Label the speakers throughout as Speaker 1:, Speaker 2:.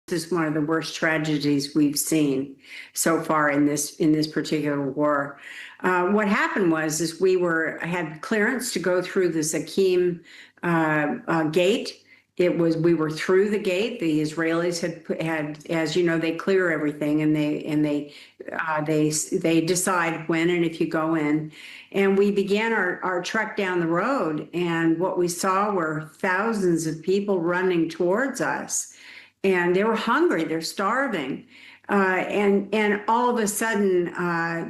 Speaker 1: This is one of the worst tragedies we've seen so far in this particular war. What happened was we had clearance to go through the Zakim gate. We were through the gate. The Israelis had, as you know, they clear everything and they decide when and if you go in. And we began our trek down the road, and what we saw were thousands of people running towards us. And they were hungry, they're starving. And all of a sudden,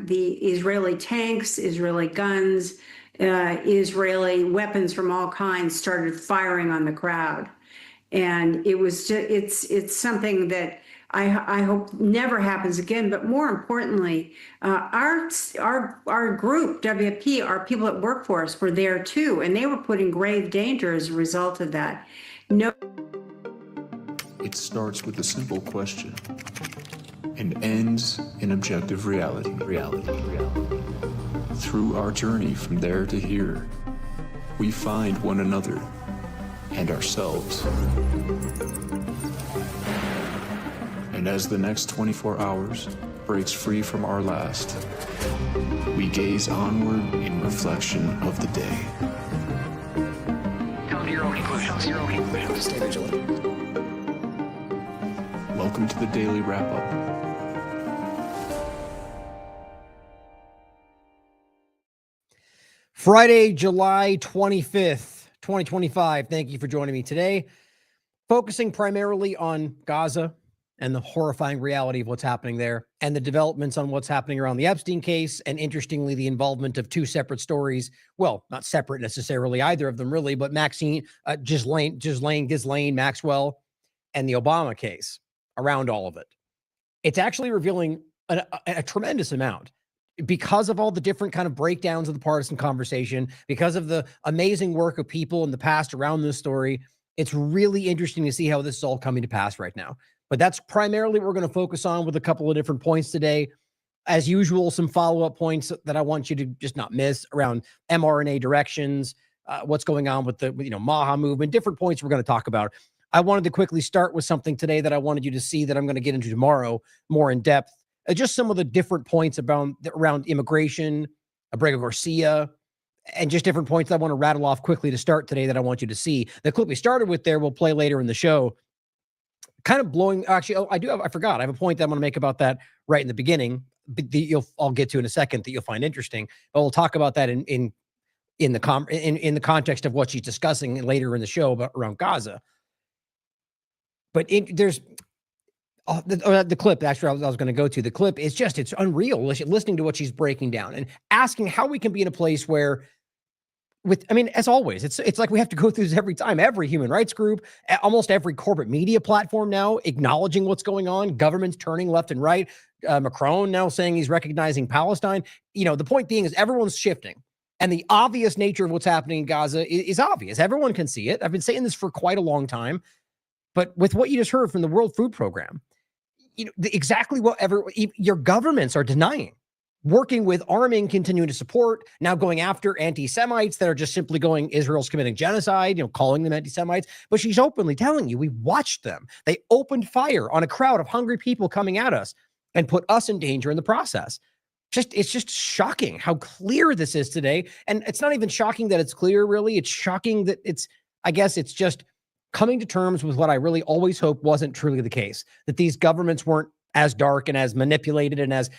Speaker 1: the Israeli tanks, Israeli guns, Israeli weapons from all kinds started firing on the crowd. And it was just, it's something that I hope never happens again. But more importantly, our group, WFP, our people that work for us were there too, and they were put in grave danger as a result of that.
Speaker 2: It starts with a simple question and ends in objective reality. Through our journey from there to here, we find one another and ourselves. And as the next 24 hours breaks free from our last, we gaze onward in reflection of the day.
Speaker 3: Come to your own conclusions. Stay vigilant.
Speaker 2: Welcome to the Daily Wrap-Up.
Speaker 4: Friday, July 25th, 2025. Thank you for joining me today. Focusing primarily on Gaza and the horrifying reality of what's happening there and the developments on what's happening around the Epstein case, and interestingly, the involvement of two separate stories. Well, not separate necessarily, either of them really, but Ghislaine, Maxwell, and the Obama case around all of it. It's actually revealing a tremendous amount because of all the different kind of breakdowns of the partisan conversation, because of the amazing work of people in the past around this story. It's really interesting to see how this is all coming to pass right now. But that's primarily what we're going to focus on with a couple of different points today. As usual, some follow-up points that I want you to just not miss around mRNA directions, what's going on with the Maha movement, different points we're going to talk about. I wanted to quickly start with something today that I wanted you to see that I'm going to get into tomorrow more in depth. Just some of the different points around immigration, Abrego Garcia, and just different points I want to rattle off quickly to start today that I want you to see. The clip we started with there, we'll play later in the show. Kind of blowing, actually, I forgot. I have a point that I'm going to make about that right in the beginning. I'll get to in a second that you'll find interesting. But we'll talk about that in the context of what she's discussing later in the show around Gaza. But there's the clip, actually, I was going to go to. The clip is just, it's unreal listening to what she's breaking down and asking how we can be in a place where, as always, it's like we have to go through this every time. Every human rights group, almost every corporate media platform now acknowledging what's going on, governments turning left and right, Macron now saying he's recognizing Palestine. The point being is everyone's shifting. And the obvious nature of what's happening in Gaza is obvious. Everyone can see it. I've been saying this for quite a long time. But with what you just heard from the World Food Program, exactly whatever your governments are denying, working with, arming, continuing to support, now going after anti-Semites that are just simply going, Israel's committing genocide, calling them anti-Semites. But she's openly telling you, we watched them. They opened fire on a crowd of hungry people coming at us and put us in danger in the process. It's just shocking how clear this is today. And it's not even shocking that it's clear, really. It's shocking that it's just coming to terms with what I really always hoped wasn't truly the case, that these governments weren't as dark and as manipulated and as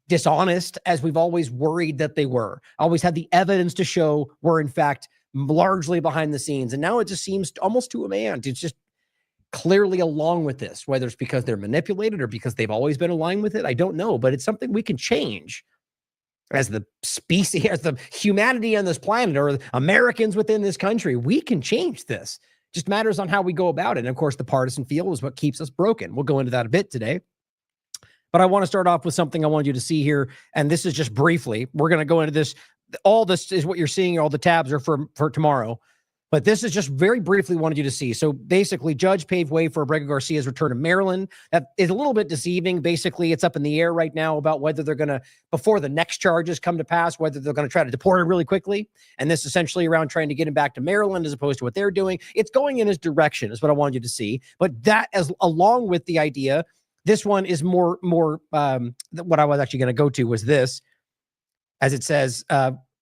Speaker 4: dishonest as we've always worried that they were. Always had the evidence to show were, in fact, largely behind the scenes. And now it just seems almost to a man, it's just clearly along with this, whether it's because they're manipulated or because they've always been aligned with it. I don't know, but it's something we can change as the species, as the humanity on this planet, or Americans within this country. We can change this. Just matters on how we go about it. And of course, the partisan field is what keeps us broken. We'll go into that a bit today. But I want to start off with something I want you to see here. And this is just briefly. We're going to go into this. All this is what you're seeing. All the tabs are for tomorrow. But this is just very briefly wanted you to see. So basically, judge paved way for Abrego Garcia's return to Maryland. That is a little bit deceiving. Basically, it's up in the air right now about whether they're going to, before the next charges come to pass, whether they're going to try to deport him really quickly. And this essentially around trying to get him back to Maryland as opposed to what they're doing. It's going in his direction is what I wanted you to see. But that, as along with the idea, this one is more what I was actually going to go to was this, as it says,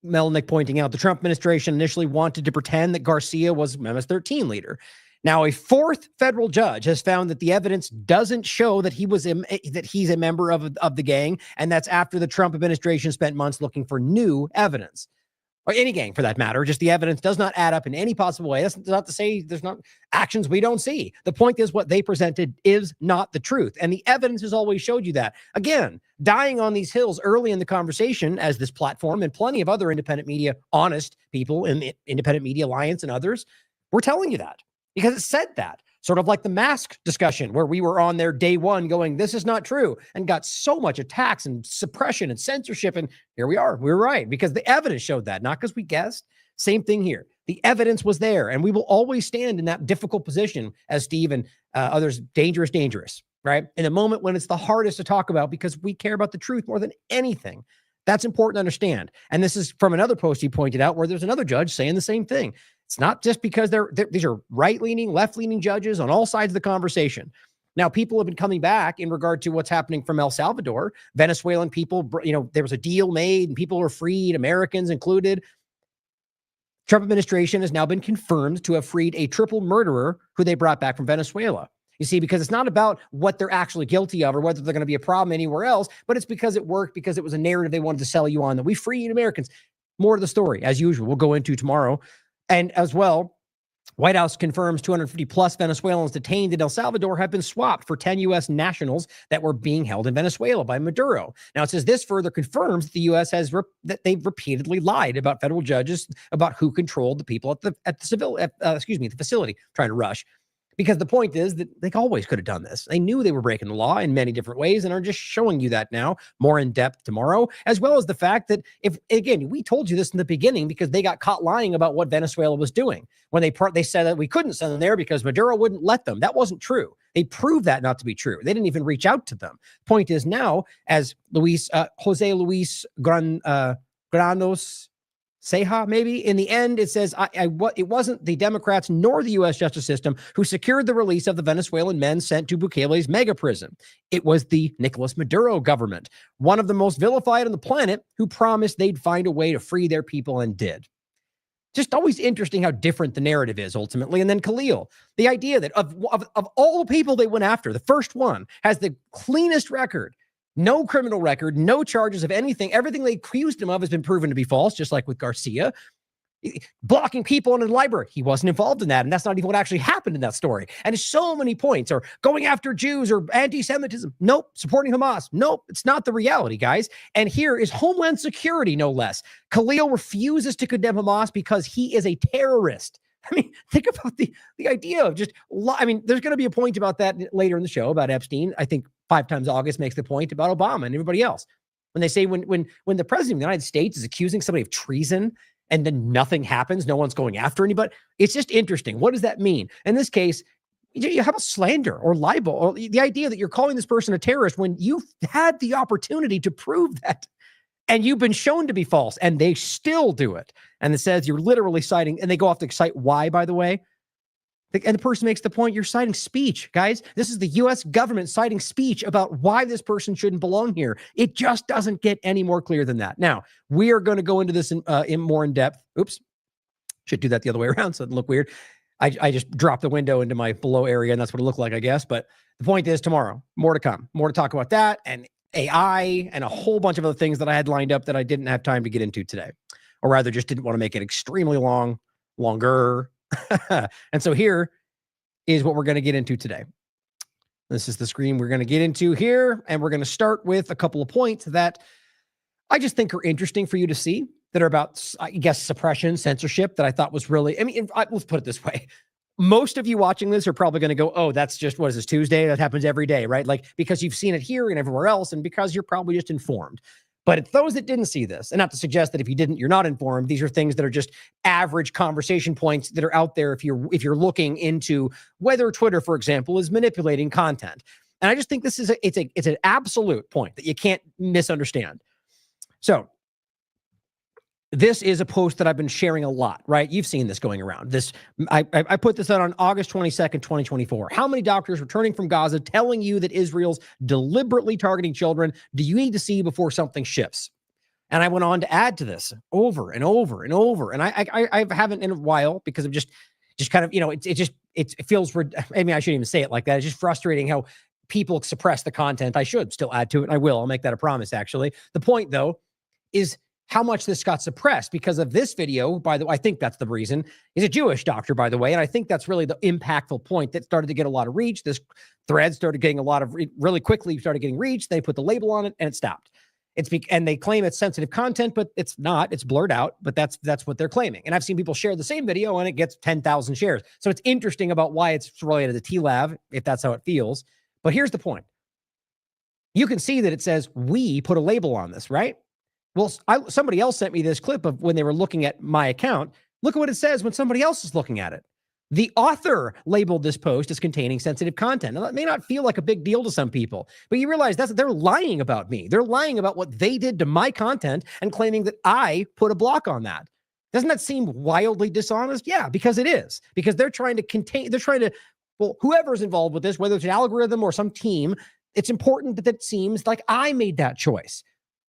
Speaker 4: Melnick pointing out, the Trump administration initially wanted to pretend that Garcia was MS-13 leader. Now, a fourth federal judge has found that the evidence doesn't show that he's a member of the gang, and that's after the Trump administration spent months looking for new evidence. Or any gang for that matter, just the evidence does not add up in any possible way. That's not to say there's not actions we don't see. The point is what they presented is not the truth. And the evidence has always showed you that. Again, dying on these hills early in the conversation as this platform and plenty of other independent media, honest people in the Independent Media Alliance and others, were telling you that because it said that. Sort of like the mask discussion where we were on there day one going, this is not true, and got so much attacks and suppression and censorship. And here we are. We were right because the evidence showed that, not because we guessed. Same thing here. The evidence was there, and we will always stand in that difficult position as Steve and others, dangerous, right? In a moment when it's the hardest to talk about because we care about the truth more than anything. That's important to understand. And this is from another post he pointed out where there's another judge saying the same thing. It's not just because these are right-leaning, left-leaning judges on all sides of the conversation. Now, people have been coming back in regard to what's happening from El Salvador. Venezuelan people, there was a deal made and people were freed, Americans included. Trump administration has now been confirmed to have freed a triple murderer who they brought back from Venezuela. You see, because it's not about what they're actually guilty of or whether they're going to be a problem anywhere else, but it's because it worked, because it was a narrative they wanted to sell you on that we freed Americans. More of the story, as usual, we'll go into tomorrow. And as well, White House confirms 250 plus Venezuelans detained in El Salvador have been swapped for 10 U.S. nationals that were being held in Venezuela by Maduro. Now, it says this further confirms that the U.S. has that they've repeatedly lied about federal judges about who controlled the people at the facility. Trying to rush. Because the point is that they always could have done this. They knew they were breaking the law in many different ways and are just showing you that now more in depth tomorrow, as well as the fact that we told you this in the beginning because they got caught lying about what Venezuela was doing when they said that we couldn't send them there because Maduro wouldn't let them. That wasn't true. They proved that not to be true. They didn't even reach out to them. Point is now, as Jose Luis Granos Ceja, maybe. In the end, it says it wasn't the Democrats nor the U.S. justice system who secured the release of the Venezuelan men sent to Bukele's mega prison. It was the Nicolas Maduro government, one of the most vilified on the planet, who promised they'd find a way to free their people and did. Just always interesting how different the narrative is ultimately. And then Khalil, the idea that of all the people they went after, the first one has the cleanest record. No criminal record, no charges of anything. Everything they accused him of has been proven to be false, just like with Garcia. Blocking people in the library. He wasn't involved in that, and that's not even what actually happened in that story. And so many points are going after Jews or anti-Semitism. Nope. Supporting Hamas. Nope. It's not the reality, guys. And here is Homeland Security, no less. Khalil refuses to condemn Hamas because he is a terrorist. I mean, think about the idea of just, there's going to be a point about that later in the show about Epstein. I think 5 times August makes the point about Obama and everybody else. When they say when the president of the United States is accusing somebody of treason and then nothing happens, no one's going after anybody. It's just interesting. What does that mean? In this case, you have a slander or libel or the idea that you're calling this person a terrorist when you've had the opportunity to prove that. And you've been shown to be false, and they still do it. And it says you're literally citing, and they go off to cite why, by the way. And the person makes the point, you're citing speech, guys. This is the U.S. government citing speech about why this person shouldn't belong here. It just doesn't get any more clear than that. Now, we are going to go into this in more in depth. Oops. Should do that the other way around so it doesn't look weird. I just dropped the window into my below area, and that's what it looked like, I guess. But the point is tomorrow, more to come. More to talk about that and AI and a whole bunch of other things that I had lined up that I didn't have time to get into today, or rather just didn't want to make it extremely longer. And so here is what we're going to get into today. This is the screen we're going to get into here. And we're going to start with a couple of points that I just think are interesting for you to see that are about, I guess, suppression, censorship that I thought was really, let's put it this way. Most of you watching this are probably going to go, oh, that's just, what is this, Tuesday? That happens every day, right? Like, because you've seen it here and everywhere else, and because you're probably just informed. But it's those that didn't see this, and not to suggest that if you didn't, you're not informed. These are things that are just average conversation points that are out there if you're looking into whether Twitter, for example, is manipulating content. And I just think this is it's an absolute point that you can't misunderstand. So this is a post that I've been sharing a lot, right? You've seen this going around. I put this out on August 22nd, 2024. How many doctors returning from Gaza telling you that Israel's deliberately targeting children do you need to see before something shifts? And I went on to add to this over and over and over. And I haven't in a while because of just kind of, it feels, I mean, I shouldn't even say it like that. It's just frustrating how people suppress the content. I should still add to it. And I will. I'll make that a promise, actually. The point, though, is how much this got suppressed because of this video. By the way, I think that's the reason. He's a Jewish doctor, by the way. And I think that's really the impactful point that started to get a lot of reach. This thread started getting a lot of really quickly started getting reach. They put the label on it and it stopped. And they claim it's sensitive content, but it's not. It's blurred out, but that's what they're claiming. And I've seen people share the same video and it gets 10,000 shares. So it's interesting about why it's related to TLAV, if that's how it feels. But here's the point. You can see that it says, we put a label on this, right? Well, somebody else sent me this clip of when they were looking at my account. Look at what it says when somebody else is looking at it. The author labeled this post as containing sensitive content. Now, that may not feel like a big deal to some people, but you realize they're lying about me. They're lying about what they did to my content and claiming that I put a block on that. Doesn't that seem wildly dishonest? Yeah, because it is. Because they're trying to, well, whoever's involved with this, whether it's an algorithm or some team, it's important that it seems like I made that choice.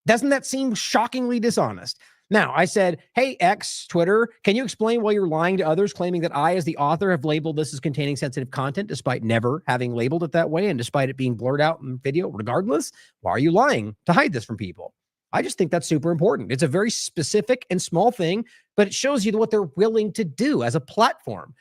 Speaker 4: Doesn't that seem shockingly dishonest? Now, I said, hey, X, Twitter, can you explain why you're lying to others, claiming that I, as the author, have labeled this as containing sensitive content, despite never having labeled it that way and despite it being blurred out in video? Regardless, why are you lying to hide this from people? I just think that's super important. It's a very specific and small thing, but it shows you what they're willing to do as a platform.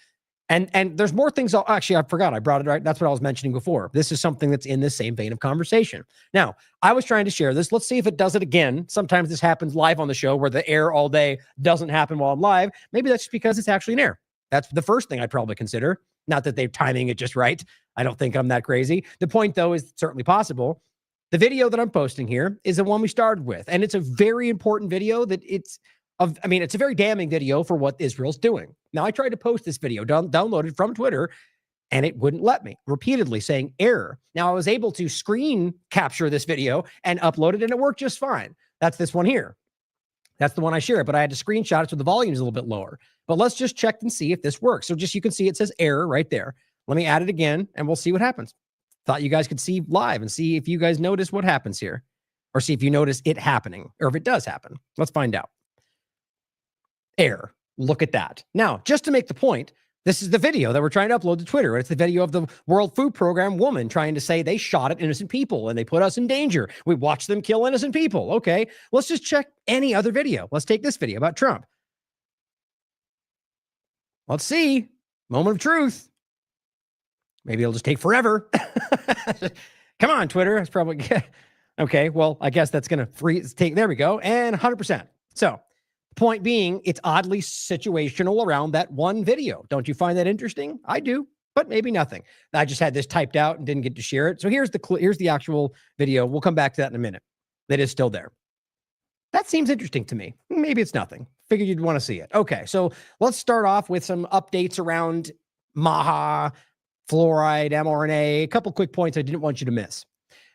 Speaker 4: And there's more things. Actually, I forgot. I brought it right. That's what I was mentioning before. This is something that's in the same vein of conversation. Now, I was trying to share this. Let's see if it does it again. Sometimes this happens live on the show where the air all day doesn't happen while I'm live. Maybe that's just because it's actually an air. That's the first thing I'd probably consider. Not that they're timing it just right. I don't think I'm that crazy. The point, though, is certainly possible. The video that I'm posting here is the one we started with. And it's a very important video that it's a very damning video for what Israel's doing. Now, I tried to post this video, downloaded from Twitter, and it wouldn't let me, repeatedly saying error. Now, I was able to screen capture this video and upload it, and it worked just fine. That's this one here. That's the one I shared, but I had to screenshot it so the volume is a little bit lower. But let's just check and see if this works. So just you can see it says error right there. Let me add it again, and we'll see what happens. Thought you guys could see live and see if you guys notice what happens here, or see if you notice it happening, or if it does happen. Let's find out. Error. Look at that. Now, just to make the point, this is the video that we're trying to upload to Twitter. It's the video of the World Food Program woman trying to say they shot at innocent people and they put us in danger. We watched them kill innocent people. Okay, let's just check any other video. Let's take this video about Trump. Let's see. Moment of truth. Maybe it'll just take forever. Come on, Twitter. It's probably okay. Well, I guess that's going to take. There we go. And 100%. So, point being, it's oddly situational around that one video. Don't you find that interesting? I do, but maybe nothing. I just had this typed out and didn't get to share it. So here's the actual video. We'll come back to that in a minute. That is still there. That seems interesting to me. Maybe it's nothing. Figured you'd want to see it. Okay, so let's start off with some updates around MAHA, fluoride, mRNA, a couple quick points I didn't want you to miss.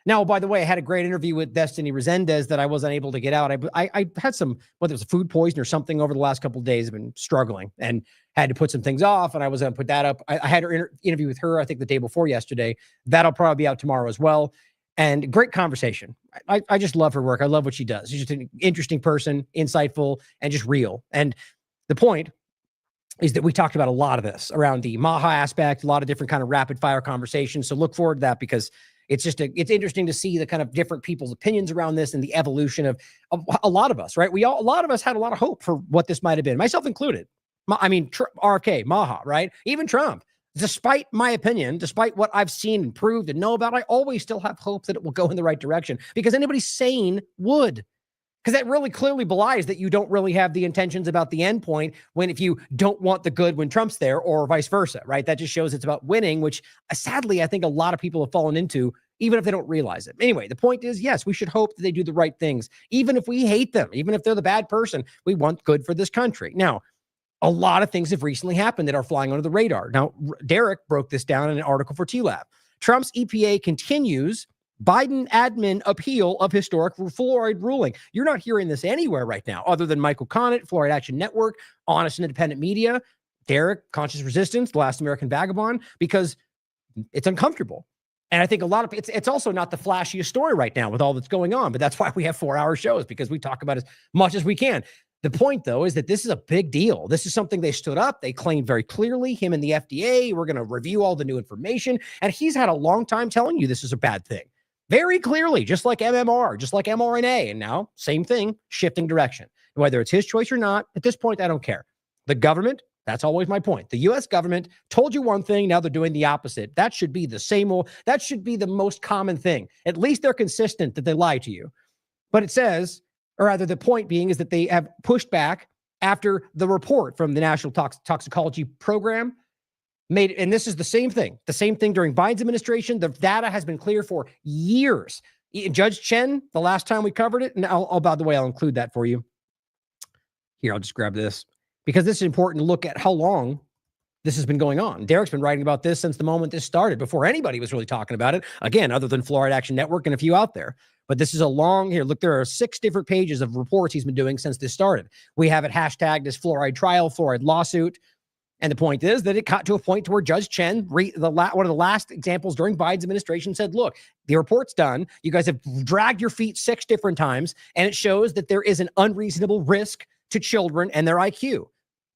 Speaker 4: Now, by the way, I had a great interview with Destiny Resendez that I wasn't able to get out. I had some, whether it was a food poison or something over the last couple of days, I've been struggling and had to put some things off, and I was going to put that up. I had her interview with her, I think the day before yesterday. That'll probably be out tomorrow as well. And great conversation. I just love her work. I love what she does. She's just an interesting person, insightful, and just real. And the point is that we talked about a lot of this around the MAHA aspect, a lot of different kind of rapid fire conversations. So look forward to that, because it's interesting to see the kind of different people's opinions around this and the evolution of a lot of us, right? A lot of us had a lot of hope for what this might have been, myself included. RK, MAHA, right? Even Trump. Despite my opinion, despite what I've seen and proved and know about, I always still have hope that it will go in the right direction, because anybody sane would. Because that really clearly belies that you don't really have the intentions about the end point if you don't want the good when Trump's there, or vice versa, right? That just shows it's about winning, which sadly, I think a lot of people have fallen into even if they don't realize it. Anyway, the point is, yes, we should hope that they do the right things, even if we hate them, even if they're the bad person. We want good for this country. Now, a lot of things have recently happened that are flying under the radar. Now, Derek broke this down in an article for TLAV. Trump's EPA continues Biden admin appeal of historic fluoride ruling. You're not hearing this anywhere right now, other than Michael Connett, Fluoride Action Network, Honest and Independent Media, Derek, Conscious Resistance, The Last American Vagabond, because it's uncomfortable. And I think a lot of it's also not the flashiest story right now with all that's going on, but that's why we have 4-hour shows, because we talk about as much as we can. The point, though, is that this is a big deal. This is something they stood up. They claimed very clearly, him and the FDA, we're going to review all the new information. And he's had a long time telling you this is a bad thing. Very clearly, just like MMR, just like mRNA. And now, same thing, shifting direction. Whether it's his choice or not, at this point, I don't care. The government, that's always my point. The U.S. government told you one thing, now they're doing the opposite. That should be the same old, that should be the most common thing. At least they're consistent that they lie to you. But it says, or rather the point being is that they have pushed back after the report from the National Toxicology Program made, and this is the same thing during Biden's administration. The data has been clear for years. Judge Chen, the last time we covered it, and by the way, I'll include that for you. Here, I'll just grab this, because this is important to look at how long this has been going on. Derek's been writing about this since the moment this started, before anybody was really talking about it, again, other than Fluoride Action Network and a few out there. But this is a long, here, look, there are 6 different pages of reports he's been doing since this started. We have it hashtagged as fluoride trial, fluoride lawsuit. And the point is that it got to a point to where Judge Chen, one of the last examples during Biden's administration, said, look, the report's done. You guys have dragged your feet 6 different times, and it shows that there is an unreasonable risk to children and their IQ.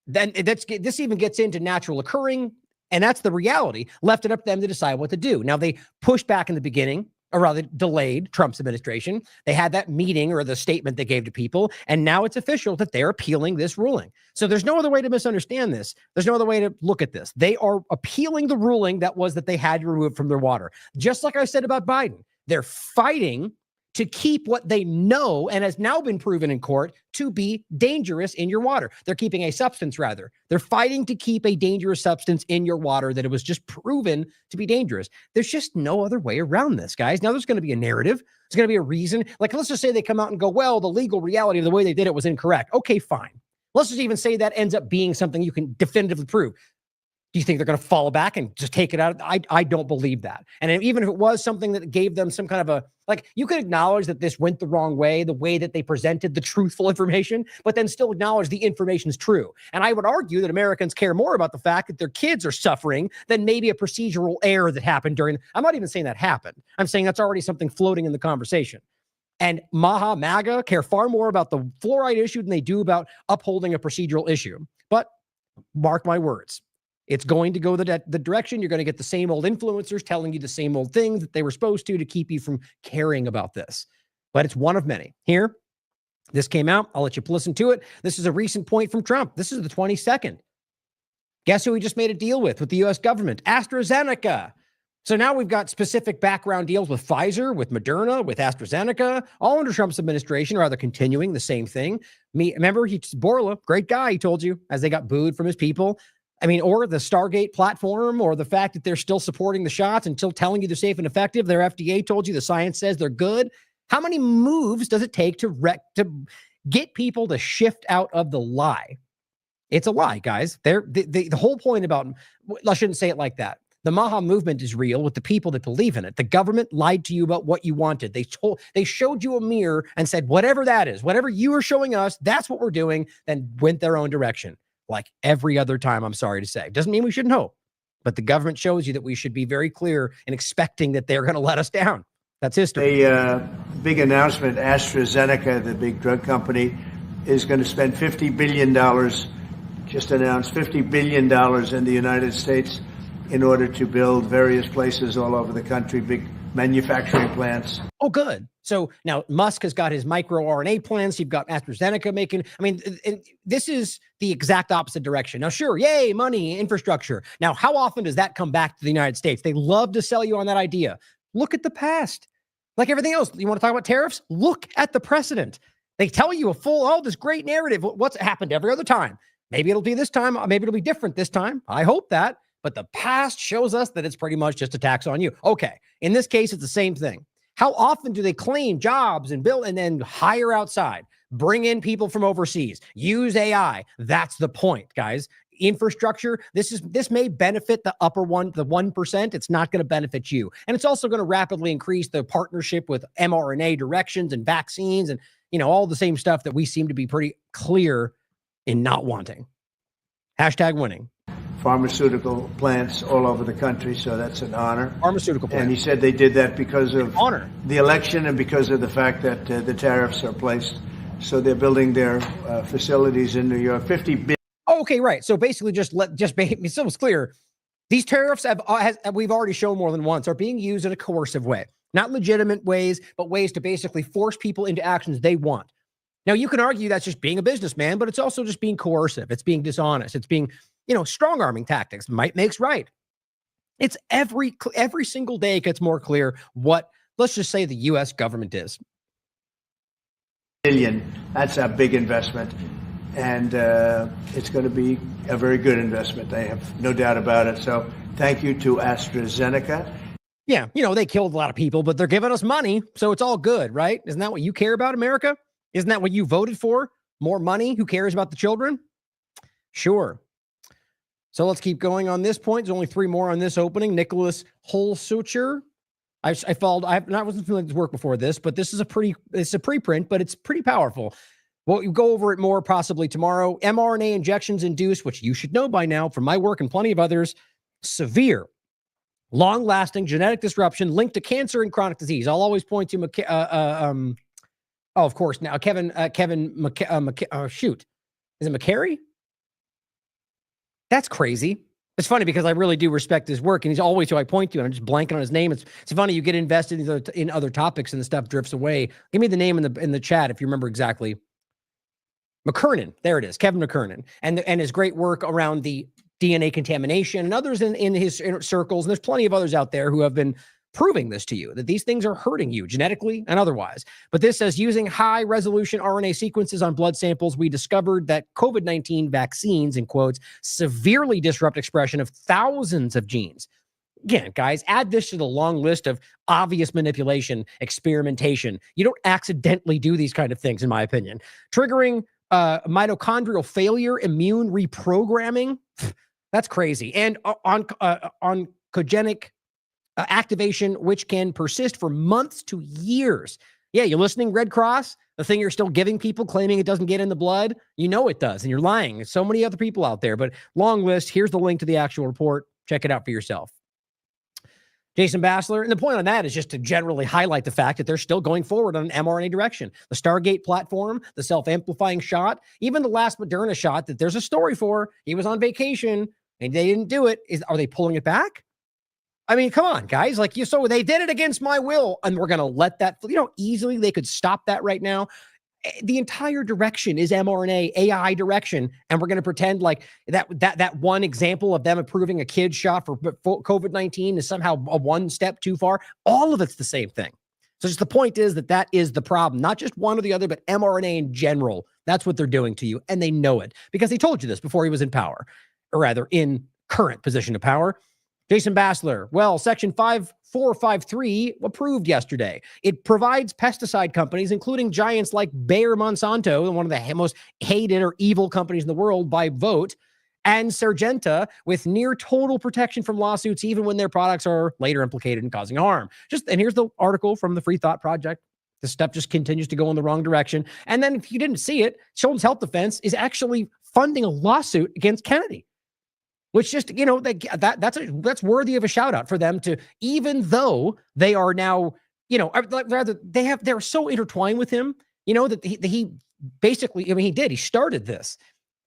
Speaker 4: Then this even gets into natural occurring, and that's the reality. Left it up to them to decide what to do. Now, they pushed back in the beginning, or rather delayed Trump's administration. They had that meeting or the statement they gave to people, and now it's official that they're appealing this ruling. So there's no other way to misunderstand this. There's no other way to look at this. They are appealing the ruling that was that they had to remove from their water. Just like I said about Biden, they're fighting to keep what they know and has now been proven in court to be dangerous in your water. They're keeping a substance, rather. They're fighting to keep a dangerous substance in your water that it was just proven to be dangerous. There's just no other way around this, guys. Now, there's going to be a narrative. There's going to be a reason. Like, let's just say they come out and go, well, the legal reality of the way they did it was incorrect. Okay, fine. Let's just even say that ends up being something you can definitively prove. Do you think they're going to fall back and just take it out? I don't believe that. And even if it was something that gave them some kind of a, like, you could acknowledge that this went the wrong way, the way that they presented the truthful information, but then still acknowledge the information is true. And I would argue that Americans care more about the fact that their kids are suffering than maybe a procedural error that happened during, I'm not even saying that happened. I'm saying that's already something floating in the conversation. And MAGA care far more about the fluoride issue than they do about upholding a procedural issue. But mark my words. It's going to go the direction. You're going to get the same old influencers telling you the same old things that they were supposed to keep you from caring about this. But it's one of many. Here, this came out. I'll let you listen to it. This is a recent point from Trump. This is the 22nd. Guess who we just made a deal with the U.S. government? AstraZeneca. So now we've got specific background deals with Pfizer, with Moderna, with AstraZeneca, all under Trump's administration, rather continuing the same thing. Remember, Borla, great guy, he told you, as they got booed from his people. I mean, or the Stargate platform, or the fact that they're still supporting the shots and still telling you they're safe and effective. Their FDA told you the science says they're good. How many moves does it take to get people to shift out of the lie? It's a lie, guys. The whole point about, I shouldn't say it like that. The Maha movement is real with the people that believe in it. The government lied to you about what you wanted. They showed you a mirror and said, whatever that is, whatever you are showing us, that's what we're doing, then went their own direction. Like every other time, I'm sorry to say. Doesn't mean we shouldn't hope, but the government shows you that we should be very clear in expecting that they're going to let us down. That's history.
Speaker 5: A big announcement, AstraZeneca, the big drug company, is going to spend $50 billion, just announced $50 billion in the United States in order to build various places all over the country, big manufacturing plants.
Speaker 4: Oh, good. So now Musk has got his microRNA plans. You've got AstraZeneca making, I mean, this is the exact opposite direction. Now, sure, yay, money, infrastructure. Now, how often does that come back to the United States? They love to sell you on that idea. Look at the past. Like everything else, you want to talk about tariffs? Look at the precedent. They tell you this great narrative. What's happened every other time? Maybe it'll be this time. Maybe it'll be different this time. I hope that. but the past shows us that it's pretty much just a tax on you. Okay, in this case, it's the same thing. How often do they claim jobs and build and then hire outside, bring in people from overseas, use AI? That's the point, guys. Infrastructure, this may benefit the upper one, the 1%. It's not going to benefit you. And it's also going to rapidly increase the partnership with mRNA directions and vaccines and, all the same stuff that we seem to be pretty clear in not wanting. Hashtag winning.
Speaker 5: Pharmaceutical plants all over the country, so that's an honor.
Speaker 4: Pharmaceutical plants.
Speaker 5: And he said they did that because of
Speaker 4: honor
Speaker 5: the election and because of the fact that the tariffs are placed. So they're building their facilities in New York. 50 billion.
Speaker 4: Okay, right. So basically, so it's clear. These tariffs we've already shown more than once are being used in a coercive way, not legitimate ways, but ways to basically force people into actions they want. Now, you can argue that's just being a businessman, but it's also just being coercive. It's being dishonest. It's being, strong arming tactics. Might makes right. It's every single day it gets more clear what, let's just say, the U.S. government is.
Speaker 5: Billion. That's a big investment. And it's going to be a very good investment. I have no doubt about it. So thank you to AstraZeneca.
Speaker 4: Yeah, they killed a lot of people, but they're giving us money. So it's all good, right? Isn't that what you care about, America? Isn't that what you voted for? More money? Who cares about the children? Sure. So let's keep going on this point. There's only 3 more on this opening. Nicholas Holsucher. I wasn't familiar with his work before this, but it's a preprint, but it's pretty powerful. We'll go over it more possibly tomorrow. mRNA injections induce, which you should know by now from my work and plenty of others, severe, long-lasting genetic disruption linked to cancer and chronic disease. I'll always point to of course now Kevin shoot, is it McCary? That's crazy. It's funny because I really do respect his work, and he's always who I point to, and I'm just blanking on his name. It's funny you get invested in other topics and the stuff drifts away. Give me the name in the chat if you remember exactly. McKernan, there it is, Kevin McKernan, and his great work around the DNA contamination and others in his circles. And there's plenty of others out there who have been proving this to you, that these things are hurting you genetically and otherwise. But this says, using high resolution RNA sequences on blood samples, we discovered that COVID-19 vaccines, in quotes, severely disrupt expression of thousands of genes. Again, guys, add this to the long list of obvious manipulation, experimentation. You don't accidentally do these kind of things, in my opinion. Triggering mitochondrial failure, immune reprogramming. That's crazy. And oncogenic activation, which can persist for months to years. Yeah, you listening, Red Cross? The thing you're still giving people, claiming it doesn't get in the blood? You know it does, and you're lying. There's so many other people out there, but long list. Here's the link to the actual report. Check it out for yourself. Jason Bassler, and the point on that is just to generally highlight the fact that they're still going forward on an mRNA direction. The Stargate platform, the self-amplifying shot, even the last Moderna shot that there's a story for. He was on vacation, and they didn't do it. Are they pulling it back? I mean, come on, guys. So they did it against my will, and we're going to let that, easily they could stop that right now. The entire direction is mRNA AI direction, and we're going to pretend like that one example of them approving a kid's shot for COVID-19 is somehow a one step too far. All of it's the same thing. So just the point is that is the problem, not just one or the other, but mRNA in general. That's what they're doing to you, and they know it because he told you this before he was in power, or rather in current position of power. Jason Bassler, well, Section 5453 approved yesterday. It provides pesticide companies, including giants like Bayer Monsanto, one of the most hated or evil companies in the world by vote, and Syngenta, with near total protection from lawsuits, even when their products are later implicated in causing harm. And here's the article from the Free Thought Project. This stuff just continues to go in the wrong direction. And then if you didn't see it, Children's Health Defense is actually funding a lawsuit against Kennedy. Which just, that's worthy of a shout out for them to, even though they are now, they're so intertwined with him, that he basically, he started this,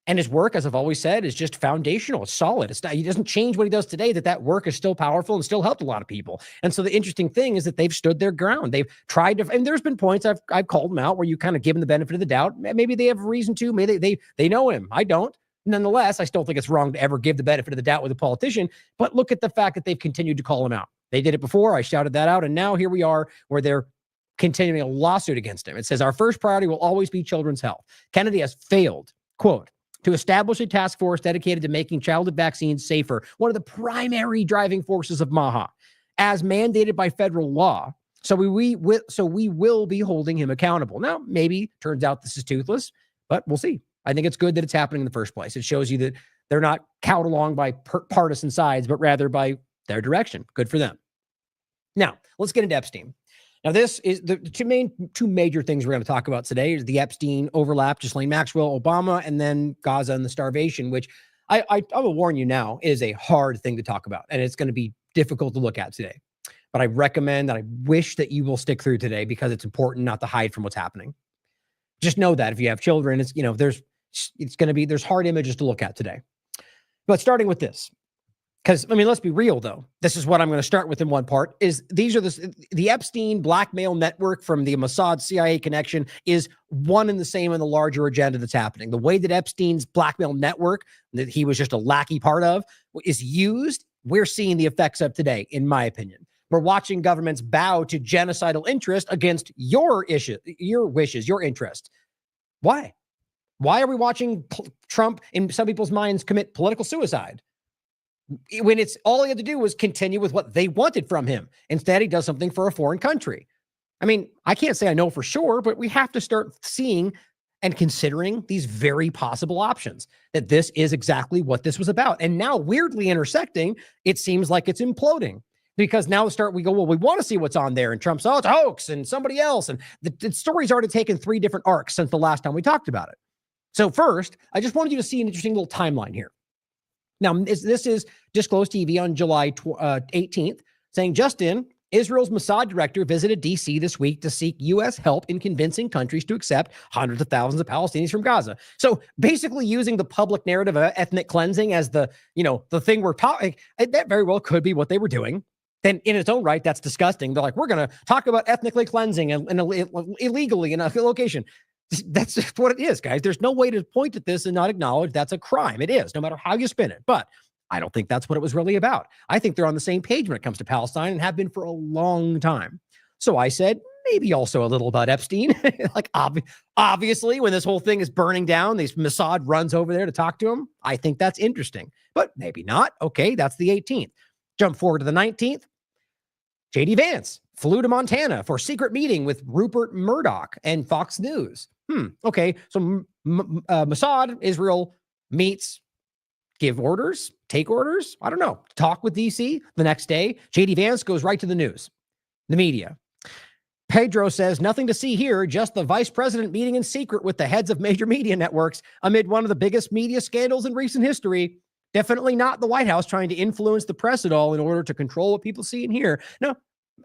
Speaker 4: and his work, as I've always said, is just foundational. It's solid. He doesn't change what he does today, that work is still powerful and still helped a lot of people. And so the interesting thing is that they've stood their ground. They've tried to, and there's been points I've called them out where you kind of give them the benefit of the doubt. Maybe they have a reason to, maybe they know him. I don't. Nonetheless, I still think it's wrong to ever give the benefit of the doubt with a politician, but look at the fact that they've continued to call him out. They did it before. I shouted that out. And now here we are where they're continuing a lawsuit against him. It says, our first priority will always be children's health. Kennedy has failed, quote, to establish a task force dedicated to making childhood vaccines safer, one of the primary driving forces of MAHA, as mandated by federal law. So we will be holding him accountable. Now, maybe turns out this is toothless, but we'll see. I think it's good that it's happening in the first place. It shows you that they're not cowed along by partisan sides, but rather by their direction. Good for them. Now, let's get into Epstein. Now, this is the two major things we're going to talk about today is the Epstein overlap, Ghislaine Maxwell, Obama, and then Gaza and the starvation, which I will warn you now is a hard thing to talk about, and it's going to be difficult to look at today. But I recommend that I wish that you will stick through today because it's important not to hide from what's happening. Just know that if you have children, it's, there's hard images to look at today. But starting with this, because, let's be real, though. This is what I'm going to start with in one part, is these are the Epstein blackmail network from the Mossad CIA connection is one and the same in the larger agenda that's happening. The way that Epstein's blackmail network, that he was just a lackey part of, is used, we're seeing the effects of today, in my opinion. We're watching governments bow to genocidal interest against your wishes, your interest. Why? Why are we watching Trump, in some people's minds, commit political suicide? When it's all he had to do was continue with what they wanted from him. Instead, he does something for a foreign country. I can't say I know for sure, but we have to start seeing and considering these very possible options, that this is exactly what this was about. And now, weirdly intersecting, it seems like it's imploding. Because now we go, well, we want to see what's on there. And Trump's, it's a hoax and somebody else. And the story's already taken 3 different arcs since the last time we talked about it. So first, I just wanted you to see an interesting little timeline here. Now, this is Disclosed TV on July 18th, saying just in, Israel's Mossad director visited D.C. this week to seek U.S. help in convincing countries to accept hundreds of thousands of Palestinians from Gaza. So basically using the public narrative of ethnic cleansing as the thing we're talking, that very well could be what they were doing. Then in its own right, that's disgusting. They're like, we're going to talk about ethnically cleansing and illegally in a location. That's just what it is, guys. There's no way to point at this and not acknowledge that's a crime. It is, no matter how you spin it. But I don't think that's what it was really about. I think they're on the same page when it comes to Palestine and have been for a long time. So I said, maybe also a little about Epstein. Obviously, when this whole thing is burning down, Mossad runs over there to talk to him. I think that's interesting, but maybe not. Okay, that's the 18th. Jump forward to the 19th. J.D. Vance flew to Montana for a secret meeting with Rupert Murdoch and Fox News. Okay, so Mossad, Israel meets, give orders, take orders, I don't know, talk with D.C. The next day. J.D. Vance goes right to the news, the media. Pedro says, nothing to see here, just the vice president meeting in secret with the heads of major media networks amid one of the biggest media scandals in recent history. Definitely not the White House trying to influence the press at all in order to control what people see and hear. No,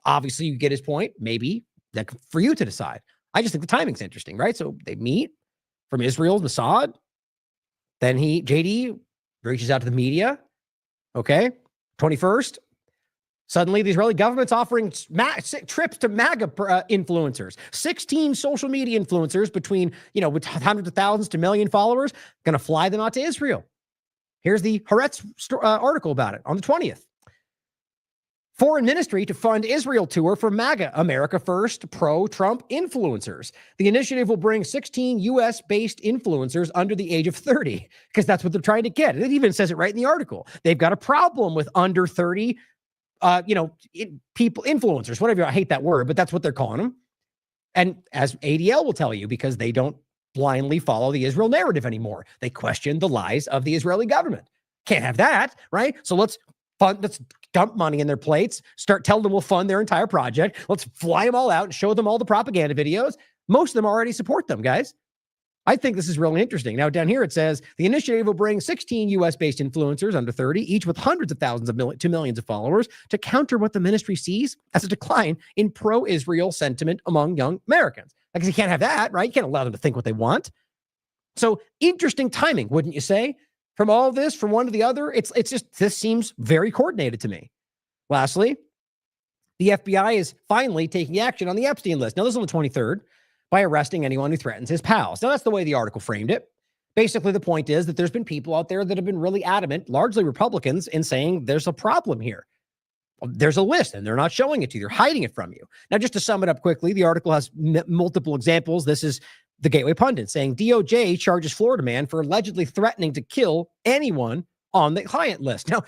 Speaker 4: obviously you get his point. Maybe that's for you to decide. I just think the timing's interesting, right? So they meet from Israel's Mossad. Then JD reaches out to the media. Okay. 21st. Suddenly the Israeli government's offering trips to MAGA influencers, 16 social media influencers between, with hundreds of thousands to million followers, going to fly them out to Israel. Here's the Haaretz article about it on the 20th. Foreign Ministry to fund Israel tour for MAGA, America First, pro-Trump influencers. The initiative will bring 16 U.S.-based influencers under the age of 30, because that's what they're trying to get. It even says it right in the article. They've got a problem with under 30, people, influencers, whatever. I hate that word, but that's what they're calling them. And as ADL will tell you, because they don't blindly follow the Israel narrative anymore. They question the lies of the Israeli government. Can't have that, right? So let's dump money in their plates, start telling them we'll fund their entire project. Let's fly them all out and show them all the propaganda videos. Most of them already support them, guys. I think this is really interesting. Now, down here it says, the initiative will bring 16 U.S.-based influencers under 30, each with hundreds of thousands to millions of followers, to counter what the ministry sees as a decline in pro-Israel sentiment among young Americans. Because you can't have that, right? You can't allow them to think what they want. So interesting timing, wouldn't you say? From all of this, from one to the other, it's just, this seems very coordinated to me. Lastly, the FBI is finally taking action on the Epstein list. Now, this is on the 23rd, by arresting anyone who threatens his pals. Now, that's the way the article framed it. Basically, the point is that there's been people out there that have been really adamant, largely Republicans, in saying there's a problem here. There's a list, and they're not showing it to you. They're hiding it from you. Now, just to sum it up quickly, the article has multiple examples. This is the Gateway Pundit, saying DOJ charges Florida man for allegedly threatening to kill anyone on the client list. Now,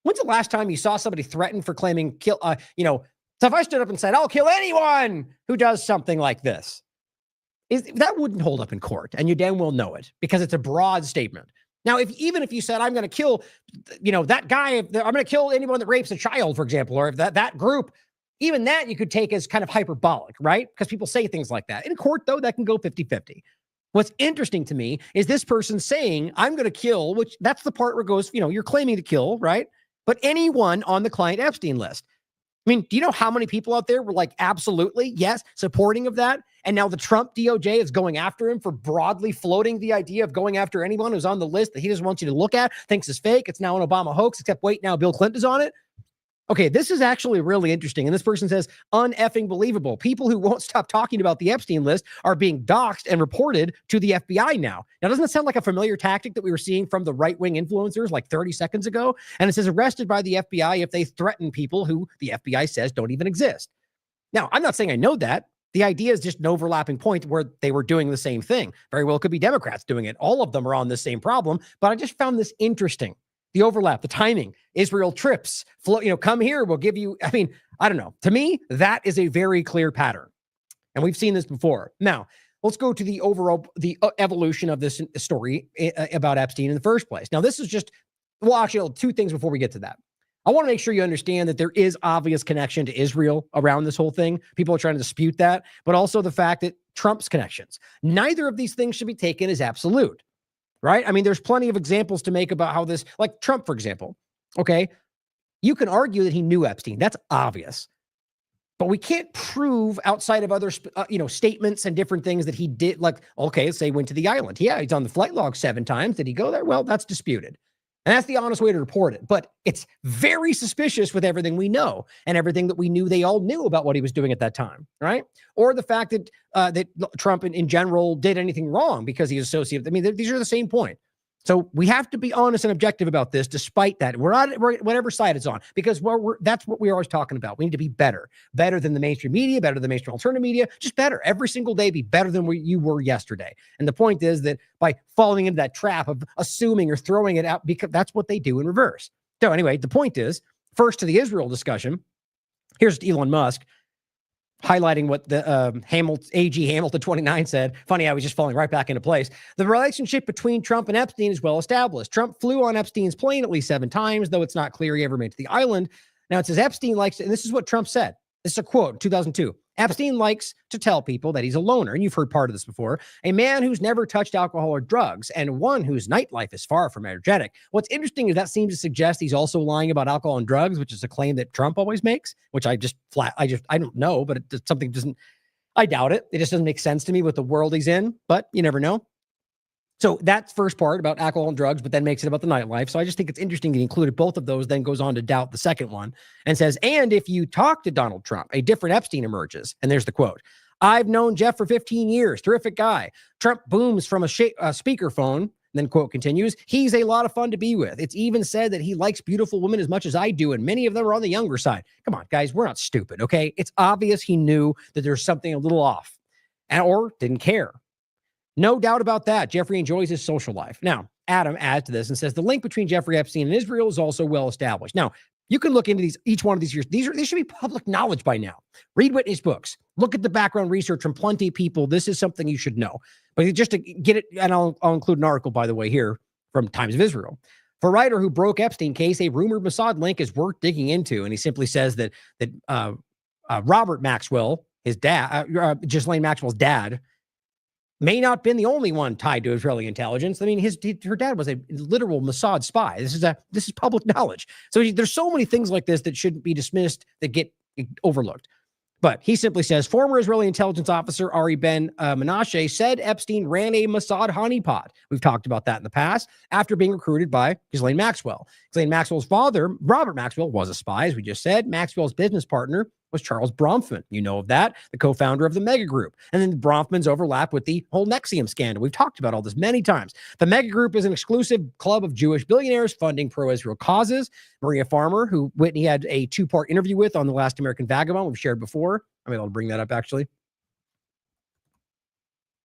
Speaker 4: when's the last time you saw somebody threaten for claiming kill? So if I stood up and said, I'll kill anyone who does something like this, that wouldn't hold up in court, and you damn well know it because it's a broad statement. Now, even if you said, I'm going to kill, that guy, I'm going to kill anyone that rapes a child, for example, or if that group, even that you could take as kind of hyperbolic, right? Because people say things like that. In court, though, that can go 50-50. What's interesting to me is this person saying, I'm going to kill, which that's the part where it goes, you're claiming to kill, right? But anyone on the client Epstein list. I mean, do you know how many people out there were like, absolutely, yes, supporting of that? And now the Trump DOJ is going after him for broadly floating the idea of going after anyone who's on the list that he doesn't want you to look at, thinks is fake. It's now an Obama hoax, except wait, now Bill Clinton's on it. Okay, this is actually really interesting. And this person says, uneffing believable. People who won't stop talking about the Epstein list are being doxxed and reported to the FBI now. Now, doesn't it sound like a familiar tactic that we were seeing from the right-wing influencers like 30 seconds ago? And it says arrested by the FBI if they threaten people who the FBI says don't even exist. Now, I'm not saying I know that. The idea is just an overlapping point where they were doing the same thing. Very well could be Democrats doing it. All of them are on the same problem, but I just found this interesting. The overlap, the timing, Israel trips, come here, we'll give you, I don't know. To me, that is a very clear pattern. And we've seen this before. Now, let's go to the evolution of this story about Epstein in the first place. Now, this is just, actually, two things before we get to that. I want to make sure you understand that there is obvious connection to Israel around this whole thing. People are trying to dispute that, but also the fact that Trump's connections. Neither of these things should be taken as absolute. Right? I mean, there's plenty of examples to make about how this, like Trump, for example, okay? You can argue that he knew Epstein. That's obvious. But we can't prove outside of other, statements and different things that he did. Like, okay, let's say he went to the island. Yeah, he's on the flight log 7 times. Did he go there? Well, that's disputed. And that's the honest way to report it. But it's very suspicious with everything we know and everything that we knew they all knew about what he was doing at that time, right? Or the fact that that Trump in general did anything wrong because he's associated. I mean, these are the same point. So we have to be honest and objective about this, despite that. We're whatever side it's on, because that's what we're always talking about. We need to be better than the mainstream media, better than the mainstream alternative media, just better. Every single day, be better than you were yesterday. And the point is that by falling into that trap of assuming or throwing it out, because that's what they do in reverse. So anyway, the point is, first to the Israel discussion, here's Elon Musk highlighting what the AG Hamilton 29 said. Funny, I was just falling right back into place. The relationship between Trump and Epstein is well established. Trump flew on Epstein's plane at least 7 times, though it's not clear he ever made it to the island. Now it says Epstein likes, and this is what Trump said. This is a quote, 2002. Epstein likes to tell people that he's a loner, and you've heard part of this before, a man who's never touched alcohol or drugs, and one whose nightlife is far from energetic. What's interesting is that seems to suggest he's also lying about alcohol and drugs, which is a claim that Trump always makes, which I don't know, but I doubt it. It just doesn't make sense to me with the world he's in, but you never know. So that's first part about alcohol and drugs, but then makes it about the nightlife. So I just think it's interesting he included both of those, then goes on to doubt the second one and says, and if you talk to Donald Trump, a different Epstein emerges. And there's the quote. I've known Jeff for 15 years. Terrific guy. Trump booms from a speakerphone. Then quote continues, he's a lot of fun to be with. It's even said that he likes beautiful women as much as I do, and many of them are on the younger side. Come on, guys, we're not stupid, okay? It's obvious he knew that there's something a little off or didn't care. No doubt about that. Jeffrey enjoys his social life. Now, Adam adds to this and says the link between Jeffrey Epstein and Israel is also well established. Now, you can look into each one of these years. These should be public knowledge by now. Read Whitney's books. Look at the background research from plenty of people. This is something you should know. But just to get it, and I'll include an article, by the way, here from Times of Israel. For a writer who broke Epstein case, a rumored Mossad link is worth digging into. And he simply says that Robert Maxwell, his dad, Ghislaine Maxwell's dad, may not have been the only one tied to Israeli intelligence. I mean, her dad was a literal Mossad spy. This is public knowledge. So there's so many things like this that shouldn't be dismissed, that get overlooked. But he simply says, former Israeli intelligence officer Ari Ben Menashe said Epstein ran a Mossad honeypot. We've talked about that in the past, after being recruited by Ghislaine Maxwell. Ghislaine Maxwell's father, Robert Maxwell, was a spy, as we just said. Maxwell's business partner was Charles Bronfman. You know of that, the co-founder of the Mega Group. And then the Bronfmans overlap with the whole Nexium scandal. We've talked about all this many times. The Mega Group is an exclusive club of Jewish billionaires funding pro-Israel causes. Maria Farmer, who Whitney had a 2-part interview with on The Last American Vagabond, we've shared before. I'm able to bring that up, actually.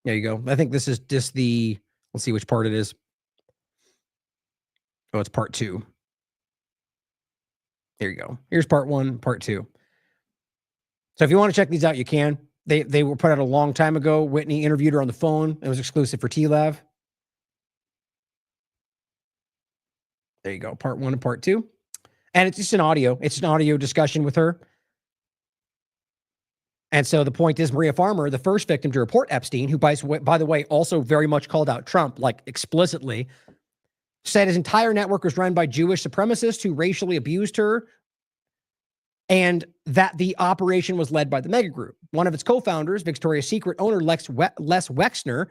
Speaker 4: There you go. I think this is just let's see which part it is. Oh, it's part 2. There you go. Here's part 1, part 2. So if you want to check these out, you can. They were put out a long time ago. Whitney interviewed her on the phone. It was exclusive for TLAV. There you go. Part 1 and part 2. And it's just an audio. It's an audio discussion with her. And so the point is, Maria Farmer, the first victim to report Epstein, who, by the way, also very much called out Trump, like explicitly, said his entire network was run by Jewish supremacists who racially abused her, and that the operation was led by the mega group. One of its co-founders, Victoria's Secret owner Les Wexner,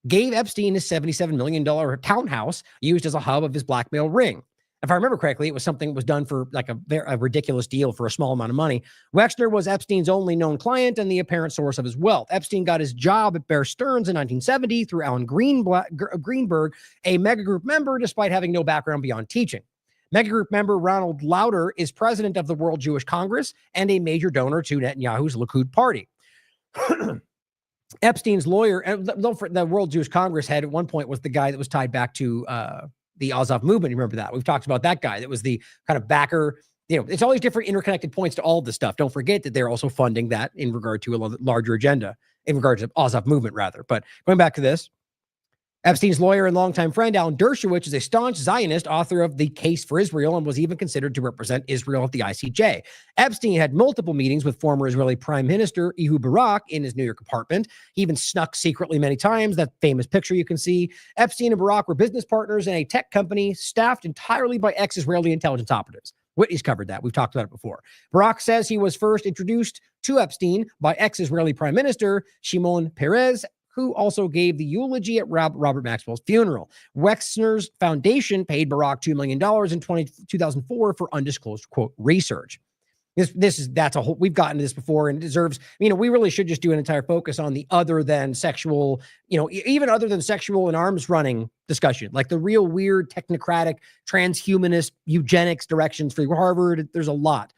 Speaker 4: gave Epstein his $77 million townhouse used as a hub of his blackmail ring. If I remember correctly, it was something that was done for like a ridiculous deal for a small amount of money. Wexner was Epstein's only known client and the apparent source of his wealth. Epstein got his job at Bear Stearns in 1970 through Alan Greenberg, a mega group member, despite having no background beyond teaching. Mega group member Ronald Lauder is president of the World Jewish Congress and a major donor to Netanyahu's Likud party. Epstein's lawyer, the World Jewish Congress head at one point was the guy that was tied back to the Azov movement. You remember that? We've talked about that guy. That was the kind of backer. You know, it's all these different interconnected points to all of this stuff. Don't forget that they're also funding that in regard to a larger agenda, in regard to Azov movement, rather. But going back to this, Epstein's lawyer and longtime friend, Alan Dershowitz, is a staunch Zionist, author of The Case for Israel, and was even considered to represent Israel at the ICJ. Epstein had multiple meetings with former Israeli Prime Minister Ehud Barak in his New York apartment. He even snuck secretly many times. That famous picture you can see. Epstein and Barak were business partners in a tech company staffed entirely by ex-Israeli intelligence operatives. Whitney's covered that. We've talked about it before. Barak says he was first introduced to Epstein by ex-Israeli Prime Minister Shimon Peres, who also gave the eulogy at Robert Maxwell's funeral. Wexner's foundation paid Barak $2 million in 2004 for undisclosed, quote, research. That's a whole, we've gotten to this before, and it deserves, we really should just do an entire focus on the other than sexual, even other than sexual and arms running discussion, like the real weird technocratic transhumanist eugenics directions for Harvard. There's a lot.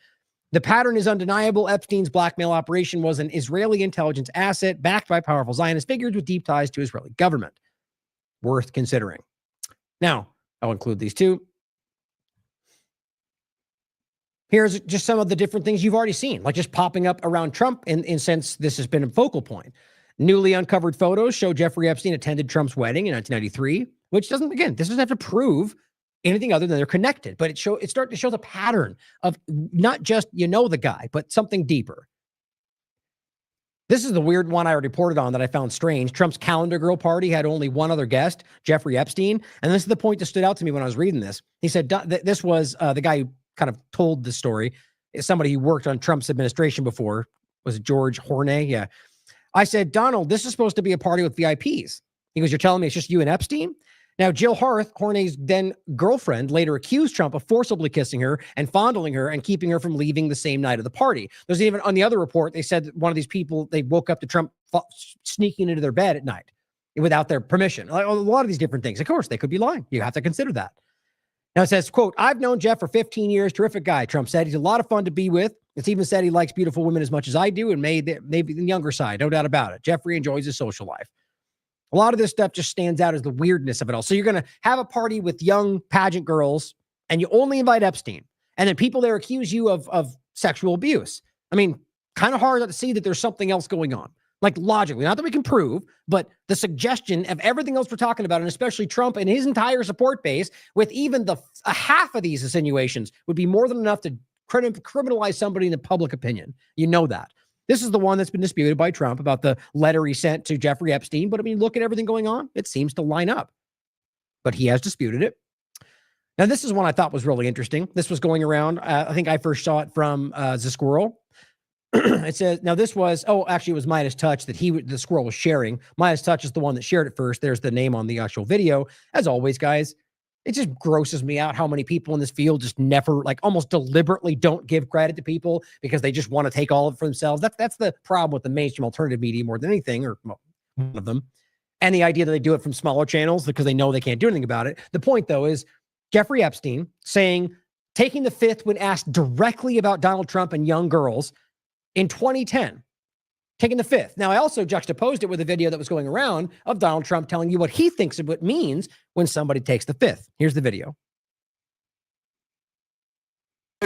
Speaker 4: The pattern is undeniable. Epstein's blackmail operation was an Israeli intelligence asset backed by powerful Zionist figures with deep ties to Israeli government. Worth considering. Now, I'll include these two. Here's just some of the different things you've already seen, like just popping up around Trump in since this has been a focal point. Newly uncovered photos show Jeffrey Epstein attended Trump's wedding in 1993, which this doesn't have to prove anything other than they're connected, but it starts to show the pattern of not just, the guy, but something deeper. This is the weird one I reported on that I found strange. Trump's calendar girl party had only one other guest, Jeffrey Epstein. And this is the point that stood out to me when I was reading this. He said this was the guy who kind of told the story. Is somebody who worked on Trump's administration before. Was it George Horney? Yeah. I said, Donald, this is supposed to be a party with VIPs. He goes, you're telling me it's just you and Epstein? Now, Jill Harth, Horney's then girlfriend, later accused Trump of forcibly kissing her and fondling her and keeping her from leaving the same night of the party. There's even on the other report, they said that one of these people, they woke up to Trump sneaking into their bed at night without their permission. Like, a lot of these different things. Of course, they could be lying. You have to consider that. Now it says, quote, I've known Jeff for 15 years. Terrific guy, Trump said. He's a lot of fun to be with. It's even said he likes beautiful women as much as I do and maybe the younger side. No doubt about it. Jeffrey enjoys his social life. A lot of this stuff just stands out as the weirdness of it all. So you're going to have a party with young pageant girls and you only invite Epstein. And then people there accuse you of sexual abuse. I mean, kind of hard to see that there's something else going on. Like logically, not that we can prove, but the suggestion of everything else we're talking about, and especially Trump and his entire support base, with even a half of these insinuations would be more than enough to criminalize somebody in the public opinion. You know that. This is the one that's been disputed by Trump about the letter he sent to Jeffrey Epstein. But I mean, look at everything going on. It seems to line up. But he has disputed it. Now, this is one I thought was really interesting. This was going around. I think I first saw it from the Squirrel. It says, now this was, actually it was Midas Touch that the Squirrel was sharing. Midas Touch is the one that shared it first. There's the name on the actual video. As always, guys, it just grosses me out how many people in this field just never, like almost deliberately don't give credit to people because they just want to take all of it for themselves. That's the problem with the mainstream alternative media more than anything, or one of them. And the idea that they do it from smaller channels because they know they can't do anything about it. The point, though, is Jeffrey Epstein taking the fifth when asked directly about Donald Trump and young girls in 2010. taking the fifth. Now, I also juxtaposed it with a video that was going around of Donald Trump telling you what he thinks of what it means when somebody takes the fifth. Here's the video.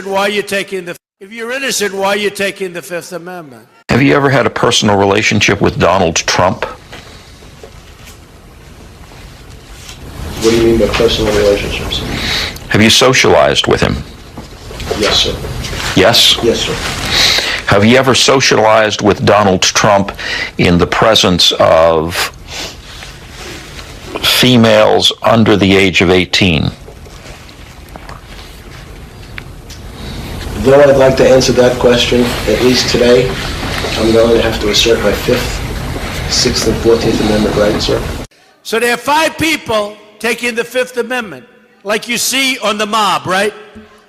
Speaker 6: Why are you taking the? If you're innocent, why are you taking the Fifth Amendment?
Speaker 7: Have you ever had a personal relationship with Donald Trump?
Speaker 8: What do you mean by personal relationships?
Speaker 7: Have you socialized with him?
Speaker 8: Yes, sir.
Speaker 7: Yes?
Speaker 8: Yes, sir.
Speaker 7: Have you ever socialized with Donald Trump in the presence of females under the age of 18?
Speaker 8: Though I'd like to answer that question, at least today, I'm going to have to assert my 5th, 6th, and 14th Amendment rights, sir.
Speaker 6: So there are 5 people taking the Fifth Amendment, like you see on the mob, right?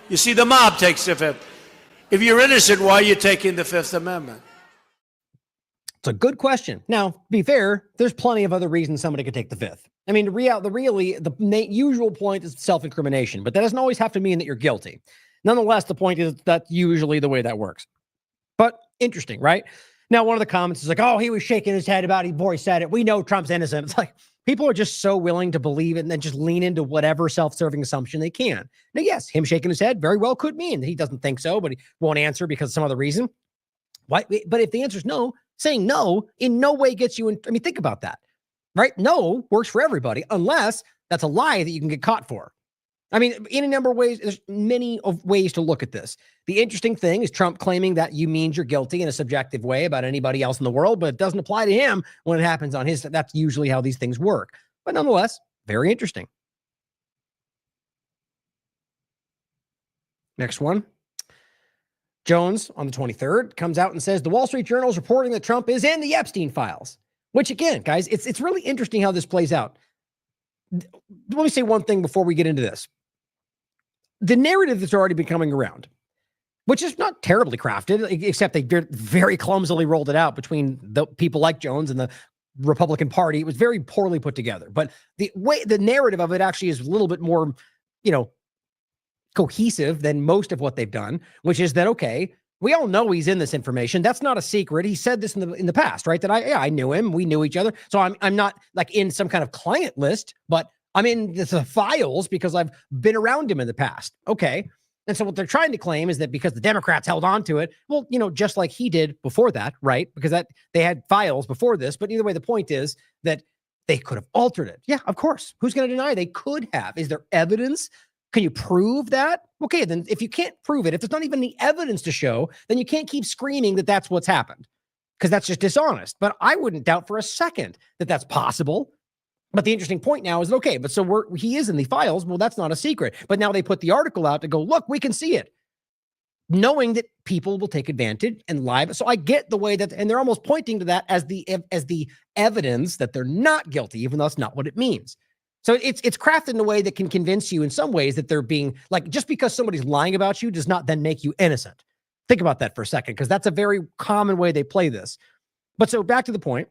Speaker 6: You see the mob takes the Fifth. If you're innocent, why are you taking the Fifth Amendment?
Speaker 4: It's a good question. Now, to be fair, there's plenty of other reasons somebody could take the fifth. I mean, the usual point is self-incrimination, but that doesn't always have to mean that you're guilty. Nonetheless, the point is that's usually the way that works. But interesting, right? Now, one of the comments is like, oh, he was shaking his head about it before he said it. We know Trump's innocent. It's like, people are just so willing to believe it and then just lean into whatever self-serving assumption they can. Now, yes, him shaking his head very well could mean that he doesn't think so, but he won't answer because of some other reason. Why? But if the answer is no, saying no in no way gets you in. I mean, think about that, right? No works for everybody, unless that's a lie that you can get caught for. I mean, in a number of ways, there's many of ways to look at this. The interesting thing is Trump claiming that you means you're guilty in a subjective way about anybody else in the world, but it doesn't apply to him when it happens on his. That's usually how these things work. But nonetheless, very interesting. Next one. Jones on the 23rd comes out and says the Wall Street Journal is reporting that Trump is in the Epstein files, which again, guys, it's really interesting how this plays out. Let me say one thing before we get into this. The narrative that's already been coming around, which is not terribly crafted, except they very clumsily rolled it out between the people like Jones and the Republican Party. It was very poorly put together, but the narrative of it actually is a little bit more, cohesive than most of what they've done, which is that, okay, we all know he's in this information. That's not a secret. He said this in the past, right? That I knew him. We knew each other. So I'm not like in some kind of client list, but I'm in the files because I've been around him in the past. Okay. And so what they're trying to claim is that because the Democrats held on to it, well, just like he did before that, right? Because they had files before this, but either way, the point is that they could have altered it. Yeah, of course. Who's going to deny they could have? Is there evidence? Can you prove that? Okay, then if you can't prove it, if there's not even any evidence to show, then you can't keep screaming that that's what's happened because that's just dishonest. But I wouldn't doubt for a second that that's possible. But the interesting point now is, okay, but so he is in the files. Well, that's not a secret. But now they put the article out to go, look, we can see it, knowing that people will take advantage and lie. So I get the way that, and they're almost pointing to that as the evidence that they're not guilty, even though that's not what it means. So it's crafted in a way that can convince you in some ways that they're being like, just because somebody's lying about you does not then make you innocent. Think about that for a second, because that's a very common way they play this. But so back to the point,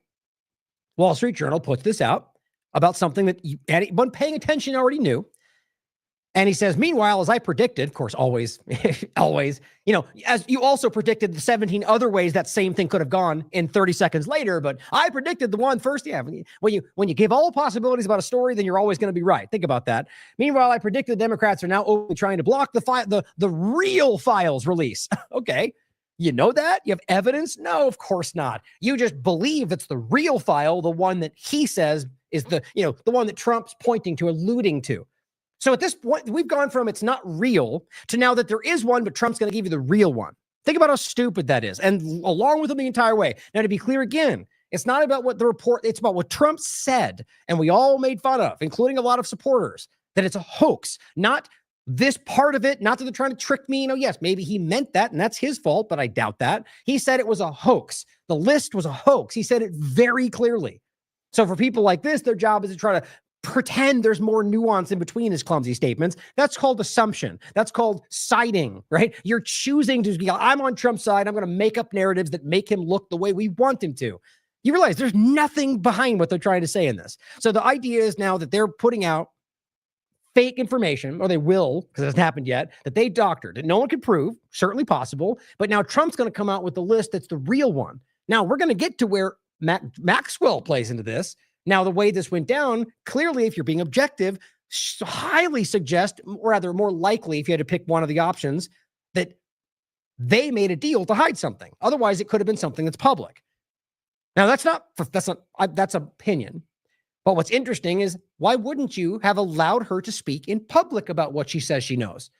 Speaker 4: Wall Street Journal puts this out about something that anyone paying attention already knew. And he says, meanwhile, as I predicted, of course, always, as you also predicted the 17 other ways that same thing could have gone in 30 seconds later, but I predicted the one first. Yeah, when you give all possibilities about a story, then you're always going to be right. Think about that. Meanwhile, I predicted the Democrats are now openly trying to block the real files release. Okay. You know that? You have evidence? No, of course not. You just believe it's the real file, the one that he says is the one that Trump's pointing to, alluding to. So at this point, we've gone from it's not real to now that there is one, but Trump's going to give you the real one. Think about how stupid that is. And along with him the entire way. Now, to be clear again, it's not about what the report, it's about what Trump said. And we all made fun of, including a lot of supporters, that it's a hoax, not this part of it, not that they're trying to trick me. Yes, maybe he meant that and that's his fault, but I doubt that. He said it was a hoax. The list was a hoax. He said it very clearly. So for people like this, their job is to try to pretend there's more nuance in between his clumsy statements. That's called assumption. That's called siding, right? You're choosing to be, I'm on Trump's side. I'm going to make up narratives that make him look the way we want him to. You realize there's nothing behind what they're trying to say in this. So the idea is now that they're putting out fake information, or they will, because it hasn't happened yet, that they doctored, that no one could prove, certainly possible. But now Trump's going to come out with the list that's the real one. Now we're going to get to where Maxwell plays into this. Now, the way this went down, clearly, if you're being objective, highly suggest, or rather more likely, if you had to pick one of the options, that they made a deal to hide something. Otherwise, it could have been something that's public. Now, that's opinion. But what's interesting is, why wouldn't you have allowed her to speak in public about what she says she knows?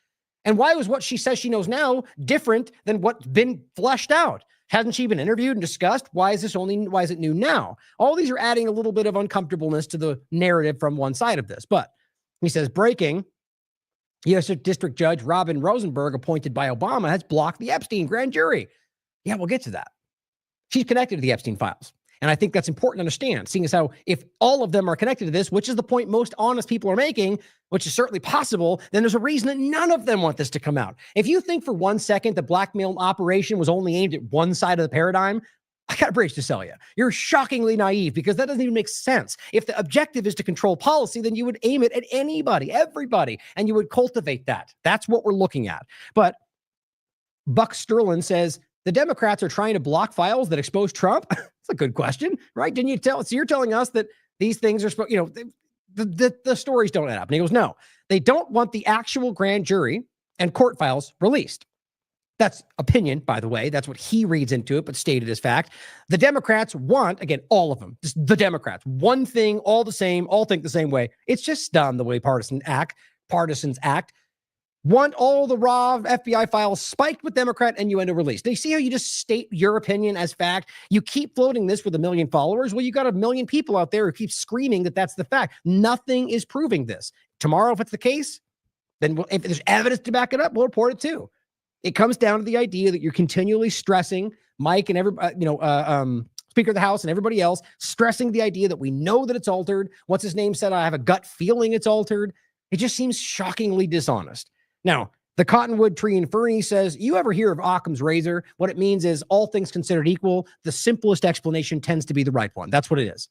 Speaker 4: And why was what she says she knows now different than what's been fleshed out? Hasn't she been interviewed and discussed? Why is it new now? All these are adding a little bit of uncomfortableness to the narrative from one side of this. But he says, breaking, U.S. District Judge Robin Rosenberg, appointed by Obama, has blocked the Epstein grand jury. Yeah, we'll get to that. She's connected to the Epstein files. And I think that's important to understand, seeing as how if all of them are connected to this, which is the point most honest people are making, which is certainly possible, then there's a reason that none of them want this to come out. If you think for 1 second the blackmail operation was only aimed at one side of the paradigm, I got a bridge to sell you. You're shockingly naive, because that doesn't even make sense. If the objective is to control policy, then you would aim it at anybody, everybody, and you would cultivate that. That's what we're looking at. But Buck Sterling says, the Democrats are trying to block files that expose Trump? That's a good question, right? Didn't you tell? So you're telling us that these things are supposed, the stories don't add up. And he goes, no, they don't want the actual grand jury and court files released. That's opinion, by the way. That's what he reads into it, but stated as fact. The Democrats want, again, all of them, just the Democrats, one thing, all the same, all think the same way. It's just done the way partisans act. Want all the raw FBI files spiked with Democrat innuendo released. Do you see how you just state your opinion as fact? You keep floating this with 1 million followers. Well, you got 1 million people out there who keep screaming that that's the fact. Nothing is proving this. Tomorrow, if it's the case, then if there's evidence to back it up, we'll report it too. It comes down to the idea that you're continually stressing Mike and everybody, Speaker of the House and everybody else, stressing the idea that we know that it's altered. What's his name said, I have a gut feeling it's altered. It just seems shockingly dishonest. Now, the Cottonwood Tree and Fernie says, you ever hear of Occam's razor? What it means is, all things considered equal, the simplest explanation tends to be the right one. That's what it is.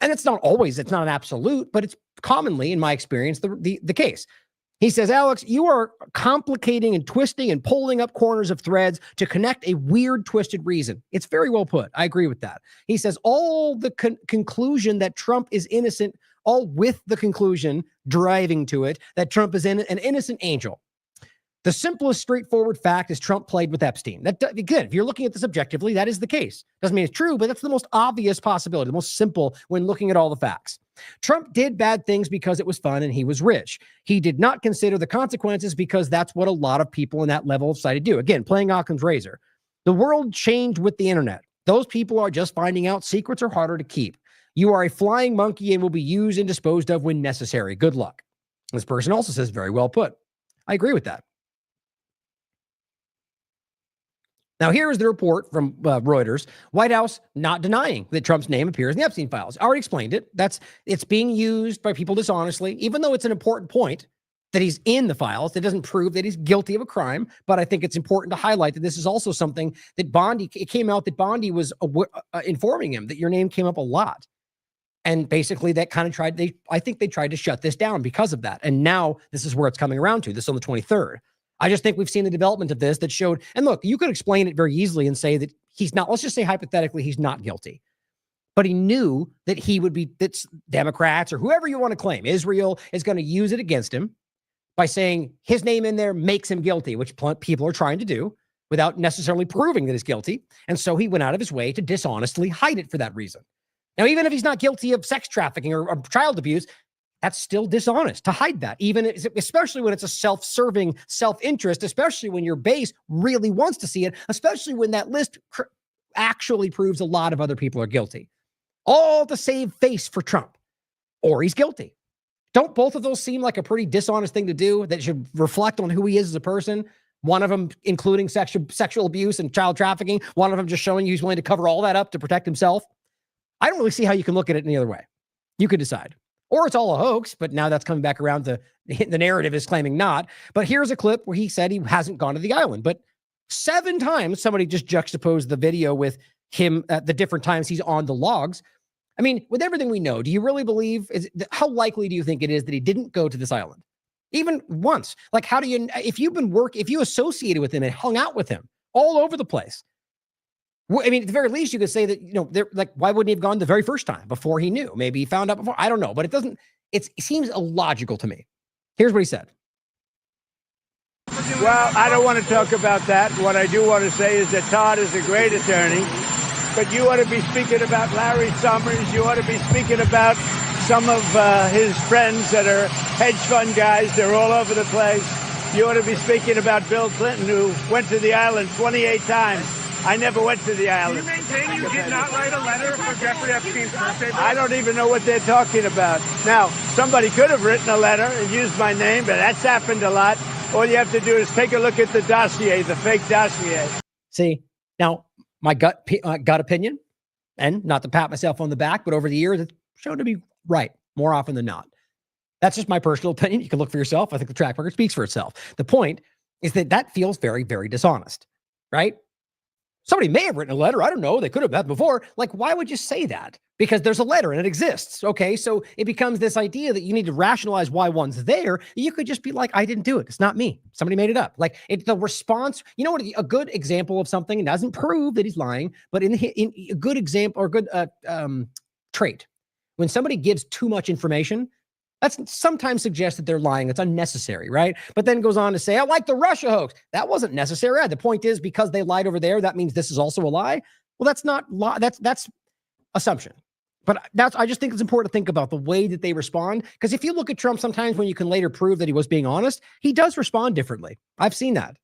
Speaker 4: And it's not an absolute, but it's commonly, in my experience, the case. He says, Alex, you are complicating and twisting and pulling up corners of threads to connect a weird, twisted reason. It's very well put. I agree with that. He says, all the conclusion that Trump is innocent, all with the conclusion driving to it that Trump is an innocent angel. The simplest, straightforward fact is Trump played with Epstein. Again, if you're looking at this objectively, that is the case. Doesn't mean it's true, but that's the most obvious possibility, the most simple when looking at all the facts. Trump did bad things because it was fun and he was rich. He did not consider the consequences because that's what a lot of people in that level of society do. Again, playing Occam's razor. The world changed with the internet. Those people are just finding out secrets are harder to keep. You are a flying monkey and will be used and disposed of when necessary. Good luck. This person also says, very well put. I agree with that. Now, here is the report from Reuters. White House not denying that Trump's name appears in the Epstein files. I already explained it. It's being used by people dishonestly, even though it's an important point that he's in the files. That doesn't prove that he's guilty of a crime. But I think it's important to highlight that this is also something that it came out that Bondi was informing him that your name came up a lot. And basically that kind of I think they tried to shut this down because of that. And now this is where it's coming around to, this on the 23rd. I just think we've seen the development of this that showed, and look, you could explain it very easily and say that he's not, let's just say hypothetically, he's not guilty. But he knew that that Democrats or whoever you want to claim, Israel is going to use it against him by saying his name in there makes him guilty, which people are trying to do without necessarily proving that he's guilty. And so he went out of his way to dishonestly hide it for that reason. Now, even if he's not guilty of sex trafficking or child abuse, that's still dishonest to hide that, especially when it's a self-serving self-interest, especially when your base really wants to see it, especially when that list actually proves a lot of other people are guilty. All to save face for Trump, or he's guilty. Don't both of those seem like a pretty dishonest thing to do that should reflect on who he is as a person? One of them including sexual abuse and child trafficking. One of them just showing you he's willing to cover all that up to protect himself. I don't really see how you can look at it any other way. You could decide. Or it's all a hoax, but now that's coming back around to the narrative is claiming not. But here's a clip where he said he hasn't gone to the island. But 7 times, somebody just juxtaposed the video with him at the different times he's on the logs. I mean, with everything we know, do you really believe, how likely do you think it is that he didn't go to this island? Even once. Like, how do you, if you associated with him and hung out with him all over the place, Well, I mean, at the very least, you could say that, they're like, why wouldn't he have gone the very first time before he knew? Maybe he found out before. I don't know, but it seems illogical to me. Here's what he said.
Speaker 5: Well, I don't want to talk about that. What I do want to say is that Todd is a great attorney, but you ought to be speaking about Larry Summers. You ought to be speaking about some of his friends that are hedge fund guys. They're all over the place. You ought to be speaking about Bill Clinton, who went to the island 28 times. I never went to the island.
Speaker 9: Do you maintain you did not write a letter for Jeffrey Epstein's birthday?
Speaker 5: I don't even know what they're talking about. Now, somebody could have written a letter and used my name, but that's happened a lot. All you have to do is take a look at the dossier, the fake dossier.
Speaker 4: See, now my gut opinion, and not to pat myself on the back, but over the years, it's shown to be right more often than not. That's just my personal opinion. You can look for yourself. I think the track record speaks for itself. The point is that feels very, very dishonest, right? Somebody may have written a letter. I don't know. They could have had before. Like, why would you say that? Because there's a letter and it exists. Okay. So it becomes this idea that you need to rationalize why one's there. You could just be like, I didn't do it. It's not me. Somebody made it up. Like the response, you know what, a good example of something, it doesn't prove that he's lying, but in a good example or good trait, when somebody gives too much information, that sometimes suggests that they're lying. It's unnecessary, right? But then goes on to say, I like the Russia hoax. That wasn't necessary. The point is, because they lied over there, that means this is also a lie. Well, that's not lie. That's assumption. But I just think it's important to think about the way that they respond. Because if you look at Trump, sometimes when you can later prove that he was being honest, he does respond differently. I've seen that.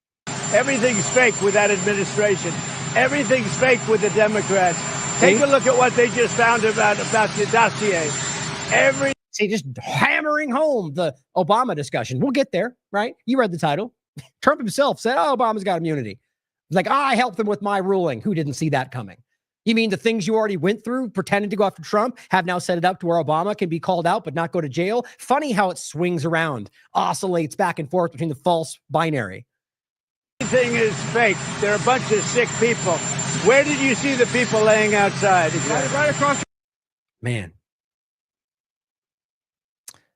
Speaker 5: Everything's fake with that administration. Everything's fake with the Democrats. Take a look at what they just found about the dossier.
Speaker 4: See, just hammering home the Obama discussion. We'll get there, right? You read the title. Trump himself said, oh, Obama's got immunity. Like, I helped him with my ruling. Who didn't see that coming? You mean the things you already went through, pretending to go after Trump, have now set it up to where Obama can be called out but not go to jail? Funny how it swings around, oscillates back and forth between the false binary.
Speaker 5: Everything is fake. They're a bunch of sick people. Where did you see the people laying outside?
Speaker 9: Right across.
Speaker 4: Man.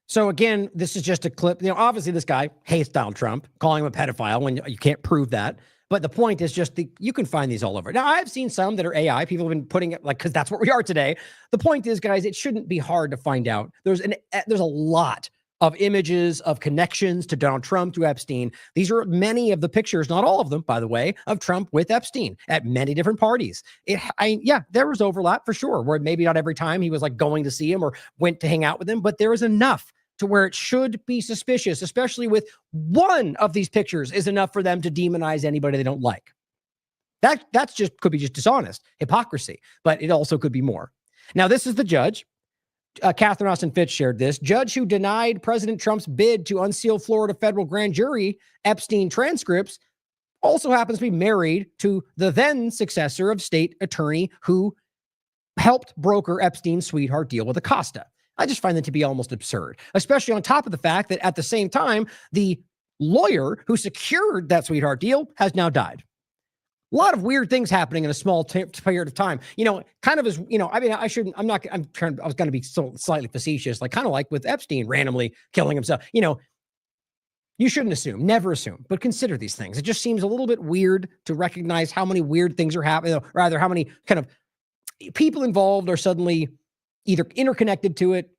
Speaker 4: So again, this is just a clip. Obviously this guy hates Donald Trump, calling him a pedophile when you can't prove that. But the point is just you can find these all over. Now, I've seen some that are AI. People have been putting it because that's what we are today. The point is, guys, it shouldn't be hard to find out. There's a lot of images of connections to Donald Trump, to Epstein. These are many of the pictures, not all of them, by the way, of Trump with Epstein at many different parties. There was overlap for sure, where maybe not every time he was like going to see him or went to hang out with him, but there is enough to where it should be suspicious, especially with one of these pictures is enough for them to demonize anybody they don't like. That's just could be just dishonest, hypocrisy, but it also could be more. Now, this is the judge. Catherine Austin Fitch shared this. Judge who denied President Trump's bid to unseal Florida federal grand jury Epstein transcripts also happens to be married to the then successor of state attorney who helped broker Epstein's sweetheart deal with Acosta. I just find that to be almost absurd, especially on top of the fact that at the same time, the lawyer who secured that sweetheart deal has now died. A lot of weird things happening in a small period of time. Kind of as, I was going to be so slightly facetious, like kind of like with Epstein randomly killing himself. You shouldn't assume, never assume, but consider these things. It just seems a little bit weird to recognize how many weird things are happening, or rather how many kind of people involved are suddenly either interconnected to it,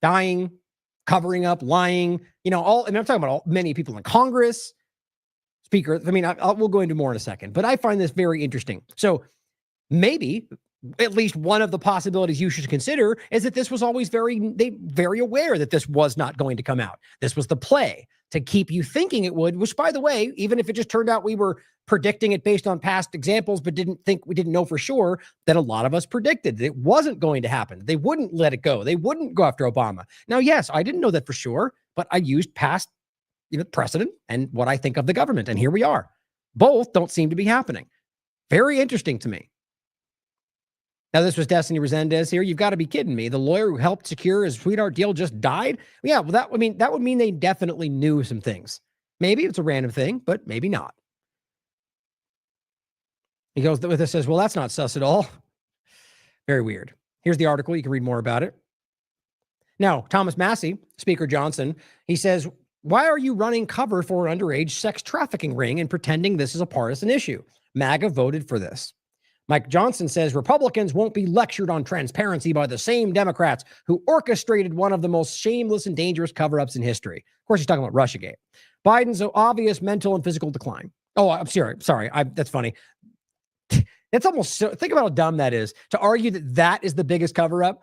Speaker 4: dying, covering up, lying, I'm talking about many people in Congress, Speaker. We'll go into more in a second, but I find this very interesting. So maybe at least one of the possibilities you should consider is that this was always very aware that this was not going to come out. This was the play to keep you thinking it would, which, by the way, even if it just turned out we were predicting it based on past examples, but we didn't know for sure, that a lot of us predicted that it wasn't going to happen. They wouldn't let it go. They wouldn't go after Obama. Now, yes, I didn't know that for sure, but I used past precedent and what I think of the government. And here we are. Both don't seem to be happening. Very interesting to me. Now, this was Destiny Resendez here. You've got to be kidding me. The lawyer who helped secure his sweetheart deal just died? Yeah, well, that would mean they definitely knew some things. Maybe it's a random thing, but maybe not. He goes with this, says, well, that's not sus at all. Very weird. Here's the article. You can read more about it. Now, Thomas Massey, Speaker Johnson, he says, why are you running cover for an underage sex trafficking ring and pretending this is a partisan issue? MAGA voted for this. Mike Johnson says Republicans won't be lectured on transparency by the same Democrats who orchestrated one of the most shameless and dangerous cover-ups in history. Of course, he's talking about Russiagate. Biden's obvious mental and physical decline. Oh, I'm sorry. That's funny. It's almost so, think about how dumb that is to argue that that is the biggest cover-up.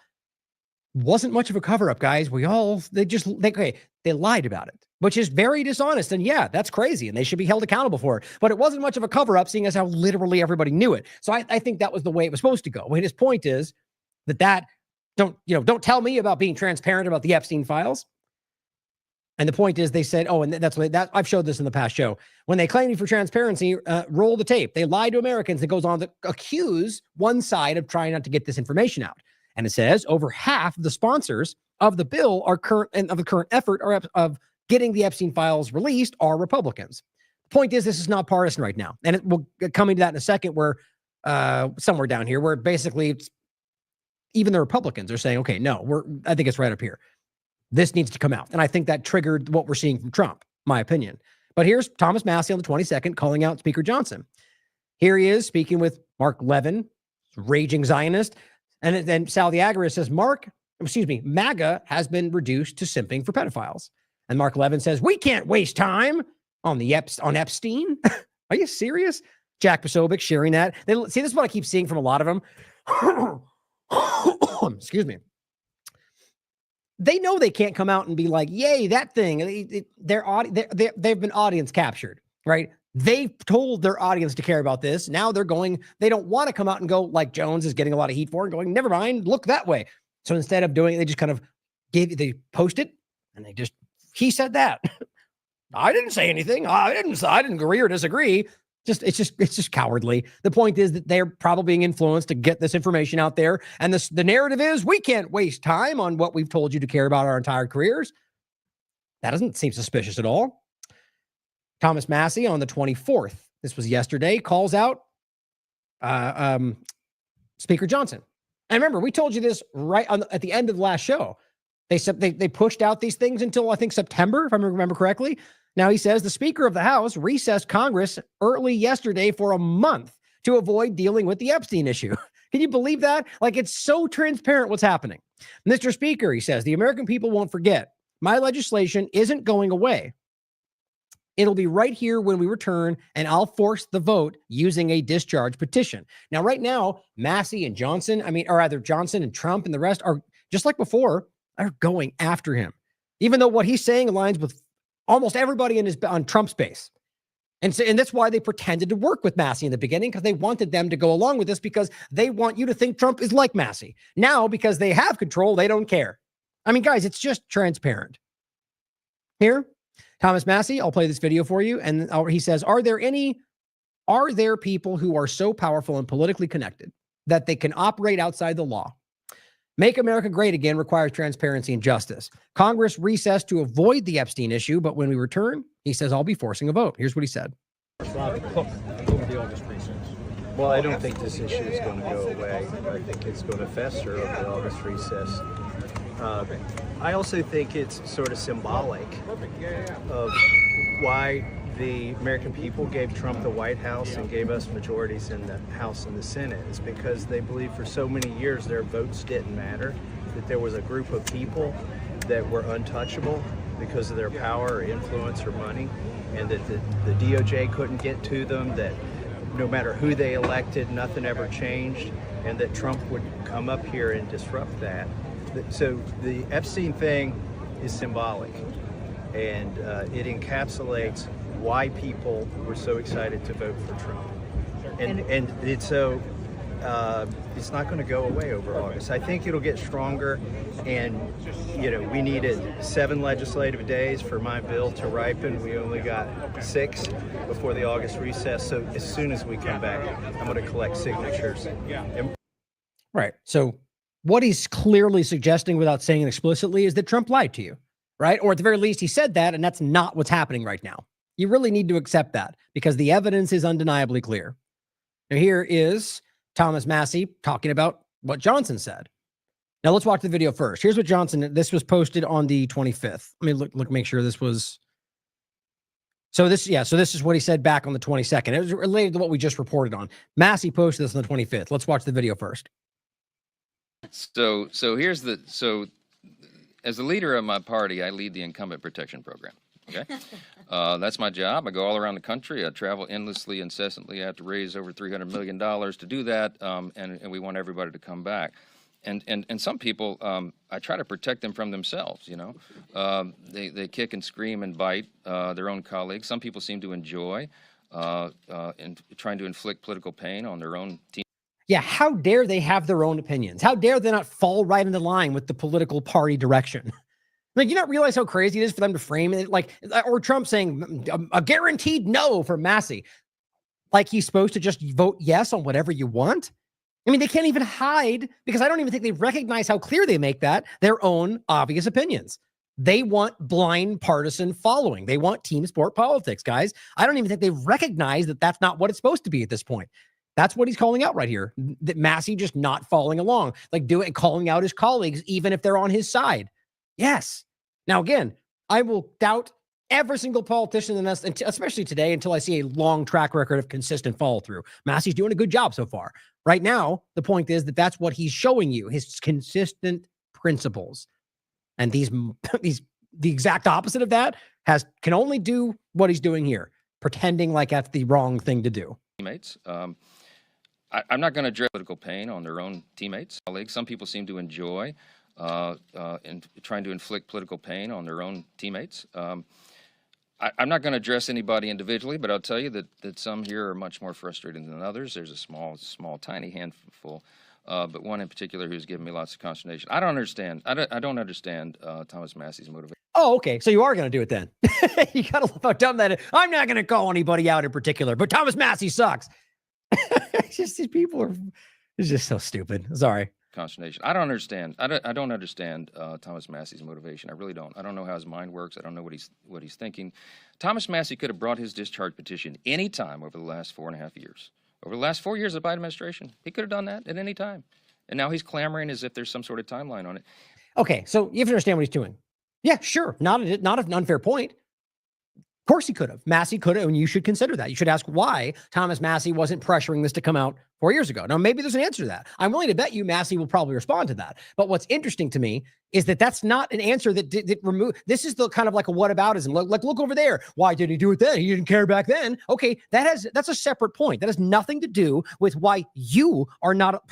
Speaker 4: Wasn't much of a cover-up, guys. They lied about it, which is very dishonest. And yeah, that's crazy. And they should be held accountable for it. But it wasn't much of a cover-up, seeing as how literally everybody knew it. So I think that was the way it was supposed to go. When his point is that don't tell me about being transparent about the Epstein files. And the point is, they said, oh, and that's what I've showed this in the past show. When they claim for transparency, roll the tape. They lied to Americans. It goes on to accuse one side of trying not to get this information out. And it says over half of the sponsors of the bill of the current effort of getting the Epstein files released are Republicans. The point is, this is not partisan right now. And we'll come into that in a second, where somewhere down here, where basically it's, even the Republicans are saying, okay, no, I think it's right up here. This needs to come out. And I think that triggered what we're seeing from Trump, my opinion. But here's Thomas Massie on the 22nd calling out Speaker Johnson. Here he is speaking with Mark Levin, raging Zionist. And then Sal the Agorist says, MAGA has been reduced to simping for pedophiles. And Mark Levin says, we can't waste time on Epstein. Are you serious? Jack Posobiec sharing that. See, this is what I keep seeing from a lot of them. Excuse me. They know they can't come out and be like, yay, that thing. They've been audience captured, right? They've told their audience to care about this. Now they don't want to come out and go, like Jones is getting a lot of heat for, and going, never mind, look that way. So instead of doing it, they just kind of they post it, and he said that. I didn't say anything. I didn't agree or disagree. It's just cowardly. The point is that they're probably being influenced to get this information out there. And the narrative is, we can't waste time on what we've told you to care about our entire careers. That doesn't seem suspicious at all. Thomas Massie on the 24th, this was yesterday, calls out Speaker Johnson. And remember, we told you this right at the end of the last show. They pushed out these things until, I think, September, if I remember correctly. Now he says the Speaker of the House recessed Congress early yesterday for a month to avoid dealing with the Epstein issue. Can you believe that? Like, it's so transparent what's happening. Mr. Speaker, he says, the American people won't forget. My legislation isn't going away. It'll be right here when we return, and I'll force the vote using a discharge petition. Now, right now, Massie and Johnson, or either Johnson and Trump and the rest are, just like before, are going after him. Even though what he's saying aligns with almost everybody on Trump's base. And that's why they pretended to work with Massie in the beginning, because they wanted them to go along with this, because they want you to think Trump is like Massie. Now, because they have control, they don't care. Guys, it's just transparent. Here, Thomas Massie, I'll play this video for you. And he says, are there people who are so powerful and politically connected that they can operate outside the law? Make America Great Again requires transparency and justice. Congress recessed to avoid the Epstein issue, but when we return, he says, I'll be forcing a vote. Here's what he said.
Speaker 10: Over the August recess. Well, I don't think this issue is going to go away. I think it's going to fester over the August recess. I also think it's sort of symbolic of why the American people gave Trump the White House and gave us majorities in the House and the Senate. Is because they believed for so many years their votes didn't matter, that there was a group of people that were untouchable because of their power or influence or money, and that the DOJ couldn't get to them, that no matter who they elected, nothing ever changed, and that Trump would come up here and disrupt that. So the Epstein thing is symbolic, and it encapsulates why people were so excited to vote for Trump. And it's so it's not going to go away over August. I think it'll get stronger, and we needed 7 legislative days for my bill to ripen. We only got 6 before the August recess. So as soon as we come back, I'm going to collect signatures.
Speaker 4: Right. So what he's clearly suggesting, without saying it explicitly, is that Trump lied to you, right? Or at the very least, he said that, and that's not what's happening right now. You really need to accept that, because the evidence is undeniably clear. Now, here is Thomas Massie talking about what Johnson said. Now, let's watch the video first. Here's what Johnson, this was posted on the 25th. Let me look, make sure this was So this is what he said back on the 22nd. It was related to what we just reported on. Massey posted this on the 25th. Let's watch the video first.
Speaker 11: So as the leader of my party, I lead the incumbent protection program. Okay, that's my job. I go all around the country. I travel endlessly, incessantly. I have to raise over $300 million to do that, and we want everybody to come back. And some people, I try to protect them from themselves. You know, they kick and scream and bite their own colleagues. Some people seem to enjoy trying to inflict political pain on their own team.
Speaker 4: Yeah, how dare they have their own opinions? How dare they not fall right into line with the political party direction? Like, you not realize how crazy it is for them to frame it like, or Trump saying a guaranteed no for Massey, like he's supposed to just vote yes on whatever you want. I mean, they can't even hide, because I don't even think they recognize how clear they make that their own obvious opinions. They want blind partisan following. They want team sport politics, guys. I don't even think they recognize that that's not what it's supposed to be at this point. That's what he's calling out right here, that Massey just not following along, like calling out his colleagues, even if they're on his side. Yes. Now, again, I will doubt every single politician in this, especially today, until I see a long track record of consistent follow through. Massey's doing a good job so far. Right now, the point is that that's what he's showing you, his consistent principles. And the exact opposite of that can only do what he's doing here, pretending like that's the wrong thing to do.
Speaker 11: Teammates. I'm not going to address political pain on their own teammates, colleagues. Some people seem to enjoy trying to inflict political pain on their own teammates. I'm not going to address anybody individually, but I'll tell you that some here are much more frustrated than others. There's a small, tiny handful, but one in particular who's given me lots of consternation. I don't understand. I don't understand Thomas Massey's motivation.
Speaker 4: Oh, okay. So you are going to do it then. You got to love how dumb that is. I'm not going to call anybody out in particular, but Thomas Massey sucks. It's just these people it's just so stupid. Sorry.
Speaker 11: Consternation. I don't understand. I don't understand Thomas Massey's motivation. I really don't. I don't know how his mind works. I don't know what he's thinking. Thomas Massey could have brought his discharge petition any time over the last 4.5 years. Over the last 4 years of the Biden administration, he could have done that at any time. And now he's clamoring as if there's some sort of timeline on it.
Speaker 4: Okay, so you have to understand what he's doing. Yeah, sure. Not an unfair point. Of course he could have. Massey could have, and you should consider that. You should ask why Thomas Massey wasn't pressuring this to come out 4 years ago. Now, maybe there's an answer to that. I'm willing to bet you Massey will probably respond to that. But what's interesting to me is that that's not an answer that remove. This is the kind of like a whataboutism. Look over there. Why did he do it then? He didn't care back then. Okay, that's a separate point. That has nothing to do with why you are not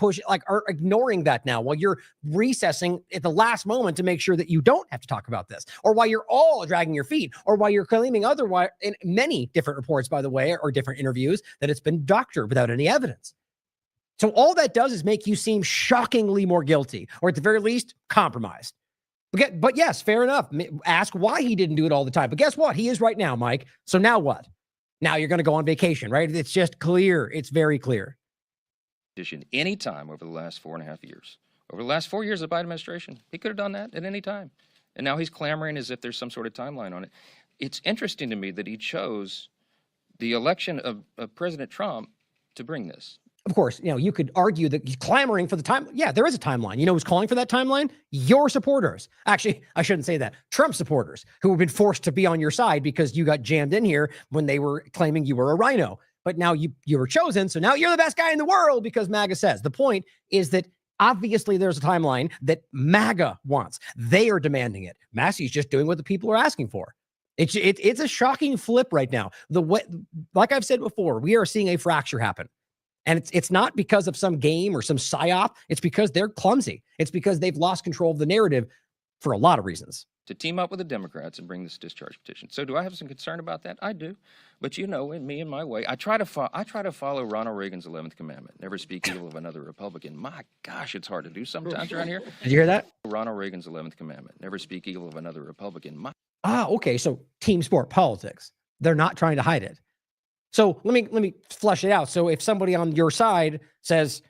Speaker 4: are ignoring that now, while you're recessing at the last moment to make sure that you don't have to talk about this, or why you're all dragging your feet, or why you're claiming otherwise in many different reports, by the way, or different interviews, that it's been doctored without any evidence. So all that does is make you seem shockingly more guilty, or at the very least, compromised. Okay, but yes, fair enough. Ask why he didn't do it all the time. But guess what? He is right now, Mike. So now what? Now you're going to go on vacation, right? It's just clear. It's very clear.
Speaker 11: Any time over the last 4.5 years. Over the last 4 years of the Biden administration, he could have done that at any time. And now he's clamoring as if there's some sort of timeline on it. It's interesting to me that he chose the election of President Trump to bring this.
Speaker 4: Of course, you could argue that he's clamoring for the time. Yeah, there is a timeline. You know who's calling for that timeline? Your supporters. Actually, I shouldn't say that. Trump supporters who have been forced to be on your side because you got jammed in here when they were claiming you were a rhino. But now you were chosen, so now you're the best guy in the world because MAGA says. The point is that obviously there's a timeline that MAGA wants. They are demanding it. Massey's just doing what the people are asking for. It's a shocking flip right now. Like I've said before, we are seeing a fracture happen. And it's not because of some game or some psyop. It's because they're clumsy. It's because they've lost control of the narrative for a lot of reasons.
Speaker 11: To team up with the Democrats and bring this discharge petition. So do I have some concern about that? I do. But in me and my way, I try to follow Ronald Reagan's 11th commandment. Never speak evil of another Republican. My gosh, it's hard to do sometimes around here.
Speaker 4: Did you hear that?
Speaker 11: Ronald Reagan's 11th commandment. Never speak evil of another Republican.
Speaker 4: Okay. So team sport politics. They're not trying to hide it. So let me flesh it out. So if somebody on your side says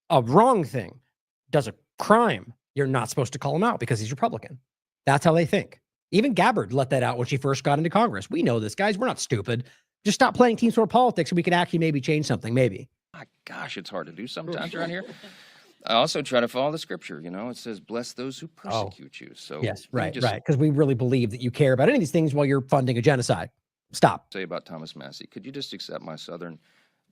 Speaker 4: a wrong thing, does a crime, you're not supposed to call him out because he's Republican. That's how they think. Even Gabbard let that out when she first got into Congress. We know this, guys. We're not stupid. Just stop playing team sport politics and we can actually maybe change something. Maybe.
Speaker 11: My gosh, it's hard to do sometimes around here. I also try to follow the scripture. It says, bless those who persecute you. So
Speaker 4: yes, right. Because we really believe that you care about any of these things while you're funding a genocide. Stop.
Speaker 11: Say about Thomas Massey. Could you just accept my Southern,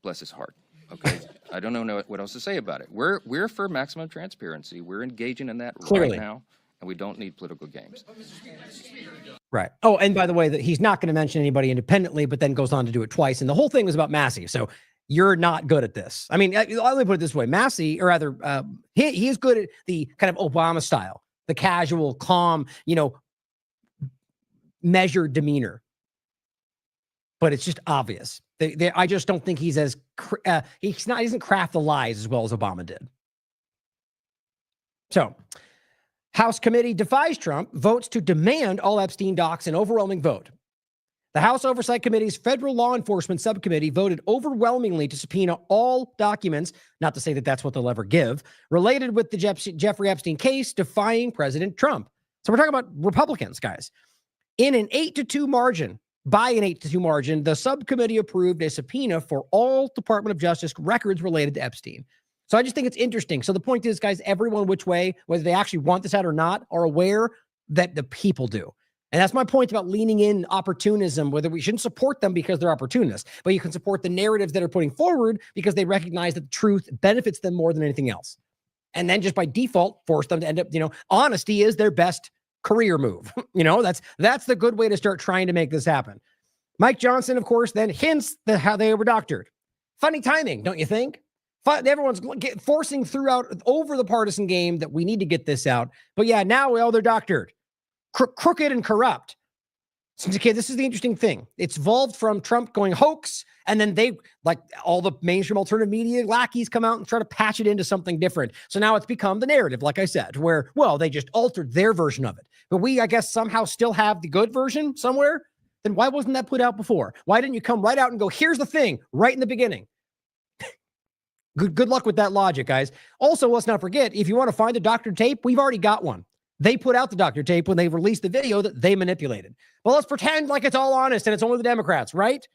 Speaker 11: bless his heart? Okay. I don't know what else to say about it. We're for maximum transparency. We're engaging in that
Speaker 4: Clearly.
Speaker 11: right now, and we don't need political games.
Speaker 4: Right. Oh, and by the way, that he's not going to mention anybody independently, but then goes on to do it twice. And the whole thing was about Massey. So you're not good at this. I mean, let me put it this way. Massey, or rather, he is good at the kind of Obama style, the casual, calm, measured demeanor. But it's just obvious. I just don't think he's as he doesn't craft the lies as well as Obama did. So, House committee defies Trump, votes to demand all Epstein docs in overwhelming vote. The House Oversight Committee's Federal Law Enforcement Subcommittee voted overwhelmingly to subpoena all documents, not to say that that's what they'll ever give, related with the Jeffrey Epstein case, defying President Trump. So we're talking about Republicans, guys. In an 8-2 margin, by an 8-2 margin, the subcommittee approved a subpoena for all Department of Justice records related to Epstein. So I just think it's interesting. So the point is, guys, everyone which way, whether they actually want this out or not, are aware that the people do. And that's my point about leaning in opportunism, whether we shouldn't support them because they're opportunists, but you can support the narratives that are putting forward because they recognize that the truth benefits them more than anything else. And then just by default, force them to end up, honesty is their best career move. That's the good way to start trying to make this happen. Mike Johnson, of course, then hints that how they were doctored. Funny timing, don't you think? Everyone's forcing throughout over the partisan game that we need to get this out. But yeah, now they're doctored. Crooked and corrupt. Okay, this is the interesting thing. It's evolved from Trump going hoax, and then they, like all the mainstream alternative media lackeys, come out and try to patch it into something different. So now it's become the narrative, like I said, where, well, they just altered their version of it. But we, I guess, somehow still have the good version somewhere. Then why wasn't that put out before? Why didn't you come right out and go, here's the thing, right in the beginning? Good luck with that logic, guys. Also, let's not forget, if you want to find the doctored tape, we've already got one. They put out the doctored tape when they released the video that they manipulated. Well, let's pretend like it's all honest and it's only the Democrats, right?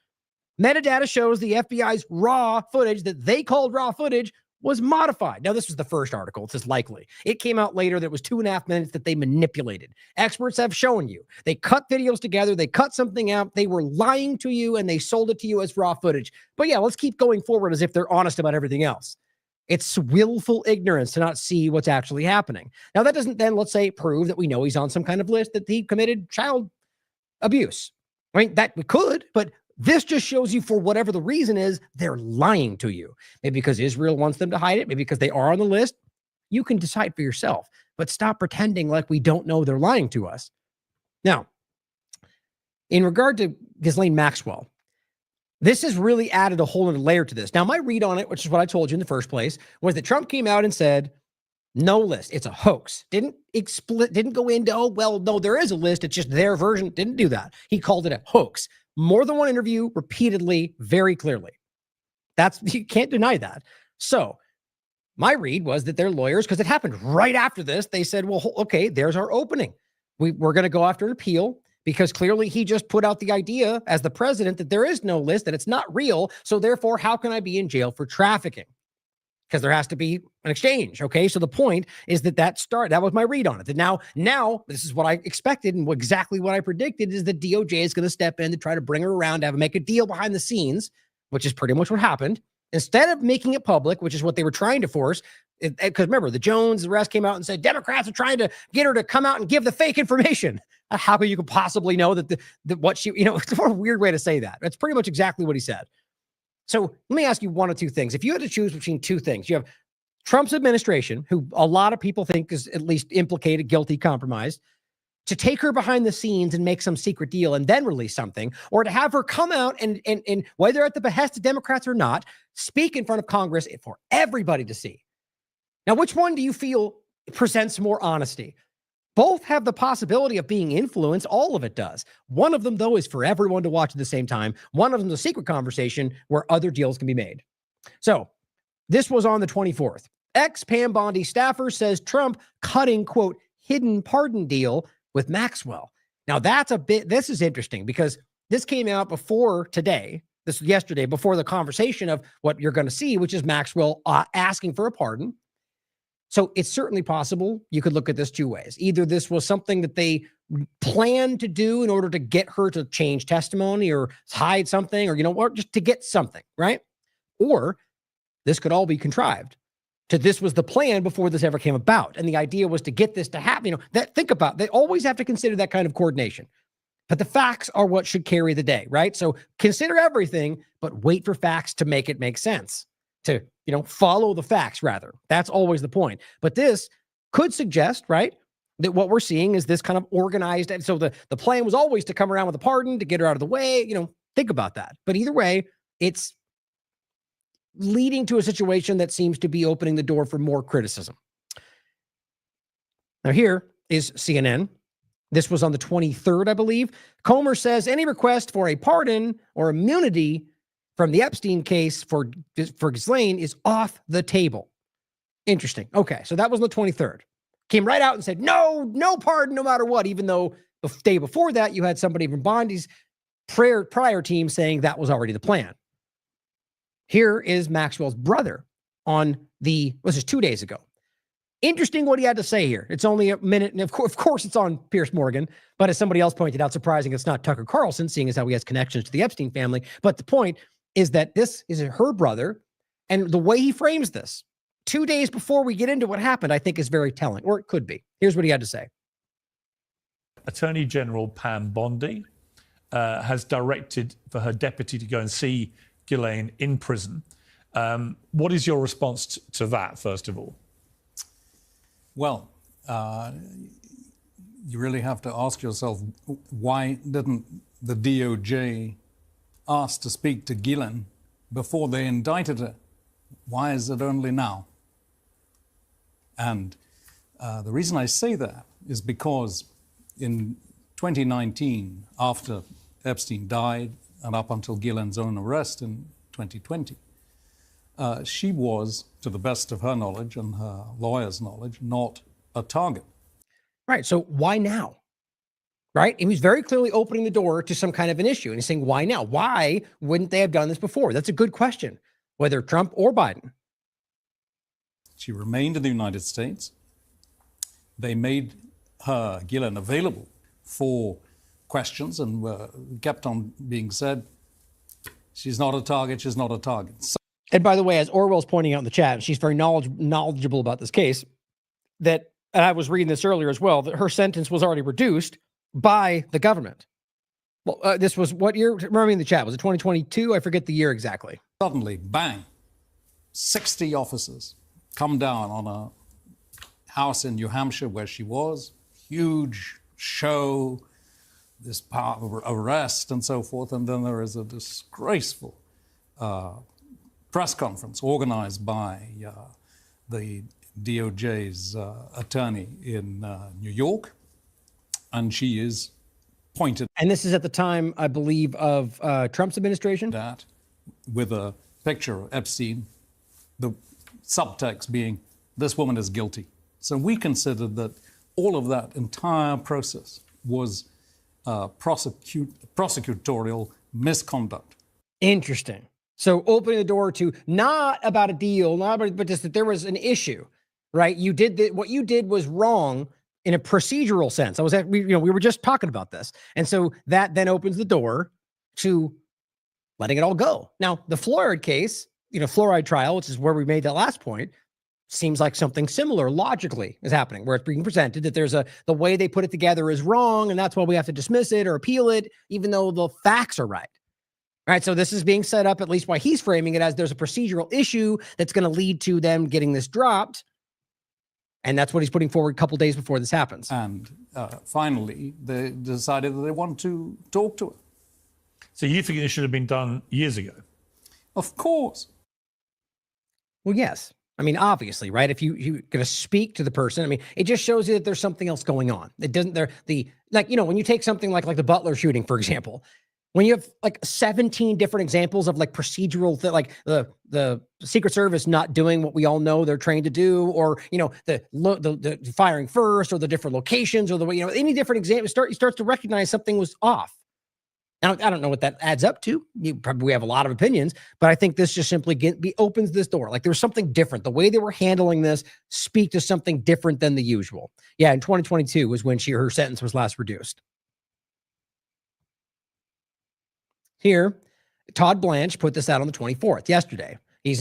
Speaker 4: Metadata shows the FBI's raw footage that they called raw footage was modified. Now, this was the first article. It's just likely. It came out later that was 2.5 minutes that they manipulated. Experts have shown you. They cut videos together. They cut something out. They were lying to you, and they sold it to you as raw footage. But yeah, let's keep going forward as if they're honest about everything else. It's willful ignorance to not see what's actually happening. Now, that doesn't then, let's say, prove that we know he's on some kind of list that he committed child abuse. I mean, that we could, but this just shows you, for whatever the reason is, they're lying to you. Maybe because Israel wants them to hide it. Maybe because they are on the list. You can decide for yourself, but stop pretending like we don't know they're lying to us. Now, in regard to Ghislaine Maxwell, this has really added a whole other layer to this. Now, my read on it, which is what I told you in the first place, was that Trump came out and said, no list. It's a hoax. Didn't go into, oh, well, no, there is a list. It's just their version. Didn't do that. He called it a hoax. More than one interview, repeatedly, very clearly. You can't deny that. So my read was that their lawyers, because it happened right after this, they said, well, okay, there's our opening. We're going to go after an appeal because clearly he just put out the idea as the president that there is no list, that it's not real. So therefore, how can I be in jail for trafficking? Because there has to be an exchange. Okay. So the point is that was my read on it. That now this is what I expected and exactly what I predicted is that DOJ is going to step in to try to bring her around, make a deal behind the scenes, which is pretty much what happened. Instead of making it public, which is what they were trying to force, because remember, the Jones, the rest came out and said, Democrats are trying to get her to come out and give the fake information. How could you possibly know that what she, it's a weird way to say that. That's pretty much exactly what he said. So let me ask you one or two things. If you had to choose between two things, you have Trump's administration, who a lot of people think is at least implicated, guilty, compromised, to take her behind the scenes and make some secret deal and then release something, or to have her come out and whether at the behest of Democrats or not, speak in front of Congress for everybody to see. Now, which one do you feel presents more honesty? Both have the possibility of being influenced. All of it does. One of them, though, is for everyone to watch at the same time. One of them is a secret conversation where other deals can be made. So this was on the 24th. Ex-Pam Bondi staffer says Trump cutting, quote, hidden pardon deal with Maxwell. Now, this is interesting because this came out before today. This was yesterday, before the conversation of what you're going to see, which is Maxwell asking for a pardon. So it's certainly possible you could look at this two ways. Either this was something that they plan to do in order to get her to change testimony or hide something, or, or just to get something, right? Or this could all be contrived. This was the plan before this ever came about. And the idea was to get this to happen. They always have to consider that kind of coordination. But the facts are what should carry the day, right? So consider everything, but wait for facts to make it make sense. To, follow the facts, rather. That's always the point. But this could suggest, right, that what we're seeing is this kind of organized. And so the plan was always to come around with a pardon, to get her out of the way. Think about that. But either way, it's leading to a situation that seems to be opening the door for more criticism. Now, here is CNN. This was on the 23rd, I believe. Comer says any request for a pardon or immunity from the Epstein case for Ghislaine is off the table. Interesting. Okay, so that was on the 23rd. Came right out and said, no pardon, no matter what, even though the day before that, you had somebody from Bondi's prior team saying that was already the plan. Here is Maxwell's brother on this is 2 days ago. Interesting what he had to say here. It's only a minute, and of course it's on Piers Morgan, but as somebody else pointed out, surprising it's not Tucker Carlson, seeing as how he has connections to the Epstein family. But the point is that this is her brother, and the way he frames this 2 days before we get into what happened, I think is very telling, or it could be. Here's what he had to say.
Speaker 12: Attorney General Pam Bondi has directed for her deputy to go and see Ghislaine in prison. What is your response to that, first of all?
Speaker 13: Well, you really have to ask yourself, why didn't the DOJ ask to speak to Ghislaine before they indicted her? Why is it only now? And the reason I say that is because in 2019, after Epstein died and up until Ghislaine's own arrest in 2020, she was, to the best of her knowledge and her lawyer's knowledge, not a target.
Speaker 4: Right. So why now? Right. He was very clearly opening the door to some kind of an issue. And he's saying, why now? Why wouldn't they have done this before? That's a good question, whether Trump or Biden.
Speaker 13: She remained in the United States. They made her, Ghislaine, available for questions and kept on being said, she's not a target, she's not a target. So,
Speaker 4: and by the way, as Orwell's pointing out in the chat, she's very knowledgeable about this case, and I was reading this earlier as well, that her sentence was already reduced by the government. Well, this was what year? Remember me in the chat. Was it 2022? I forget the year exactly.
Speaker 13: Suddenly, bang, 60 officers come down on a house in New Hampshire where she was. Huge show, this part of arrest and so forth. And then there is a disgraceful press conference organized by the DOJ's attorney in New York. And she is pointed.
Speaker 4: And this is at the time, I believe, of Trump's administration?
Speaker 13: That, with a picture of Epstein, the subtext being, this woman is guilty. So we considered that all of that entire process was prosecutorial misconduct.
Speaker 4: Interesting. So opening the door to not about a deal, but just that there was an issue, right? You did what you did was wrong in a procedural sense. We were just talking about this. And so that then opens the door to letting it all go. Now, the fluoride case, fluoride trial, which is where we made that last point, seems like something similar logically is happening, where it's being presented that the way they put it together is wrong, and that's why we have to dismiss it or appeal it, even though the facts are right. All right, so this is being set up, at least why he's framing it, as there's a procedural issue that's going to lead to them getting this dropped. And that's what he's putting forward a couple days before this happens.
Speaker 13: And finally, they decided that they want to talk to her.
Speaker 12: So you think this should have been done years ago?
Speaker 13: Of course.
Speaker 4: Well, yes. I mean, obviously, right? If you're going to speak to the person, I mean, it just shows you that there's something else going on. It doesn't, when you take something like the Butler shooting, for example, when you have 17 different examples of procedural, like the Secret Service not doing what we all know they're trained to do, or, the firing first, or the different locations, or the way, any different example, you start to recognize something was off. Now, I don't know what that adds up to. We have a lot of opinions, but I think this just simply opens this door. Like there's something different. The way they were handling this speak to something different than the usual. Yeah, in 2022 was when her sentence was last reduced. Here, Todd Blanche put this out on the 24th, yesterday. He's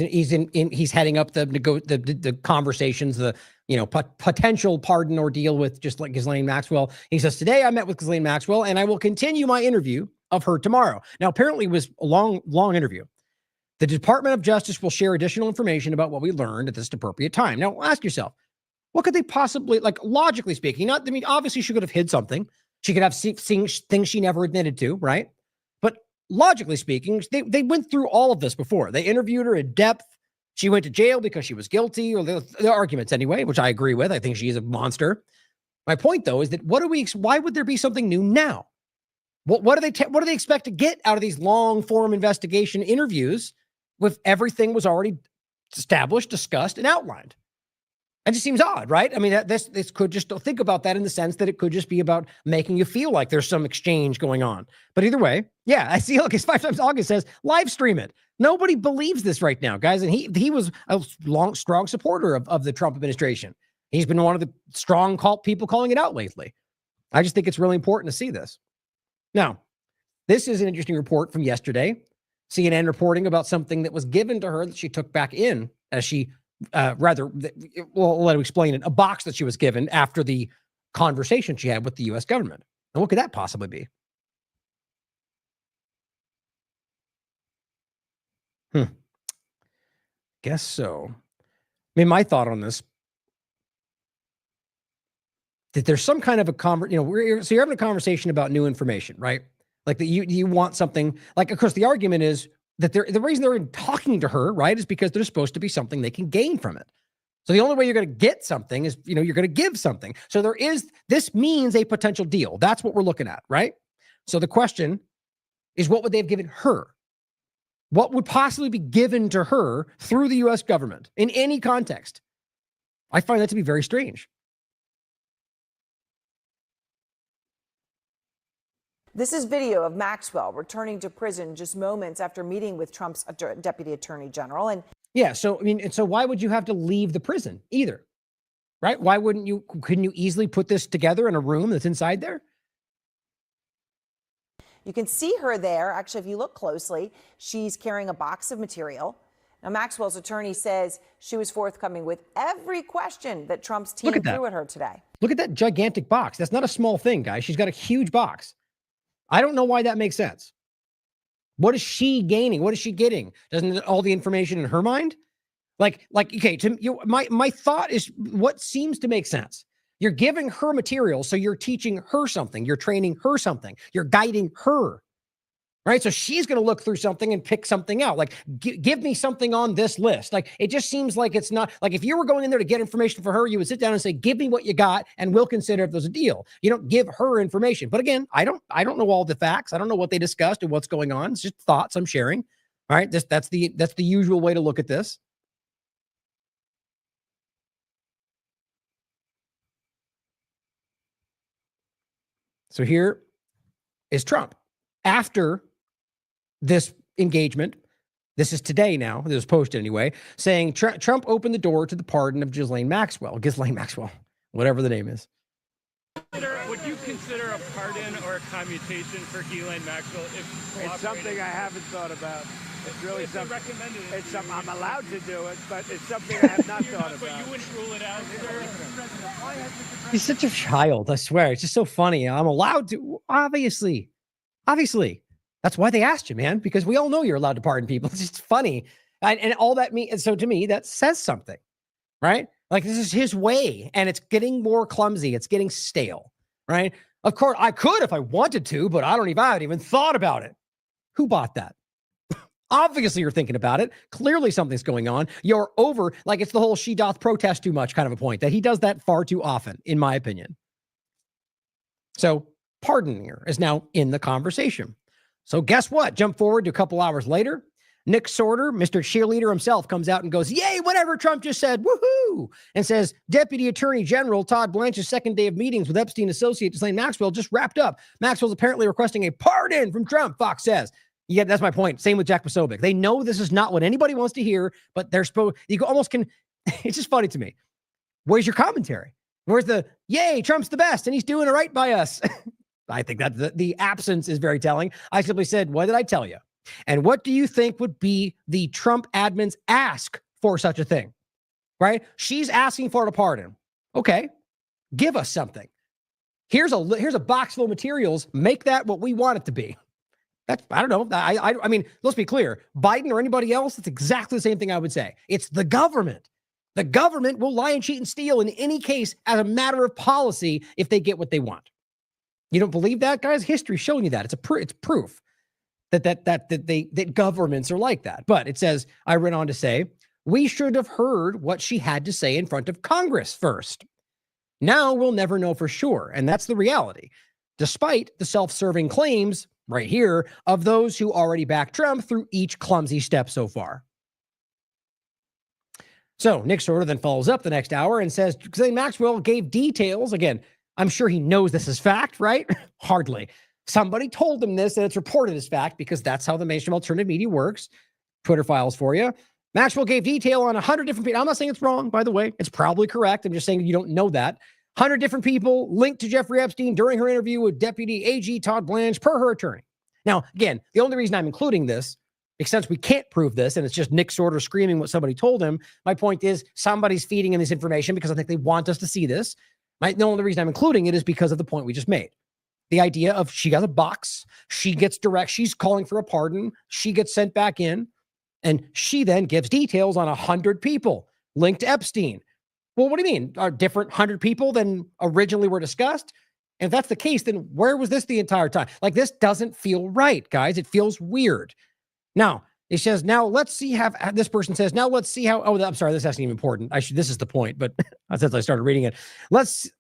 Speaker 4: heading up the conversations, the potential pardon ordeal with just like Ghislaine Maxwell. He says, today I met with Ghislaine Maxwell and I will continue my interview of her tomorrow. Now, apparently it was a long interview. The Department of Justice will share additional information about what we learned at this appropriate time. Now, ask yourself, what could they possibly, like logically speaking, obviously she could have hid something. She could have seen things she never admitted to, right? But logically speaking, they went through all of this before. They interviewed her in depth. She went to jail because she was guilty, or the arguments anyway, which I agree with. I think she is a monster. My point, though, is that why would there be something new now? What do they expect to get out of these long form investigation interviews with everything was already established, discussed, and outlined? It just seems odd, right? I mean, this could just think about that in the sense that it could just be about making you feel like there's some exchange going on. But either way, yeah, I see. Look, it's 5 times August says live stream it. Nobody believes this right now, guys. And he was a strong supporter of the Trump administration. He's been one of the strong people calling it out lately. I just think it's really important to see this. Now, this is an interesting report from yesterday. CNN reporting about something that was given to her that she took back in as she, I'll let him explain it, a box that she was given after the conversation she had with the U.S. government. And what could that possibly be? Guess so. I mean, my thought on this, that there's some kind of a so you're having a conversation about new information, right? Like that you want something, like, of course, the argument is that the reason they're talking to her, right, is because there's supposed to be something they can gain from it. So the only way you're going to get something is, you're going to give something. So this means a potential deal. That's what we're looking at, right? So the question is, what would they have given her? What would possibly be given to her through the U.S. government in any context? I find that to be very strange.
Speaker 14: This is video of Maxwell returning to prison just moments after meeting with Trump's deputy attorney general. And
Speaker 4: yeah, so I mean, so why would you have to leave the prison either? Right? Why couldn't you easily put this together in a room that's inside there?
Speaker 14: You can see her there. Actually, if you look closely, she's carrying a box of material. Now, Maxwell's attorney says she was forthcoming with every question that Trump's team threw at her today.
Speaker 4: Look at that gigantic box. That's not a small thing, guys. She's got a huge box. I don't know why that makes sense. What is she gaining? What is she getting? Doesn't all the information in her mind? Like, okay, my thought is what seems to make sense. You're giving her material, so you're teaching her something. You're training her something. You're guiding her, right? So she's going to look through something and pick something out. Like, give me something on this list. Like, it just seems like it's not, like if you were going in there to get information for her, you would sit down and say, give me what you got and we'll consider if there's a deal. You don't give her information. But again, I don't know all the facts. I don't know what they discussed and what's going on. It's just thoughts I'm sharing. All right. That's the usual way to look at this. So here is Trump. After this engagement, this is today now, this was posted anyway, saying Trump opened the door to the pardon of Ghislaine Maxwell, whatever the name is.
Speaker 9: Would you consider a pardon or a commutation for Ghislaine Maxwell if
Speaker 5: It's something I haven't thought about. It's really something. It's something I'm allowed to do it, but it's something I have not thought about.
Speaker 9: But you wouldn't rule it out, sir?
Speaker 4: He's such a child, I swear. It's just so funny. I'm allowed to, obviously. That's why they asked you, man, because we all know you're allowed to pardon people. It's just funny. And all that means, so to me, that says something, right? Like, this is his way, and it's getting more clumsy. It's getting stale, right? Of course, I could if I wanted to, but I haven't even thought about it. Who bought that? Obviously, you're thinking about it. Clearly, something's going on. You're over, like it's the whole she doth protest too much kind of a point, that he does that far too often, in my opinion. So, pardoning her is now in the conversation. So guess what? Jump forward to a couple hours later. Nick Sorter, Mr. Cheerleader himself, comes out and goes, yay, whatever Trump just said, woohoo, and says, Deputy Attorney General Todd Blanche's second day of meetings with Epstein associate Ghislaine Maxwell just wrapped up. Maxwell's apparently requesting a pardon from Trump, Fox says. Yeah, that's my point. Same with Jack Posobiec. They know this is not what anybody wants to hear, but they're supposed, you almost can, it's just funny to me. Where's your commentary? Where's the, yay, Trump's the best and he's doing it right by us? I think that the absence is very telling. I simply said, what did I tell you? And what do you think would be the Trump admin's ask for such a thing? Right? She's asking for a pardon. Okay, give us something. Here's a box full of materials. Make that what we want it to be. That's, I don't know. I mean, let's be clear. Biden or anybody else, it's exactly the same thing I would say. It's the government. The government will lie and cheat and steal in any case as a matter of policy if they get what they want. You don't believe that, guys? History's showing you that. It's proof that governments are like that. But it says, I went on to say, we should have heard what she had to say in front of Congress first. Now we'll never know for sure. And that's the reality. Despite the self-serving claims right here of those who already backed Trump through each clumsy step so far. So Nick Sorter then follows up the next hour and says, Ghislaine Maxwell gave details. Again, I'm sure he knows this is fact, right? Hardly. Somebody told him this and it's reported as fact because that's how the mainstream alternative media works. Twitter files for you. Maxwell gave detail on 100 different people. I'm not saying it's wrong, by the way. It's probably correct. I'm just saying you don't know that. 100 different people linked to Jeffrey Epstein during her interview with Deputy AG Todd Blanche per her attorney. Now, again, the only reason I'm including this, since we can't prove this, and it's just Nick Sorter screaming what somebody told him, my point is somebody's feeding him this information because I think they want us to see this. The only reason I'm including it is because of the point we just made. The idea of she got a box, she gets direct, she's calling for a pardon, she gets sent back in, and she then gives details on 100 people linked to Epstein. Well, what do you mean? Are different 100 people than originally were discussed? And if that's the case, then where was this the entire time? Like, this doesn't feel right, guys. It feels weird. Now, it says, now let's see how, this person says, now let's see how, oh, I'm sorry, this isn't even important. This is the point, but since I started reading it, let's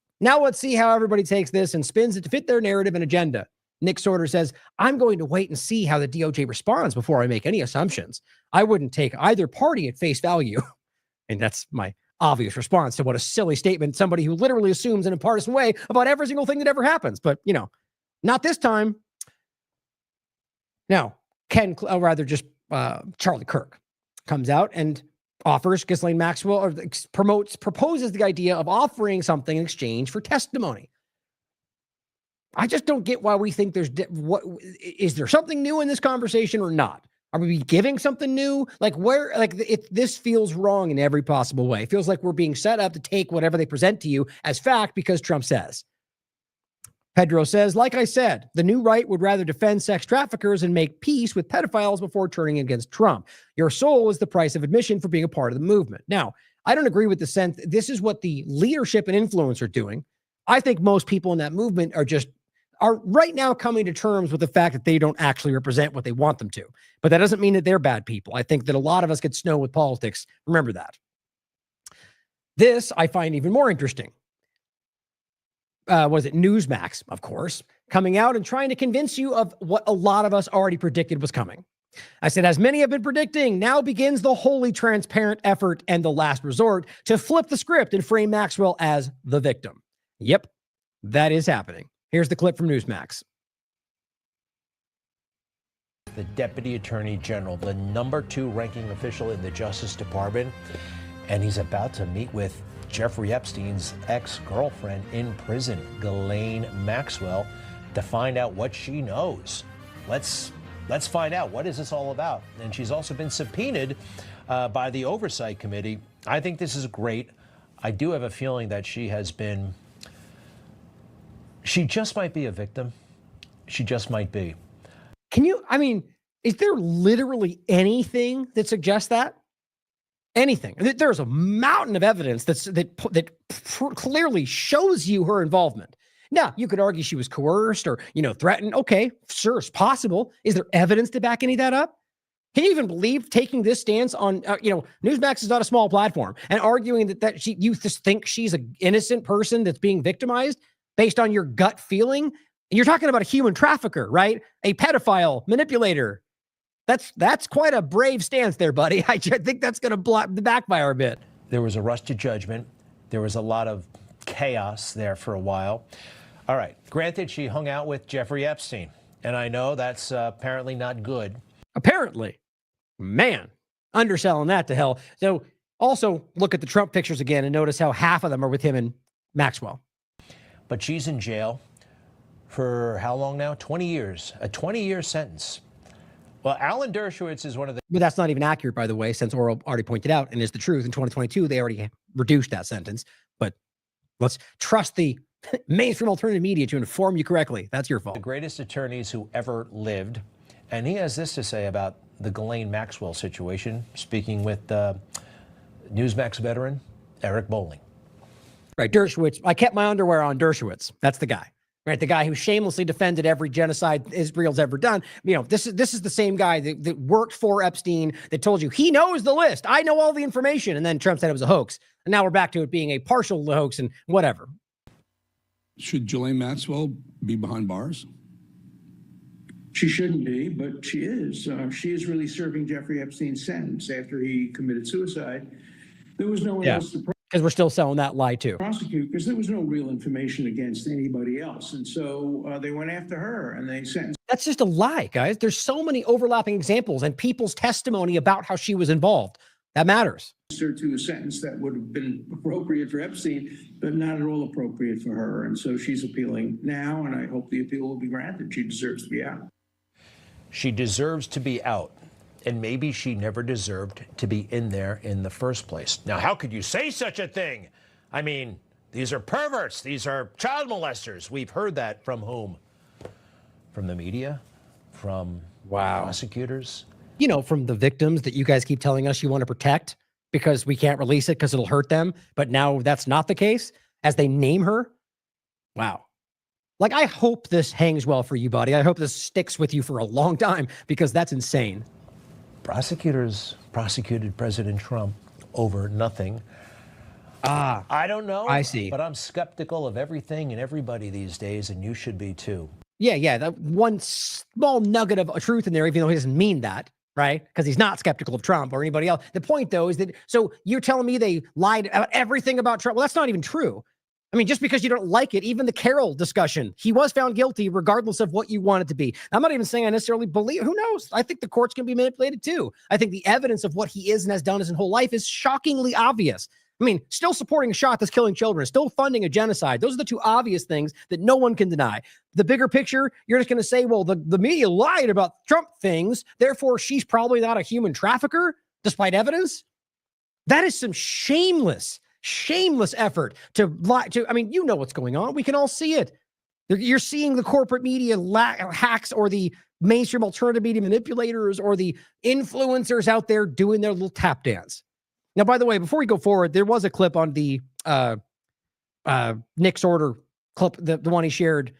Speaker 4: see how everybody takes this and spins it to fit their narrative and agenda. Nick Sorter says, I'm going to wait and see how the DOJ responds before I make any assumptions. I wouldn't take either party at face value. And that's my obvious response to what a silly statement, somebody who literally assumes in a partisan way about every single thing that ever happens. But, not this time. Now, Charlie Kirk comes out and offers Ghislaine Maxwell, or proposes the idea of offering something in exchange for testimony. I just don't get why we think is there something new in this conversation or not? Are we giving something new? This feels wrong in every possible way. It feels like we're being set up to take whatever they present to you as fact because Trump says. Pedro says, like I said, the new right would rather defend sex traffickers and make peace with pedophiles before turning against Trump. Your soul is the price of admission for being a part of the movement. Now, I don't agree with the sense. This is what the leadership and influence are doing. I think most people in that movement are right now coming to terms with the fact that they don't actually represent what they want them to. But that doesn't mean that they're bad people. I think that a lot of us get snow with politics. Remember that. This I find even more interesting. Was it Newsmax, of course, coming out and trying to convince you of what a lot of us already predicted was coming. I said, as many have been predicting, now begins the wholly transparent effort and the last resort to flip the script and frame Maxwell as the victim. Yep, that is happening. Here's the clip from Newsmax.
Speaker 15: The Deputy Attorney General, the number 2 ranking official in the Justice Department, and he's about to meet with Jeffrey Epstein's ex-girlfriend in prison, Ghislaine Maxwell, to find out what she knows. Let's find out, what is this all about? And she's also been subpoenaed by the Oversight Committee. I think this is great. I do have a feeling that she just might be a victim. She just might be.
Speaker 4: Is there literally anything that suggests that? Anything. There's a mountain of evidence that clearly shows you her involvement. Now, you could argue she was coerced or, threatened. Okay, sure, it's possible. Is there evidence to back any of that up? Can you even believe taking this stance on, Newsmax is not a small platform, and arguing that you just think she's an innocent person that's being victimized based on your gut feeling? And you're talking about a human trafficker, right? A pedophile, manipulator, That's quite a brave stance there, buddy. I think that's going to backfire a bit.
Speaker 15: There was a rush to judgment. There was a lot of chaos there for a while. All right. Granted, she hung out with Jeffrey Epstein, and I know that's apparently not good.
Speaker 4: Apparently. Man, underselling that to hell. So also look at the Trump pictures again and notice how half of them are with him and Maxwell.
Speaker 15: But she's in jail for how long now? 20 years. A 20-year sentence. Well, Alan Dershowitz is one of the...
Speaker 4: But that's not even accurate, by the way, since Oral already pointed out, and is the truth. In 2022, they already reduced that sentence. But let's trust the mainstream alternative media to inform you correctly. That's your fault.
Speaker 15: The greatest attorneys who ever lived. And he has this to say about the Ghislaine Maxwell situation, speaking with Newsmax veteran Eric Bolling.
Speaker 4: Right, Dershowitz. I kept my underwear on Dershowitz. That's the guy. Right, the guy who shamelessly defended every genocide Israel's ever done. You know, this is the same guy that worked for Epstein, that told you he knows the list. I know all the information. And then Trump said it was a hoax. And now we're back to it being a partial hoax and whatever.
Speaker 16: Should Ghislaine Maxwell be behind bars?
Speaker 17: She shouldn't be, but she is. She is really serving Jeffrey Epstein's sentence after he committed suicide. There was no one else to
Speaker 4: because we're still selling that lie too.
Speaker 17: Prosecute, because there was no real information against anybody else. And so they went after her and they sentenced.
Speaker 4: That's just a lie, guys. There's so many overlapping examples and people's testimony about how she was involved. That matters.
Speaker 17: Her to a sentence that would have been appropriate for Epstein, but not at all appropriate for her. And so she's appealing now, and I hope the appeal will be granted. She deserves to be out.
Speaker 15: She deserves to be out. And maybe she never deserved to be in there in the first place. Now, how could you say such a thing? I mean, these are perverts. These are child molesters. We've heard that from whom? From the media? From prosecutors?
Speaker 4: You know, from the victims that you guys keep telling us you want to protect because we can't release it because it'll hurt them. But now that's not the case as they name her. Wow. Like, I hope this hangs well for you, buddy. I hope this sticks with you for a long time because that's insane.
Speaker 15: Prosecutors prosecuted President Trump over nothing. I don't know.
Speaker 4: I see.
Speaker 15: But I'm skeptical of everything and everybody these days, and you should be too.
Speaker 4: Yeah. That one small nugget of truth in there, even though he doesn't mean that, right? Because he's not skeptical of Trump or anybody else. The point, though, is that, so you're telling me they lied about everything about Trump? Well, that's not even true. I mean, just because you don't like it, even the Carroll discussion, he was found guilty regardless of what you want it to be. I'm not even saying I necessarily believe, who knows? I think the courts can be manipulated too. I think the evidence of what he is and has done his whole life is shockingly obvious. I mean, still supporting a shot that's killing children, still funding a genocide. Those are the two obvious things that no one can deny. The bigger picture, you're just going to say, well, the media lied about Trump things, therefore she's probably not a human trafficker, despite evidence. That is some shameless effort to lie to. I mean, you know what's going on. We can all see it. You're seeing the corporate media hacks or the mainstream alternative media manipulators or the influencers out there doing their little tap dance. Now, by the way, before we go forward, there was a clip on the Nick's order clip, the one he shared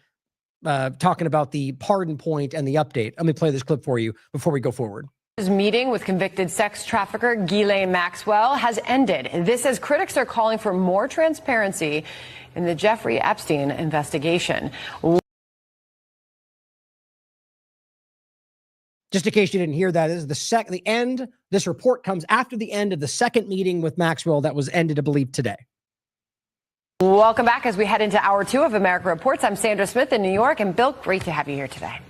Speaker 4: talking about the pardon point and the update. Let me play this clip for you before we go forward.
Speaker 18: His meeting with convicted sex trafficker Ghislaine Maxwell has ended. This as critics are calling for more transparency in the Jeffrey Epstein investigation.
Speaker 4: Just in case you didn't hear that, this is the end. This report comes after the end of the second meeting with Maxwell that was ended, I believe, today.
Speaker 18: Welcome back as we head into hour 2 of America Reports. I'm Sandra Smith in New York, and Bill, great to have you here today.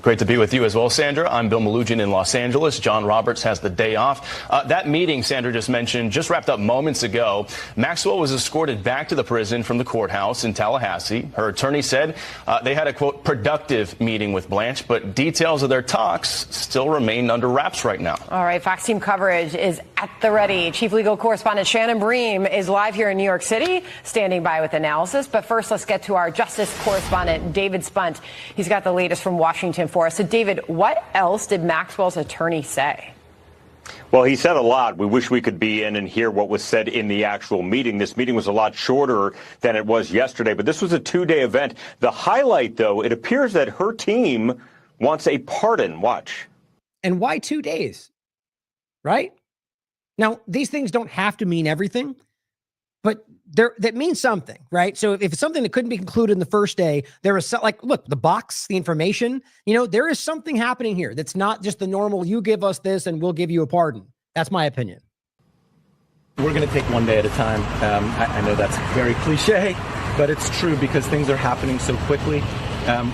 Speaker 19: Great to be with you as well, Sandra. I'm Bill Malugin in Los Angeles. John Roberts has the day off. That meeting Sandra just mentioned just wrapped up moments ago. Maxwell was escorted back to the prison from the courthouse in Tallahassee. Her attorney said they had a, quote, productive meeting with Blanche, but details of their talks still remain under wraps right now.
Speaker 18: All right, Fox Team coverage is at the ready. Chief legal correspondent Shannon Bream is live here in New York City, standing by with analysis. But first, let's get to our justice correspondent, David Spunt. He's got the latest from Washington for us. So, David, what else did Maxwell's attorney say?
Speaker 20: Well, he said a lot. We wish we could be in and hear what was said in the actual meeting. This meeting was a lot shorter than it was yesterday, but this was a 2-day event. The highlight, though, it appears that her team wants a pardon. Watch.
Speaker 4: And why 2 days? Right? Now, these things don't have to mean everything, but that means something, right? So if it's something that couldn't be concluded in the first day, there is look, the box, the information, there is something happening here that's not just the normal, you give us this and we'll give you a pardon. That's my opinion.
Speaker 21: We're going to take one day at a time. I know that's very cliche, but it's true because things are happening so quickly.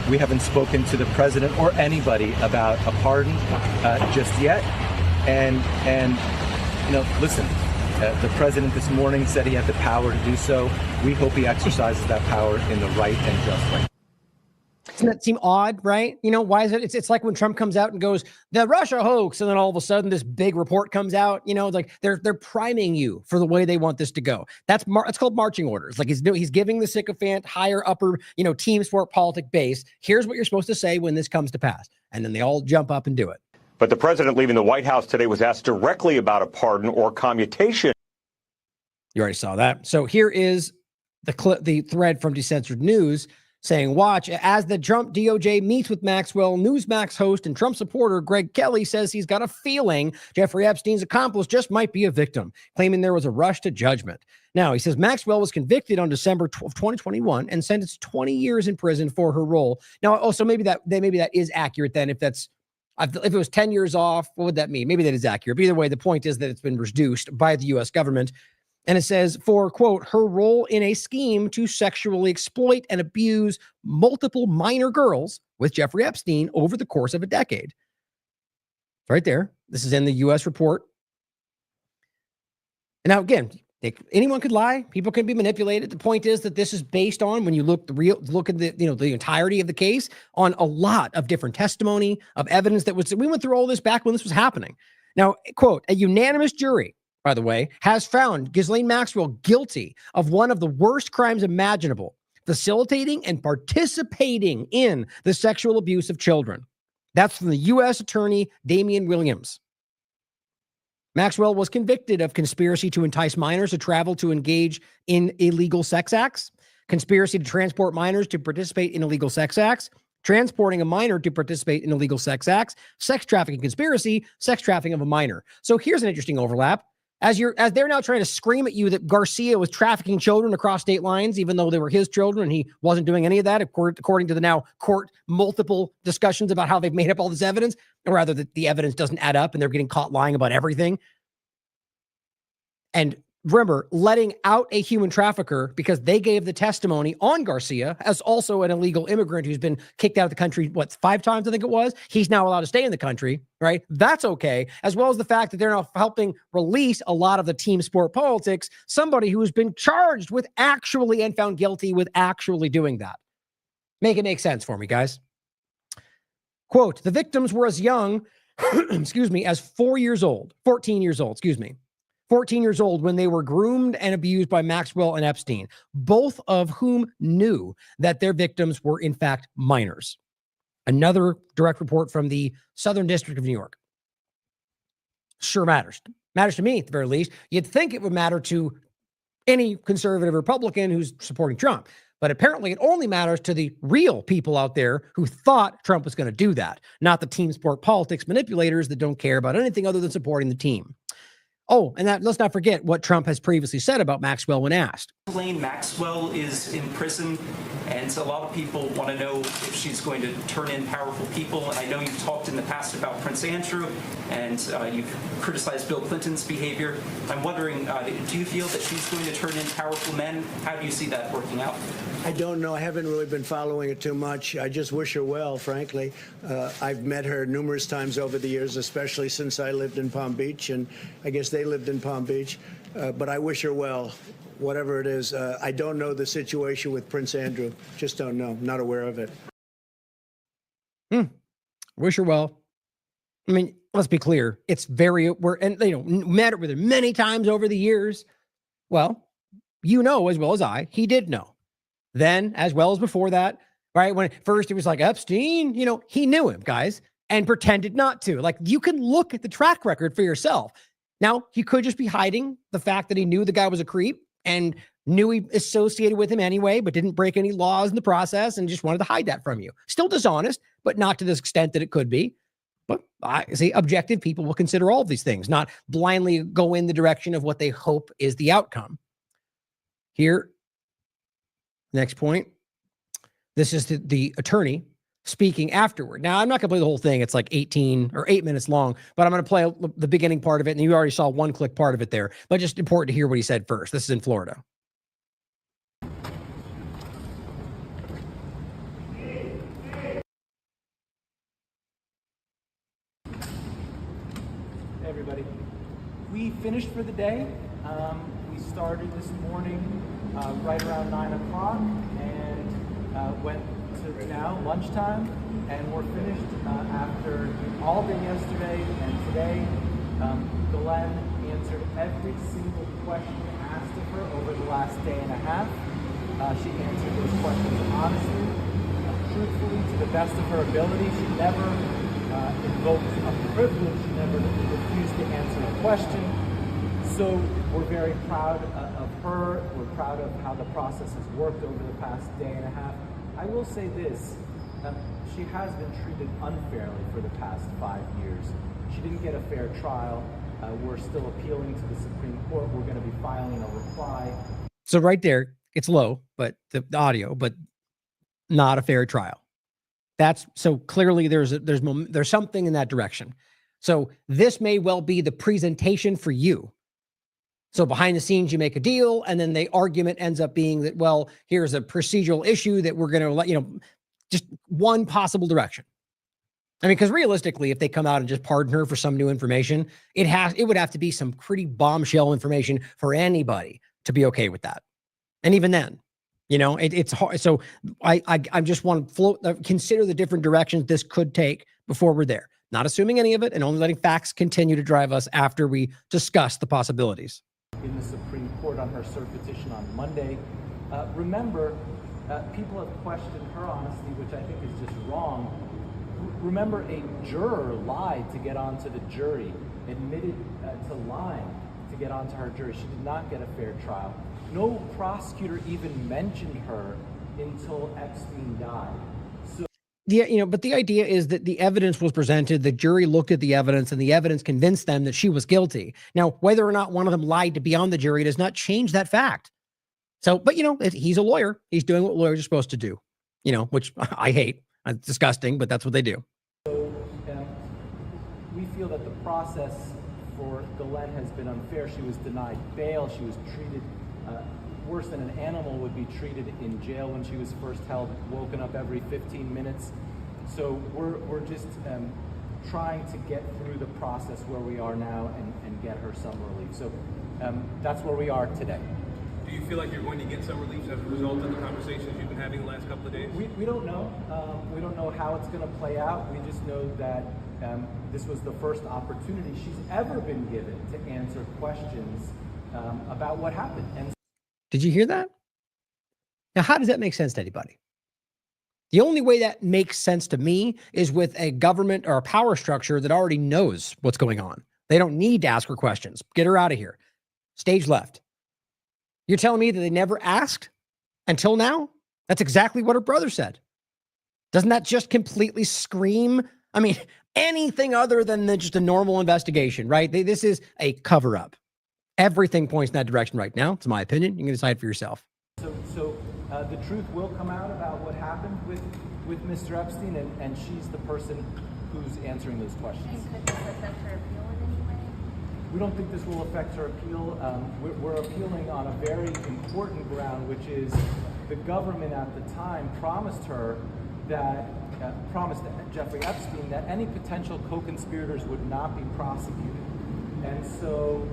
Speaker 21: We haven't spoken to the president or anybody about a pardon just yet. And listen, the president this morning said he had the power to do so. We hope he exercises that power in the right and just way.
Speaker 4: Doesn't that seem odd, right? Why is it? It's like when Trump comes out and goes, the Russia hoax, and then all of a sudden this big report comes out, like they're priming you for the way they want this to go. That's called marching orders. Like he's giving the sycophant higher upper, team sport politic base. Here's what you're supposed to say when this comes to pass. And then they all jump up and do it.
Speaker 20: But the president leaving the White House today was asked directly about a pardon or commutation.
Speaker 4: You already saw that. So here is the thread from Decensored News saying, watch, as the Trump DOJ meets with Maxwell, Newsmax host and Trump supporter Greg Kelly says he's got a feeling Jeffrey Epstein's accomplice just might be a victim, claiming there was a rush to judgment. Now, he says Maxwell was convicted on December 12, 2021 and sentenced 20 years in prison for her role. Now, also maybe that is accurate then if it was 10 years off, what would that mean? Maybe that is accurate. But either way, the point is that it's been reduced by the U.S. government. And it says, for, quote, her role in a scheme to sexually exploit and abuse multiple minor girls with Jeffrey Epstein over the course of a decade. Right there. This is in the U.S. report. And now, again, anyone could lie. People can be manipulated. The point is that this is based on, when you look at the entirety of the case, on a lot of different testimony of evidence we went through all this back when this was happening. Now, quote, a unanimous jury, by the way, has found Ghislaine Maxwell guilty of one of the worst crimes imaginable, facilitating and participating in the sexual abuse of children. That's from the U.S. Attorney Damian Williams. Maxwell was convicted of conspiracy to entice minors to travel to engage in illegal sex acts, conspiracy to transport minors to participate in illegal sex acts, transporting a minor to participate in illegal sex acts, sex trafficking conspiracy, sex trafficking of a minor. So here's an interesting overlap. As they're now trying to scream at you that Garcia was trafficking children across state lines, even though they were his children and he wasn't doing any of that, according to the now court multiple discussions about how they've made up all this evidence, or rather that the evidence doesn't add up and they're getting caught lying about everything. And remember, letting out a human trafficker because they gave the testimony on Garcia as also an illegal immigrant who's been kicked out of the country, 5 times, I think it was. He's now allowed to stay in the country, right? That's okay. As well as the fact that they're now helping release a lot of the team sport politics, somebody who has been charged with actually and found guilty with actually doing that. Make it make sense for me, guys. Quote, the victims were as young, as 14 years old, 14 years old when they were groomed and abused by Maxwell and Epstein, both of whom knew that their victims were in fact minors. Another direct report from the Southern District of New York. Sure matters. Matters to me at the very least. You'd think it would matter to any conservative Republican who's supporting Trump. But apparently it only matters to the real people out there who thought Trump was going to do that, not the team sport politics manipulators that don't care about anything other than supporting the team. Oh, and let's not forget what Trump has previously said about Maxwell when asked.
Speaker 22: Ghislaine Maxwell is in prison, and so a lot of people want to know if she's going to turn in powerful people. I know you've talked in the past about Prince Andrew, and you've criticized Bill Clinton's behavior. I'm wondering, do you feel that she's going to turn in powerful men? How do you see that working out?
Speaker 5: I don't know. I haven't really been following it too much. I just wish her well, frankly. I've met her numerous times over the years, especially since I lived in Palm Beach, and I guess they lived in Palm Beach. But I wish her well, whatever it is. I don't know the situation with Prince Andrew. Just don't know. Not aware of it.
Speaker 4: Wish her well. I mean, let's be clear. It's met with her many times over the years. Well, as well as I, he did know. Then, as well as before that, right? When first it was like Epstein, he knew him, guys, and pretended not to. Like, you can look at the track record for yourself. Now, he could just be hiding the fact that he knew the guy was a creep and knew he associated with him anyway, but didn't break any laws in the process and just wanted to hide that from you. Still dishonest, but not to this extent that it could be. But I say objective people will consider all of these things, not blindly go in the direction of what they hope is the outcome. Here, next point. This is the attorney speaking afterward. Now, I'm not going to play the whole thing. It's like 18 or 8 minutes long, but I'm going to play the beginning part of it. And you already saw one click part of it there, but just important to hear what he said first. This is in Florida.
Speaker 21: Hey everybody, we finished for the day. We started this morning right around 9 o'clock and went to now lunchtime, and we're finished after all day yesterday and today. Ghislaine answered every single question asked of her over the last day and a half. She answered those questions honestly, truthfully, to the best of her ability. She never invoked a privilege. She never refused to answer a question. So we're very proud of her. We're proud of how the process has worked over the past day and a half. I will say this, she has been treated unfairly for the past 5 years. She didn't get a fair trial. We're still appealing to the Supreme Court. We're going to be filing a reply.
Speaker 4: So right there, it's low, but the audio, but not a fair trial. That's so clearly there's something in that direction. So this may well be the presentation for you. So behind the scenes, you make a deal, and then the argument ends up being that, well, here's a procedural issue that we're going to let, just one possible direction. I mean, because realistically, if they come out and just pardon her for some new information, it would have to be some pretty bombshell information for anybody to be okay with that. And even then, it's hard. So I just want to consider the different directions this could take before we're there. Not assuming any of it and only letting facts continue to drive us after we discuss the possibilities.
Speaker 21: In the Supreme Court on her cert petition on Monday. Remember, people have questioned her honesty, which I think is just wrong. Remember, a juror lied to get onto the jury, admitted to lying to get onto her jury. She did not get a fair trial. No prosecutor even mentioned her until Epstein died. So,
Speaker 4: yeah, but the idea is that the evidence was presented, the jury looked at the evidence, and the evidence convinced them that she was guilty. Now, whether or not one of them lied to be on the jury does not change that fact. So, but he's a lawyer. He's doing what lawyers are supposed to do, which I hate. It's disgusting, but that's what they do.
Speaker 21: So we feel that the process for Ghislaine has been unfair. She was denied bail. She was treated worse than an animal would be treated in jail when she was first held, woken up every 15 minutes. So we're just trying to get through the process where we are now and get her some relief. So that's where we are today.
Speaker 1: Do you feel like you're going to get some relief as a result of the conversations you've been having the last couple of days?
Speaker 21: We don't know. We don't know how it's going to play out. We just know that this was the first opportunity she's ever been given to answer questions about what happened. And
Speaker 4: did you hear that? Now, how does that make sense to anybody? The only way that makes sense to me is with a government or a power structure that already knows what's going on. They don't need to ask her questions. Get her out of here. Stage left. You're telling me that they never asked until now? That's exactly what her brother said. Doesn't that just completely scream? I mean, anything other than just a normal investigation, right? This is a cover-up. Everything points in that direction right now. It's my opinion. You can decide for yourself.
Speaker 21: So the truth will come out about what happened with Mr. Epstein, and she's the person who's answering those questions.
Speaker 3: And could this affect her appeal in any way?
Speaker 21: We don't think this will affect her appeal. We're appealing on a very important ground, which is the government at the time promised Jeffrey Epstein that any potential co-conspirators would not be prosecuted. And so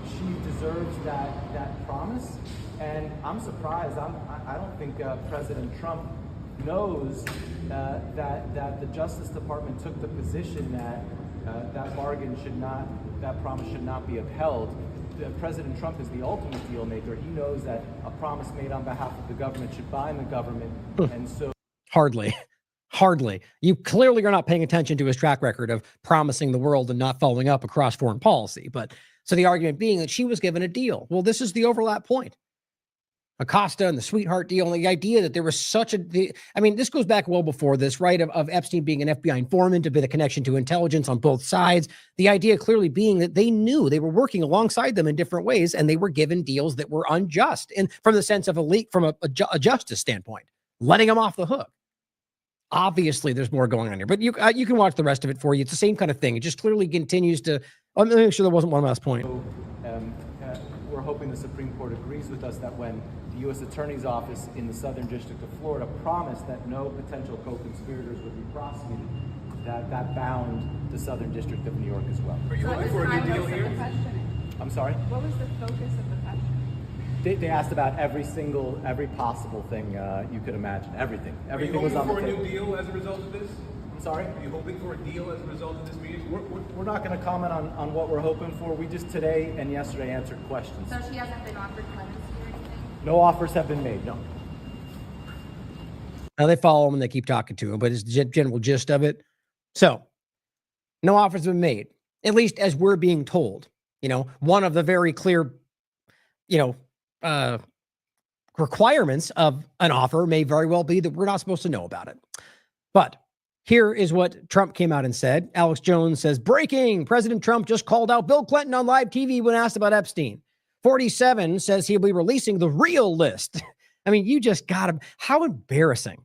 Speaker 21: she deserves that promise. And I'm surprised. I don't think President Trump knows that the Justice Department took the position that that promise should not be upheld. President Trump is the ultimate deal maker. He knows that a promise made on behalf of the government should bind the government. And so
Speaker 4: Hardly. You clearly are not paying attention to his track record of promising the world and not following up across foreign policy. But so the argument being that she was given a deal. Well, this is the overlap point. Acosta and the sweetheart deal, and the idea that there was this goes back well before this, right? Of Epstein being an FBI informant, to be the connection to intelligence on both sides. The idea clearly being that they knew they were working alongside them in different ways, and they were given deals that were unjust, and from the sense of a leak from a justice standpoint, letting them off the hook. Obviously, there's more going on here, but you can watch the rest of it for you. It's the same kind of thing. It just clearly continues to. Let me make sure there wasn't one last point.
Speaker 21: We're hoping the Supreme Court agrees with us that when the U.S. Attorney's Office in the Southern District of Florida promised that no potential co-conspirators would be prosecuted, that bound the Southern District of New York as well.
Speaker 1: Are you hoping for a new deal here?
Speaker 21: I'm sorry?
Speaker 2: What was the focus of the question?
Speaker 21: They asked about every possible thing you could imagine. Everything. Everything was on the table.
Speaker 1: Are you hoping for a new deal as a result of this?
Speaker 21: I'm sorry?
Speaker 1: Are you hoping for a deal as a result of this meeting?
Speaker 21: We're not going to comment on what we're hoping for. We just today and yesterday answered questions.
Speaker 3: So she hasn't been offered clemency or anything?
Speaker 21: No offers have been made, no.
Speaker 4: Now they follow him and they keep talking to him, but it's the general gist of it. So, no offers have been made, at least as we're being told. One of the very clear, requirements of an offer may very well be that we're not supposed to know about it. But here is what Trump came out and said. Alex Jones says, breaking, President Trump just called out Bill Clinton on live TV when asked about Epstein. 47 says he'll be releasing the real list. I mean, you just got to, how embarrassing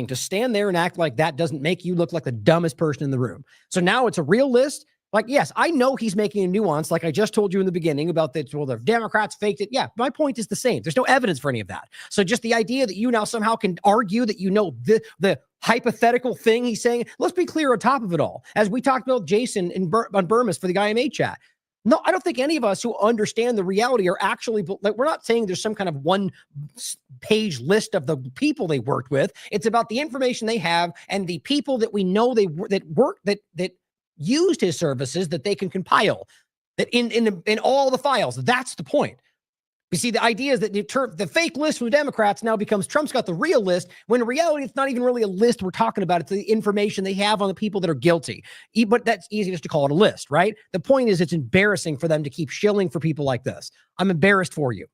Speaker 4: to stand there and act like that doesn't make you look like the dumbest person in the room. So now it's a real list. Like, yes, I know he's making a nuance, like I just told you in the beginning about the Democrats faked it. Yeah, my point is the same. There's no evidence for any of that. So just the idea that you now somehow can argue that the hypothetical thing he's saying, let's be clear on top of it all. As we talked about Jason on Burmas for the IMA chat. No, I don't think any of us who understand the reality are actually, like, we're not saying there's some kind of one-page list of the people they worked with. It's about the information they have and the people that we know that used his services that they can compile that in all the files. That's the point. You see, the idea is that the fake list from the Democrats now becomes Trump's got the real list, when in reality, it's not even really a list we're talking about. It's the information they have on the people that are guilty. But that's easy just to call it a list, right? The point is, it's embarrassing for them to keep shilling for people like this. I'm embarrassed for you.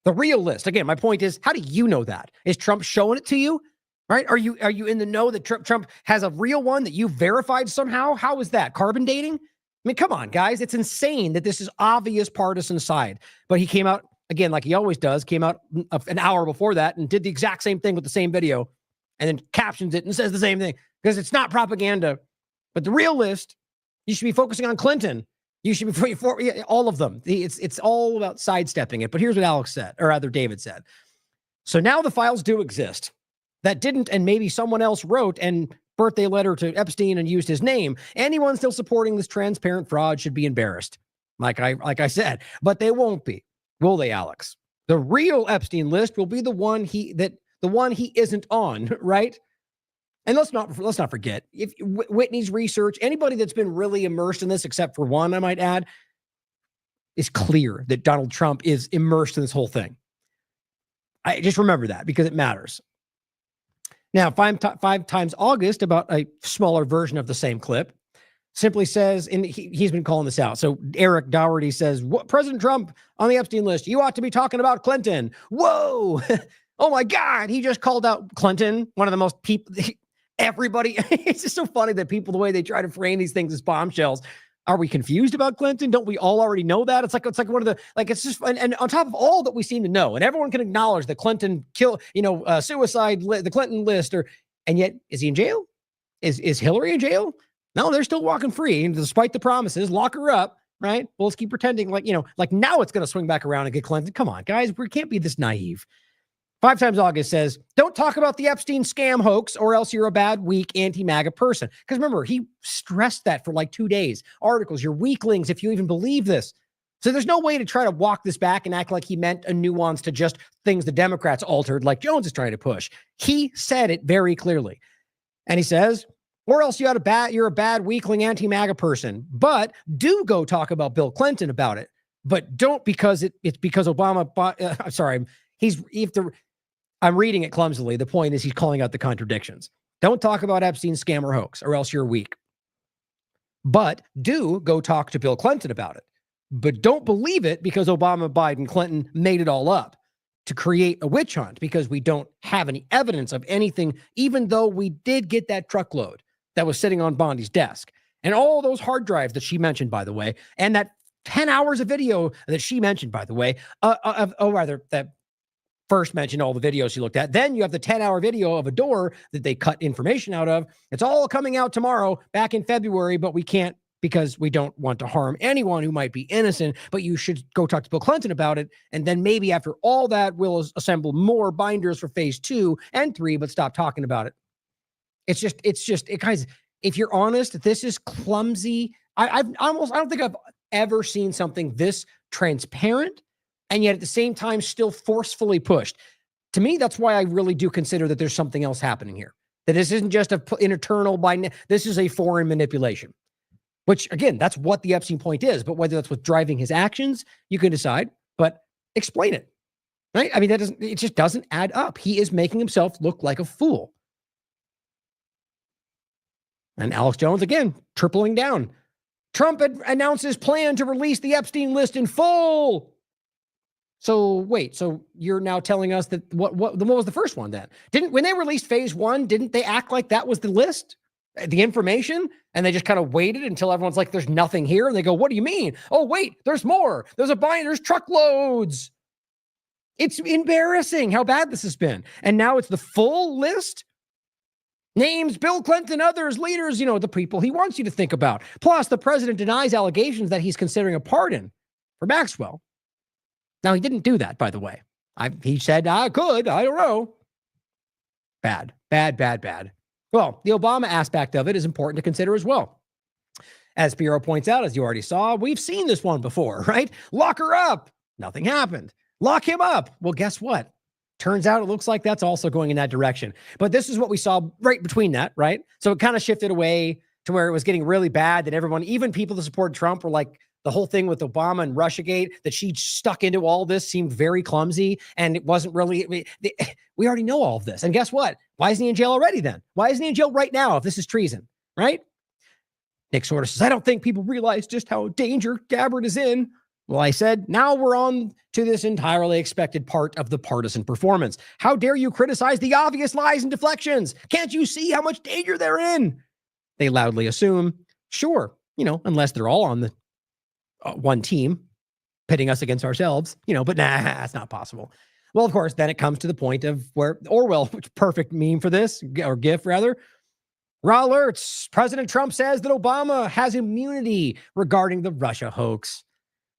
Speaker 4: The real list. Again, my point is, how do you know that? Is Trump showing it to you? Right? Are you in the know that Trump has a real one that you verified somehow? How is that? Carbon dating? I mean, come on, guys. It's insane that this is obvious partisan side. But he came out, again, like he always does, came out an hour before that and did the exact same thing with the same video and then captions it and says the same thing because it's not propaganda. But the real list, you should be focusing on Clinton. You should be for all of them. It's all about sidestepping it. But here's what Alex said, or rather David said. So now the files do exist. That didn't, and maybe someone else wrote and birthday letter to Epstein and used his name. Anyone still supporting this transparent fraud should be embarrassed, like I said. But they won't be, will they, Alex? The real Epstein list will be the one he isn't on, right? And let's not forget, if Whitney's research, anybody that's been really immersed in this, except for one, I might add, is clear that Donald Trump is immersed in this whole thing. I just remember that because it matters. Now, 5 times August, about a smaller version of the same clip, simply says, and he's been calling this out. So Eric Dougherty says, President Trump on the Epstein list, you ought to be talking about Clinton. Whoa. Oh my God. He just called out Clinton, one of the most people, everybody. It's just so funny that people, the way they try to frame these things as bombshells. Are we confused about Clinton? Don't we all already know that? It's like one of the, like, it's just, and on top of all that we seem to know, and everyone can acknowledge that Clinton suicide, the Clinton list, and yet is he in jail? Is Hillary in jail? No, they're still walking free. And despite the promises, lock her up, right? Well, let's keep pretending like now it's going to swing back around and get Clinton. Come on, guys, we can't be this naive. 5 times August says, don't talk about the Epstein scam hoax or else you're a bad, weak, anti-MAGA person. Because remember, he stressed that for like 2 days. Articles, you're weaklings if you even believe this. So there's no way to try to walk this back and act like he meant a nuance to just things the Democrats altered like Jones is trying to push. He said it very clearly. And he says, or else you're a bad, weakling, anti-MAGA person. But do go talk about Bill Clinton about it. But don't because it's because Obama, I'm sorry, I'm reading it clumsily. The point is he's calling out the contradictions. Don't talk about Epstein's scam or hoax, or else you're weak. But do go talk to Bill Clinton about it. But don't believe it because Obama, Biden, Clinton made it all up. to create a witch hunt because we don't have any evidence of anything, even though we did get that truckload that was sitting on Bondi's desk. And all those hard drives that she mentioned, by the way, and that 10 hours of video that she mentioned, by the way, that first mentioned all the videos she looked at. Then you have the 10-hour video of a door that they cut information out of. It's all coming out tomorrow, back in February, but we can't because we don't want to harm anyone who might be innocent. But you should go talk to Bill Clinton about it. And then maybe after all that, we'll assemble more binders for phase 2 and 3, but stop talking about it. Guys, if you're honest, this is clumsy. I don't think I've ever seen something this transparent and yet at the same time still forcefully pushed. To me, that's why I really do consider that there's something else happening here. That this isn't just an internal this is a foreign manipulation. Which again, that's what the Epstein point is. But whether that's what's driving his actions, you can decide. But explain it, right? I mean, it just doesn't add up. He is making himself look like a fool. And Alex Jones again tripling down. Trump announces plan to release the Epstein list in full. So wait, so you're now telling us that what was the first one then? When they released phase 1, didn't they act like that was the list? The information, and they just kind of waited until everyone's like, there's nothing here. And they go, what do you mean? Oh, wait, there's more. There's truckloads. It's embarrassing how bad this has been. And now it's the full list. Names Bill Clinton, others, leaders, the people he wants you to think about. Plus, the president denies allegations that he's considering a pardon for Maxwell. Now, he didn't do that, by the way. He said, I could. I don't know. Bad. Well, the Obama aspect of it is important to consider as well. As Spiro points out, as you already saw, we've seen this one before, right? Lock her up. Nothing happened. Lock him up. Well, guess what? Turns out it looks like that's also going in that direction. But this is what we saw right between that, right? So it kind of shifted away to where it was getting really bad that everyone, even people that support Trump, were like, the whole thing with Obama and Russiagate, that she stuck into all this seemed very clumsy. And it wasn't really, we already know all of this. And guess what? Why isn't he in jail already then? Why isn't he in jail right now if this is treason, right? Nick sort of says, I don't think people realize just how danger Gabbard is in. Well, I said, now we're on to this entirely expected part of the partisan performance. How dare you criticize the obvious lies and deflections? Can't you see how much danger they're in? They loudly assume, sure, unless they're all on the one team pitting us against ourselves, but nah, that's not possible. Well, of course, then it comes to the point of where Orwell, which perfect meme for this, or GIF rather, raw alerts. President Trump says that Obama has immunity regarding the Russia hoax.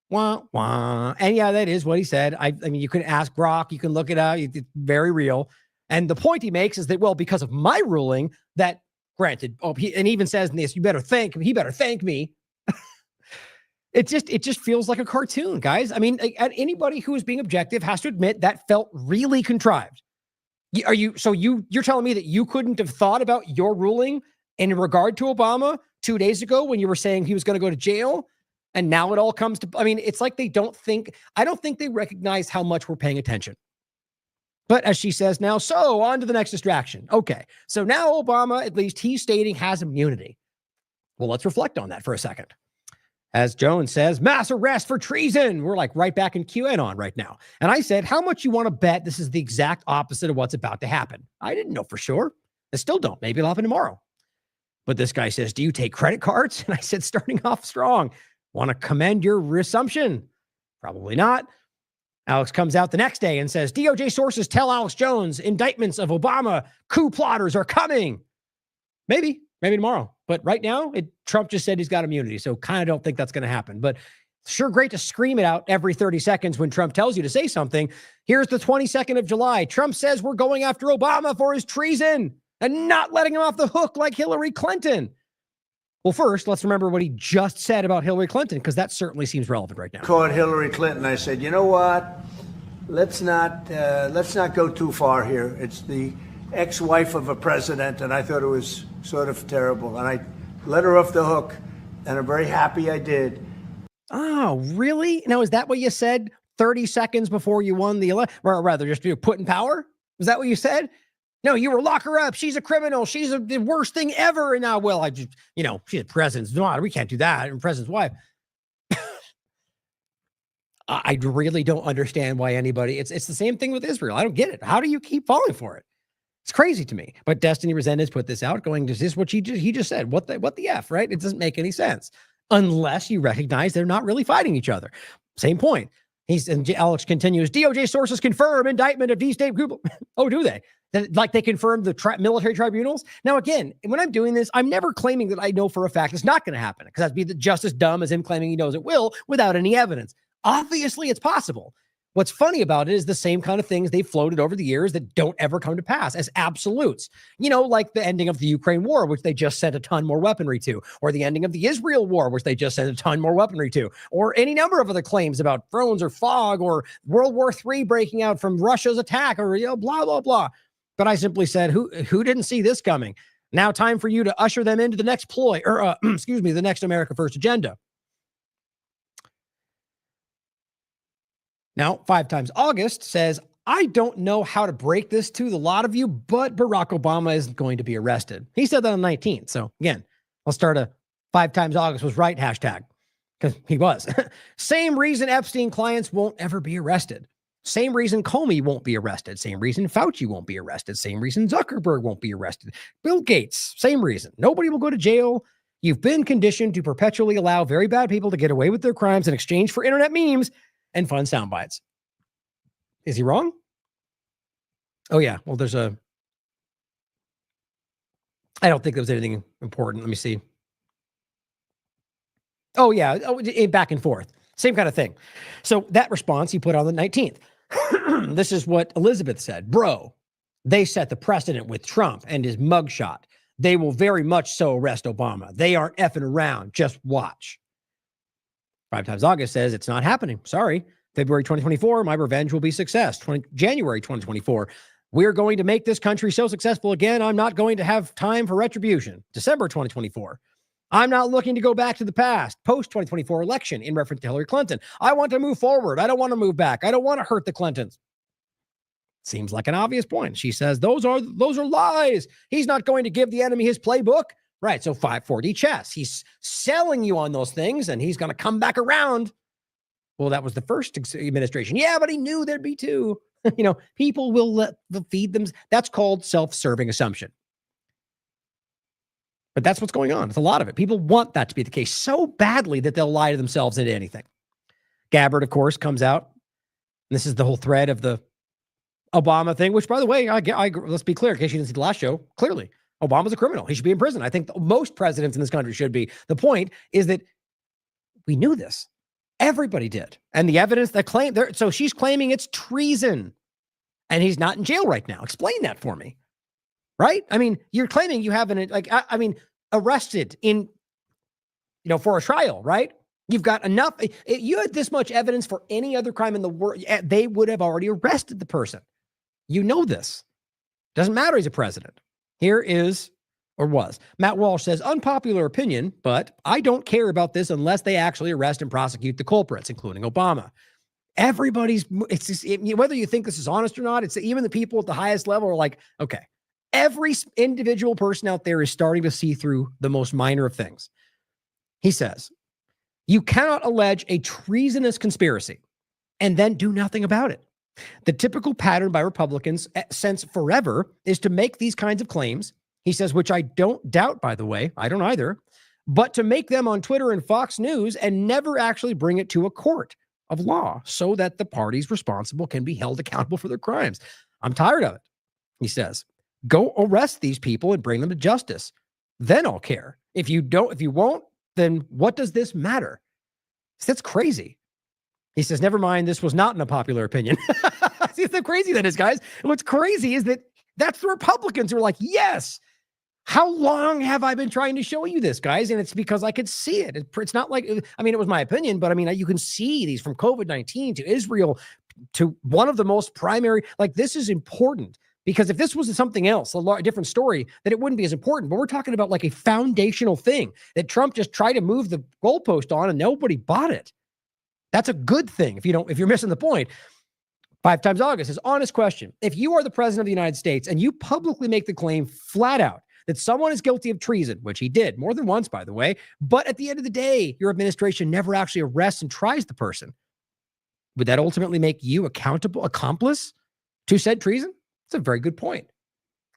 Speaker 4: Wah, wah. And yeah, that is what he said. I mean, you can ask Grok, you can look it up. It's very real. And the point he makes is that, well, because of my ruling, that granted, and he even says in this, he better thank me. It just feels like a cartoon, guys. I mean, anybody who is being objective has to admit that felt really contrived. You're telling me that you couldn't have thought about your ruling in regard to Obama 2 days ago when you were saying he was going to go to jail? And now it all comes to, it's like I don't think they recognize how much we're paying attention. But as she says now, so on to the next distraction. Okay. So now Obama, at least he's stating, has immunity. Well, let's reflect on that for a second. As Jones says, mass arrest for treason. We're like right back in QAnon right now. And I said, how much you want to bet this is the exact opposite of what's about to happen? I didn't know for sure. I still don't. Maybe it'll happen tomorrow. But this guy says, do you take credit cards? And I said, starting off strong. Want to commend your assumption? Probably not. Alex comes out the next day and says, DOJ sources tell Alex Jones indictments of Obama coup plotters are coming. Maybe tomorrow. But right now, Trump just said he's got immunity. So kind of don't think that's going to happen. But sure, great to scream it out every 30 seconds when Trump tells you to say something. Here's the 22nd of July. Trump says we're going after Obama for his treason and not letting him off the hook like Hillary Clinton. Well, first, let's remember what he just said about Hillary Clinton, because that certainly seems relevant right now.
Speaker 5: Called Hillary Clinton. I said, you know what? Let's not go too far here. It's the ex-wife of a president, and I thought it was sort of terrible. And I let her off the hook, and I'm very happy I did.
Speaker 4: Oh, really? Now, is that what you said 30 seconds before you won the election? Or rather, just put in power? Is that what you said? No, you were lock her up. She's a criminal. She's the worst thing ever. And now, well, she's the president's daughter. We can't do that. And president's wife. I really don't understand why anybody, it's the same thing with Israel. I don't get it. How do you keep falling for it? It's crazy to me. But Destiny Resendez put this out going, is this what he just said? What the F, right? It doesn't make any sense unless you recognize they're not really fighting each other. Same point. And Alex continues, DOJ sources confirm indictment of D-State group. Oh, do they? Like they confirmed the military tribunals? Now, again, when I'm doing this, I'm never claiming that I know for a fact it's not going to happen, because that'd be just as dumb as him claiming he knows it will without any evidence. Obviously, it's possible. What's funny about it is the same kind of things they've floated over the years that don't ever come to pass as absolutes. You know, like the ending of the Ukraine war, which they just sent a ton more weaponry to, or the ending of the Israel war, which they just sent a ton more weaponry to, or any number of other claims about drones or fog or World War III breaking out from Russia's attack, or, you know, blah, blah, blah. But I simply said, who didn't see this coming? Now time for you to usher them into the next ploy, or the next America First agenda. Now, 5 times August says, I don't know how to break this to the lot of you, but Barack Obama isn't going to be arrested. He said that on the 19th. So again, I'll start a 5 times August was right hashtag, because he was. Same reason Epstein clients won't ever be arrested. Same reason Comey won't be arrested. Same reason Fauci won't be arrested. Same reason Zuckerberg won't be arrested. Bill Gates, same reason. Nobody will go to jail. You've been conditioned to perpetually allow very bad people to get away with their crimes in exchange for internet memes and fun sound bites. Is he wrong? Oh, yeah. Well, I don't think there was anything important. Let me see. Oh, yeah. Back and forth. Same kind of thing. So that response he put on the 19th. This is what Elizabeth said. Bro, they set the precedent with Trump and his mugshot. They will very much so arrest Obama. They aren't effing around. Just watch. 5 times August says it's not happening. Sorry. February 2024, my revenge will be success. January 2024, we're going to make this country so successful again, I'm not going to have time for retribution. December 2024, I'm not looking to go back to the past. Post 2024 election in reference to Hillary Clinton. I want to move forward. I don't want to move back. I don't want to hurt the Clintons. Seems like an obvious point. She says those are lies. He's not going to give the enemy his playbook. Right, so 5-4D chess. He's selling you on those things, and he's going to come back around. Well, that was the first administration. Yeah, but he knew there'd be 2. You know, people will feed them. That's called self-serving assumption. But that's what's going on. It's a lot of it. People want that to be the case so badly that they'll lie to themselves into anything. Gabbard, of course, comes out. And this is the whole thread of the Obama thing, which, by the way, let's be clear, in case you didn't see the last show, clearly, Obama's a criminal. He should be in prison. I think most presidents in this country should be. The point is that we knew this. Everybody did. And the evidence that claim there, so she's claiming it's treason and he's not in jail right now. Explain that for me. Right? I mean, you're claiming you haven't, arrested in, for a trial, right? You've got enough. You had this much evidence for any other crime in the world, they would have already arrested the person. You know this. Doesn't matter he's a president. Here is, or was. Matt Walsh says, unpopular opinion, but I don't care about this unless they actually arrest and prosecute the culprits, including Obama. Everybody's, whether you think this is honest or not, it's even the people at the highest level are like, okay, every individual person out there is starting to see through the most minor of things. He says, you cannot allege a treasonous conspiracy and then do nothing about it. The typical pattern by Republicans since forever is to make these kinds of claims, he says, which I don't doubt, by the way, I don't either, but to make them on Twitter and Fox News and never actually bring it to a court of law so that the parties responsible can be held accountable for their crimes. I'm tired of it, he says. Go arrest these people and bring them to justice. Then I'll care. If you won't, then what does this matter? That's crazy. He says, never mind, this was not an unpopular opinion. See how crazy that is, guys? And what's crazy is that that's the Republicans who are like, yes. How long have I been trying to show you this, guys? And it's because I could see it. It's not like, it was my opinion, but you can see these from COVID-19 to Israel to one of the most primary, this is important. Because if this was something else, a different story, then it wouldn't be as important. But we're talking about a foundational thing that Trump just tried to move the goalpost on and nobody bought it. That's a good thing if you're missing the point. 5 times August is honest question. If you are the president of the United States and you publicly make the claim flat out that someone is guilty of treason, which he did more than once, by the way, but at the end of the day, your administration never actually arrests and tries the person, would that ultimately make you accomplice to said treason? It's a very good point.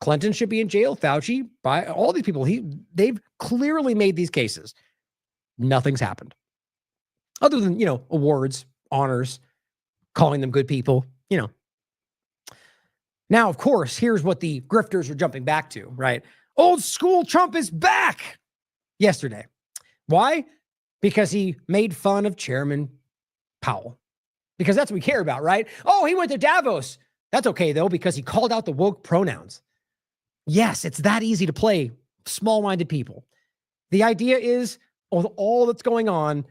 Speaker 4: Clinton should be in jail. Fauci, by all these people, they've clearly made these cases. Nothing's happened. Other than, awards, honors, calling them good people, Now, of course, here's what the grifters are jumping back to, right? Old school Trump is back yesterday. Why? Because he made fun of Chairman Powell. Because that's what we care about, right? Oh, he went to Davos. That's okay, though, because he called out the woke pronouns. Yes, it's that easy to play small-minded people. The idea is, with all that's going on,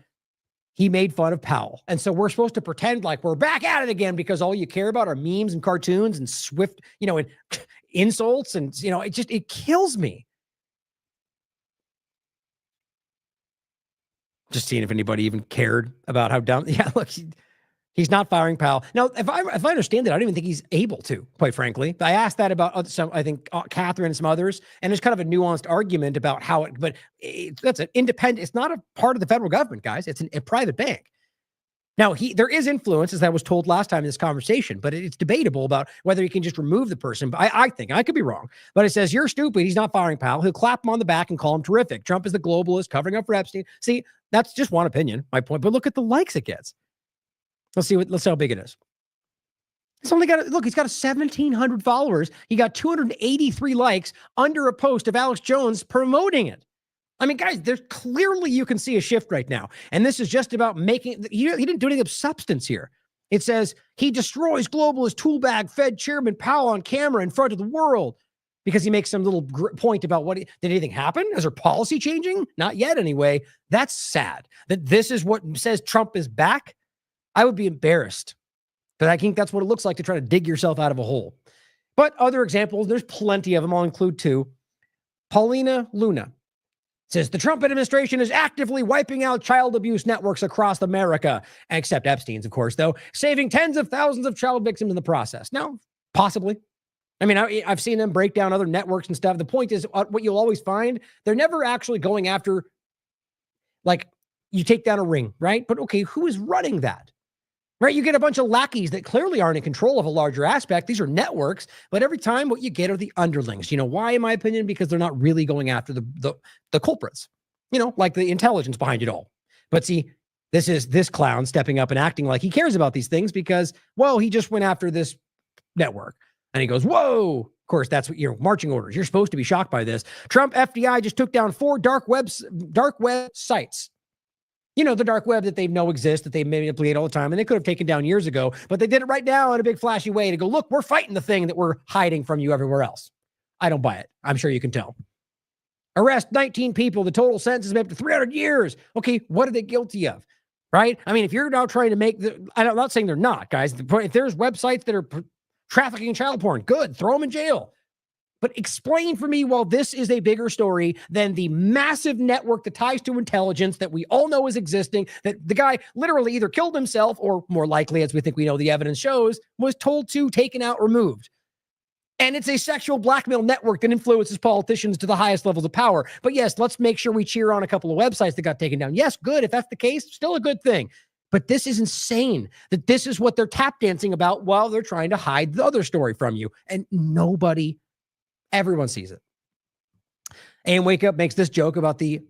Speaker 4: he made fun of Powell. And so we're supposed to pretend like we're back at it again because all you care about are memes and cartoons and swift, and insults. And, it kills me. Just seeing if anybody even cared about how dumb. Yeah, look, he's not firing Powell. Now, if I understand it, I don't even think he's able to, quite frankly. I asked that about some, I think, Catherine and some others, and there's kind of a nuanced argument about how it, but that's an independent, it's not a part of the federal government, guys. It's a private bank. Now, there is influence, as I was told last time in this conversation, but it's debatable about whether he can just remove the person. But I think, I could be wrong, but it says, you're stupid. He's not firing Powell. He'll clap him on the back and call him terrific. Trump is the globalist covering up for Epstein. See, that's just one opinion, my point. But look at the likes it gets. Let's see how big it is. He's only got, he's got 1,700 followers. He got 283 likes under a post of Alex Jones promoting it. I mean, guys, there's clearly, you can see a shift right now. And this is just about making, he didn't do anything of substance here. It says he destroys globalist tool bag Fed Chairman Powell on camera in front of the world because he makes some little point about did anything happen? Is there policy changing? Not yet anyway. That's sad that this is what says Trump is back. I would be embarrassed, but I think that's what it looks like to try to dig yourself out of a hole. But other examples, there's plenty of them. I'll include two. Paulina Luna says the Trump administration is actively wiping out child abuse networks across America, except Epstein's, of course, though, saving tens of thousands of child victims in the process. Now, possibly. I mean, I've seen them break down other networks and stuff. The point is, what you'll always find, they're never actually going after, like, you take down a ring, right? But okay, who is running that? Right? You get a bunch of lackeys that clearly aren't in control of a larger aspect. These are networks, but every time what you get are the underlings. You know why, in my opinion? Because they're not really going after the culprits, like the intelligence behind it all. But see, this is this clown stepping up and acting like he cares about these things because, well, he just went after this network. And he goes, whoa. Of course, that's what your marching orders. You're supposed to be shocked by this. Trump FBI just took down 4 dark web sites. The dark web that they know exists, that they manipulate all the time, and they could have taken down years ago, but they did it right now in a big flashy way to go, look, we're fighting the thing that we're hiding from you everywhere else. I don't buy it. I'm sure you can tell. Arrest 19 people. The total sentence is up to 300 years. Okay, what are they guilty of? Right? I mean, if you're now trying to make I'm not saying they're not, guys. If there's websites that are trafficking child porn, good, throw them in jail. But explain for me, while this is a bigger story than the massive network that ties to intelligence that we all know is existing, that the guy literally either killed himself or, more likely, as we think we know the evidence shows, was told to, taken out, removed. And it's a sexual blackmail network that influences politicians to the highest levels of power. But yes, let's make sure we cheer on a couple of websites that got taken down. Yes, good. If that's the case, still a good thing. But this is insane that this is what they're tap dancing about while they're trying to hide the other story from you. And everyone sees it. And Wake Up makes this joke about the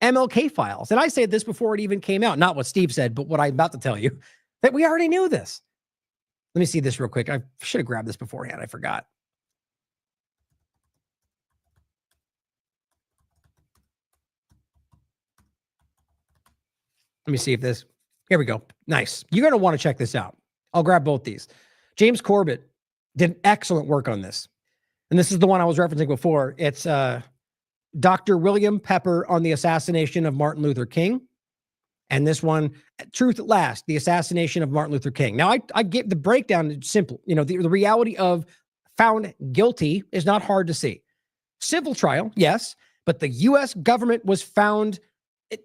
Speaker 4: MLK files. And I said this before it even came out. Not what Steve said, but what I'm about to tell you, that we already knew this. Let me see this real quick. I should have grabbed this beforehand. I forgot. Let me see if this, here we go. Nice. You're going to want to check this out. I'll grab both these. James Corbett did excellent work on this. And this is the one I was referencing before. It's Dr. William Pepper on the assassination of Martin Luther King. And this one, Truth at Last, the assassination of Martin Luther King. Now, I get the breakdown. It's simple. The reality of found guilty is not hard to see. Civil trial, yes, but the U.S. government was found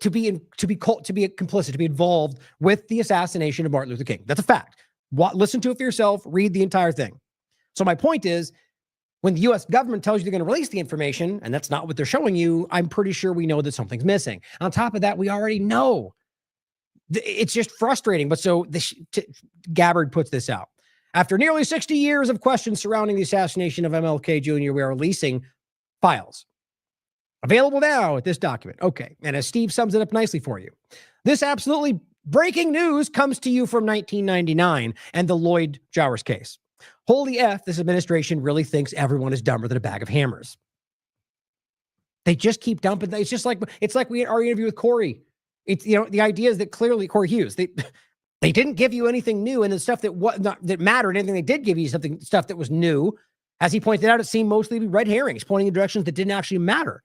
Speaker 4: to be complicit, to be involved with the assassination of Martin Luther King. That's a fact. Listen to it for yourself. Read the entire thing. So my point is, when the U.S. government tells you they're going to release the information, and that's not what they're showing you, I'm pretty sure we know that something's missing. On top of that, we already know It's just frustrating. But so Gabbard puts this out. After nearly 60 years of questions surrounding the assassination of MLK Jr., we are releasing files. Available now at this document. Okay. And as Steve sums it up nicely for you, this absolutely breaking news comes to you from 1999 and the Lloyd Jowers case. Holy F, this administration really thinks everyone is dumber than a bag of hammers. They just keep dumping. It's like we had our interview with Corey. It's, the idea is that clearly Corey Hughes, they didn't give you anything new, and the stuff that mattered, anything they did give you stuff that was new. As he pointed out, it seemed mostly to be red herrings, pointing in directions that didn't actually matter.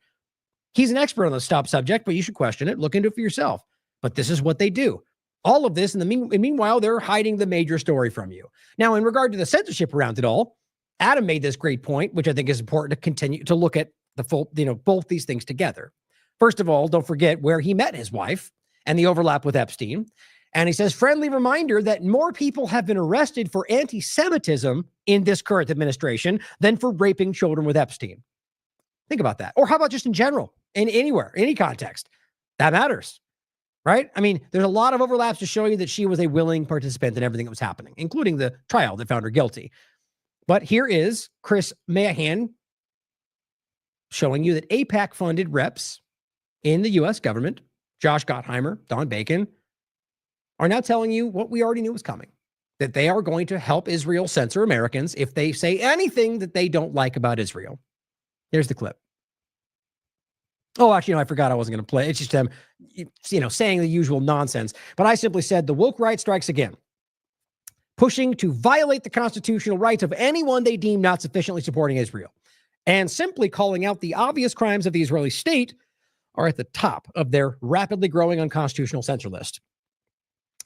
Speaker 4: He's an expert on the subject, but you should question it. Look into it for yourself. But this is what they do. All of this, and meanwhile, they're hiding the major story from you. Now, in regard to the censorship around it all, Adam made this great point, which I think is important to continue to look at the full, both these things together. First of all, don't forget where he met his wife and the overlap with Epstein. And he says, friendly reminder that more people have been arrested for anti-Semitism in this current administration than for raping children with Epstein. Think about that. Or how about just in general, in anywhere, any context? That matters, right? I mean, there's a lot of overlaps to show you that she was a willing participant in everything that was happening, including the trial that found her guilty. But here is Chris Mahan showing you that AIPAC-funded reps in the U.S. government, Josh Gottheimer, Don Bacon, are now telling you what we already knew was coming, that they are going to help Israel censor Americans if they say anything that they don't like about Israel. Here's the clip. Oh, actually, no, I forgot I wasn't going to play. It's just them, saying the usual nonsense. But I simply said the woke right strikes again, pushing to violate the constitutional rights of anyone they deem not sufficiently supporting Israel, and simply calling out the obvious crimes of the Israeli state are at the top of their rapidly growing unconstitutional censor list.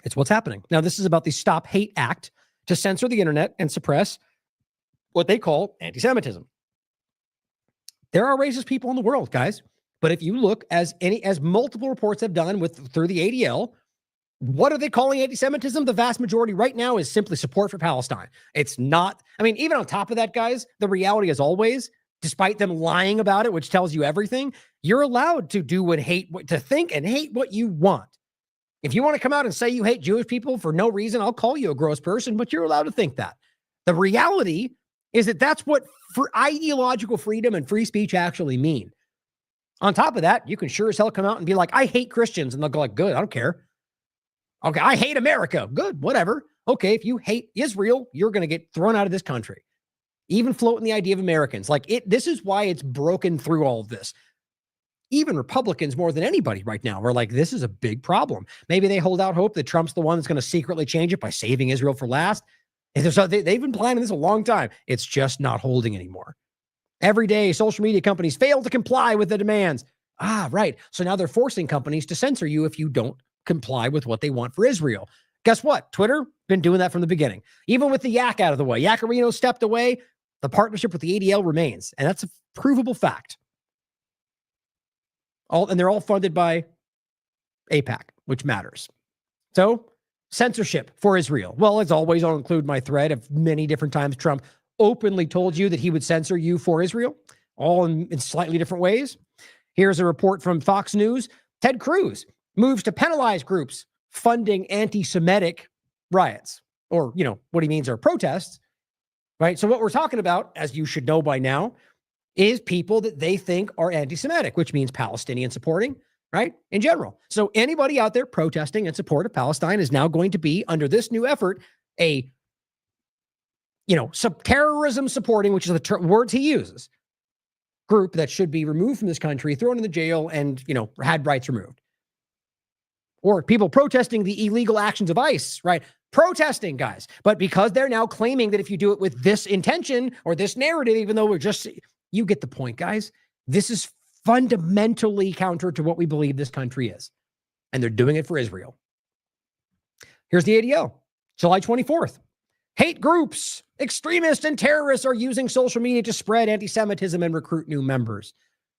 Speaker 4: It's what's happening. Now, this is about the Stop Hate Act to censor the internet and suppress what they call anti-Semitism. There are racist people in the world, guys. But if you look, as multiple reports have done through the ADL, what are they calling anti-Semitism? The vast majority right now is simply support for Palestine. It's not, even on top of that, guys, the reality is always, despite them lying about it, which tells you everything, you're allowed to do to think and hate what you want. If you want to come out and say you hate Jewish people for no reason, I'll call you a gross person, but you're allowed to think that. The reality is that that's what ideological freedom and free speech actually mean. On top of that, you can sure as hell come out and be like, I hate Christians. And they'll go like, good, I don't care. Okay, I hate America. Good, whatever. Okay, if you hate Israel, you're going to get thrown out of this country. Even floating the idea of Americans. This is why it's broken through all of this. Even Republicans, more than anybody right now, are like, this is a big problem. Maybe they hold out hope that Trump's the one that's going to secretly change it by saving Israel for last. And so they've been planning this a long time. It's just not holding anymore. Every day, social media companies fail to comply with the demands. Right. So now they're forcing companies to censor you if you don't comply with what they want for Israel. Guess what? Twitter, been doing that from the beginning. Even with the yak out of the way, Yacarino stepped away, the partnership with the ADL remains. And that's a provable fact. And they're all funded by AIPAC, which matters. So, censorship for Israel. Well, as always, I'll include my thread of many different times Trump openly told you that he would censor you for Israel, all in slightly different ways. Here's a report from Fox News. Ted Cruz moves to penalize groups funding anti-Semitic riots, or, what he means are protests, right? So what we're talking about, as you should know by now, is people that they think are anti-Semitic, which means Palestinian supporting, right? In general. So anybody out there protesting in support of Palestine is now going to be, under this new effort, a terrorism supporting, which is the words he uses, group that should be removed from this country, thrown in the jail, and, had rights removed. Or people protesting the illegal actions of ICE, right? Protesting, guys. But because they're now claiming that if you do it with this intention or this narrative, even though you get the point, guys. This is fundamentally counter to what we believe this country is. And they're doing it for Israel. Here's the ADL, July 24th. Hate groups, extremists, and terrorists are using social media to spread anti-Semitism and recruit new members.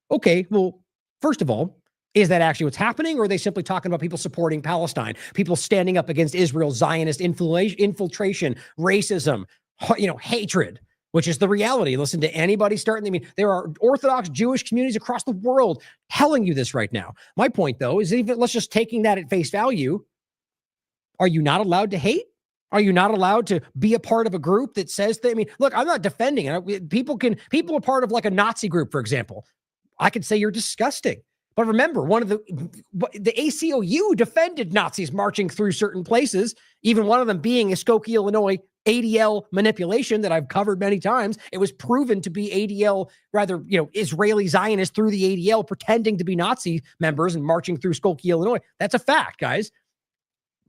Speaker 4: Okay, well, first of all, is that actually what's happening? Or are they simply talking about people supporting Palestine, people standing up against Israel's Zionist infiltration, racism, hatred? Which is the reality. Listen to anybody there are Orthodox Jewish communities across the world telling you this right now. My point, though, is even let's just taking that at face value. Are you not allowed to hate? Are you not allowed to be a part of a group that says that? I mean, look, I'm not defending it. People are part of like a Nazi group, for example. I could say you're disgusting. But remember, the ACLU defended Nazis marching through certain places, even one of them being Skokie, Illinois, ADL manipulation that I've covered many times. It was proven to be ADL, rather, Israeli Zionists through the ADL pretending to be Nazi members and marching through Skokie, Illinois. That's a fact, guys.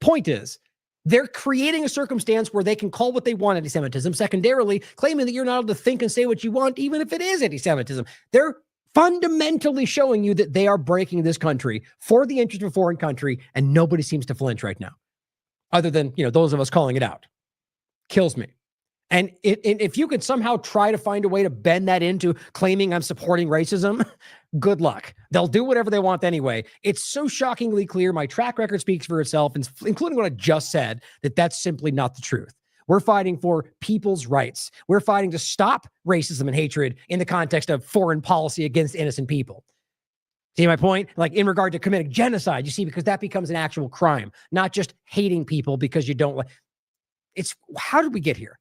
Speaker 4: Point is, they're creating a circumstance where they can call what they want anti-Semitism, secondarily claiming that you're not able to think and say what you want, even if it is anti-Semitism. They're fundamentally showing you that they are breaking this country for the interest of a foreign country, and nobody seems to flinch right now, other than, those of us calling it out. Kills me. And if you could somehow try to find a way to bend that into claiming I'm supporting racism, good luck. They'll do whatever they want anyway. It's so shockingly clear. My track record speaks for itself, including what I just said, that that's simply not the truth. We're fighting for people's rights. We're fighting to stop racism and hatred in the context of foreign policy against innocent people. See my point? Like in regard to committing genocide, you see, because that becomes an actual crime, not just hating people because you don't like. It's how did we get here?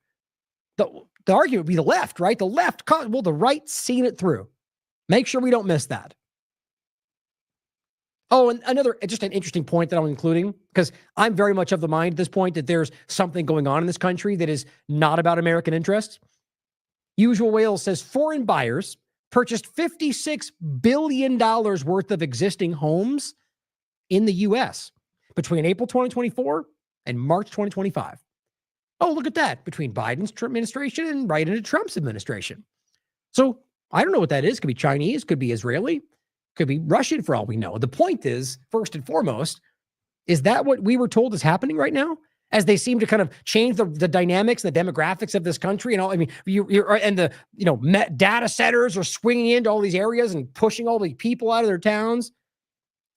Speaker 4: The argument would be the left, right? The left, well, the right seen it through. Make sure we don't miss that. Oh, and just an interesting point that I'm including, because I'm very much of the mind at this point that there's something going on in this country that is not about American interests. Usual Whales says foreign buyers purchased $56 billion worth of existing homes in the U.S. between April 2024 and March 2025. Oh, look at that. Between Biden's administration and right into Trump's administration. So I don't know what that is. Could be Chinese, could be Israeli, could be Russian for all we know. The point is, first and foremost, is that what we were told is happening right now? As they seem to kind of change the dynamics, the demographics of this country, and all. I mean, data centers are swinging into all these areas and pushing all the people out of their towns,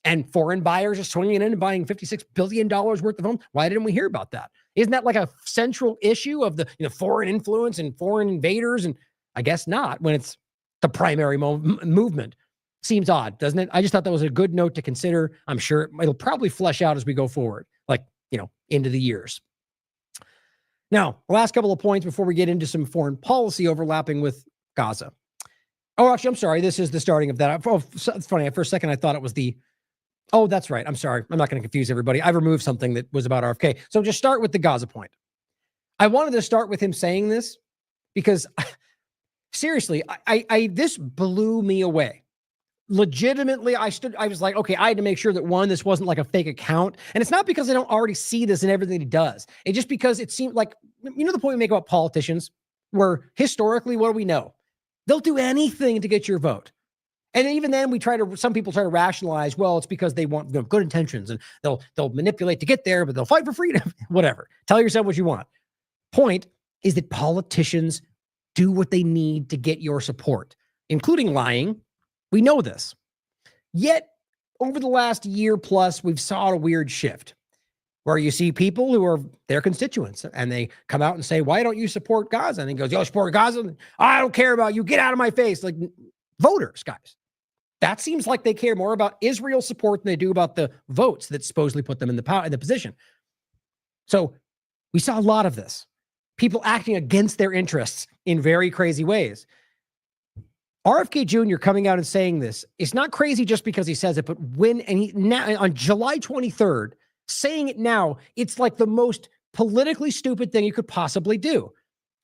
Speaker 4: and foreign buyers are swinging in and buying $56 billion worth of homes. Why didn't we hear about that? Isn't that like a central issue of the foreign influence and foreign invaders? And I guess not when it's the primary movement. Seems odd, doesn't it? I just thought that was a good note to consider. I'm sure it'll probably flesh out as we go forward, into the years. Now, the last couple of points before we get into some foreign policy overlapping with Gaza. Oh, actually, I'm sorry. This is the starting of that. Oh, it's funny. For a second, I thought it was the... Oh, that's right. I'm sorry. I'm not going to confuse everybody. I removed something that was about RFK. So just start with the Gaza point. I wanted to start with him saying this because seriously, this blew me away. Legitimately, I was like, okay, I had to make sure that one, this wasn't like a fake account. And it's not because I don't already see this in everything he does. It's just because it seemed like, the point we make about politicians, where historically, what do we know? They'll do anything to get your vote. And even then some people try to rationalize, well, it's because they want good intentions and they'll manipulate to get there, but they'll fight for freedom, whatever. Tell yourself what you want. Point is that politicians do what they need to get your support, including lying. We know this. Yet, over the last year plus, we've saw a weird shift where you see people who are their constituents and they come out and say, why don't you support Gaza? And he goes, yo, support Gaza? I don't care about you. Get out of my face. Like voters, guys. That seems like they care more about Israel's support than they do about the votes that supposedly put them in the position. So we saw a lot of this. People acting against their interests in very crazy ways. RFK Jr. coming out and saying this, it's not crazy just because he says it, but now on July 23rd, saying it now, it's like the most politically stupid thing you could possibly do.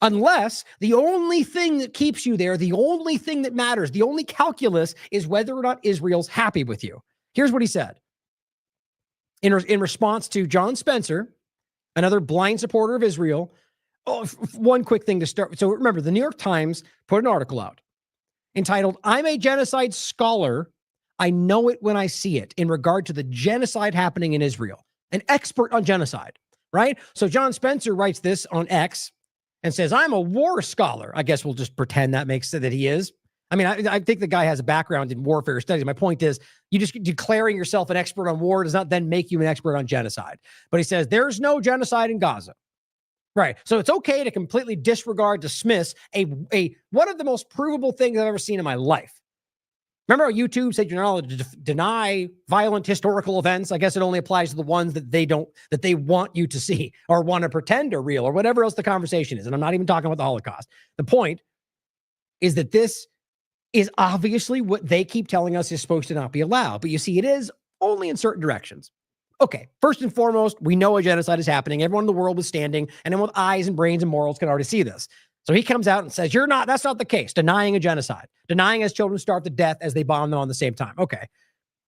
Speaker 4: Unless the only thing that keeps you there, the only thing that matters, the only calculus is whether or not Israel's happy with you. Here's what he said. In response to John Spencer, another blind supporter of Israel. Oh, one quick thing to start. So remember, the New York Times put an article out entitled, I'm a genocide scholar. I know it when I see it, in regard to the genocide happening in Israel. An expert on genocide, right? So John Spencer writes this on X and says, I'm a war scholar. I guess we'll just pretend that makes it that he is. I mean, I think the guy has a background in warfare studies. My point is, you just declaring yourself an expert on war does not then make you an expert on genocide. But he says, there's no genocide in Gaza. Right. So it's okay to completely dismiss a one of the most provable things I've ever seen in my life. Remember how YouTube said you're not allowed to deny violent historical events? I guess it only applies to the ones that they want you to see or want to pretend are real or whatever else the conversation is. And I'm not even talking about the Holocaust. The point is that this is obviously what they keep telling us is supposed to not be allowed. But you see, it is only in certain directions. Okay, first and foremost, we know a genocide is happening. Everyone in the world is standing, and then with eyes and brains and morals can already see this. So he comes out and says, that's not the case, denying a genocide, denying as children starve to death as they bomb them on the same time. Okay.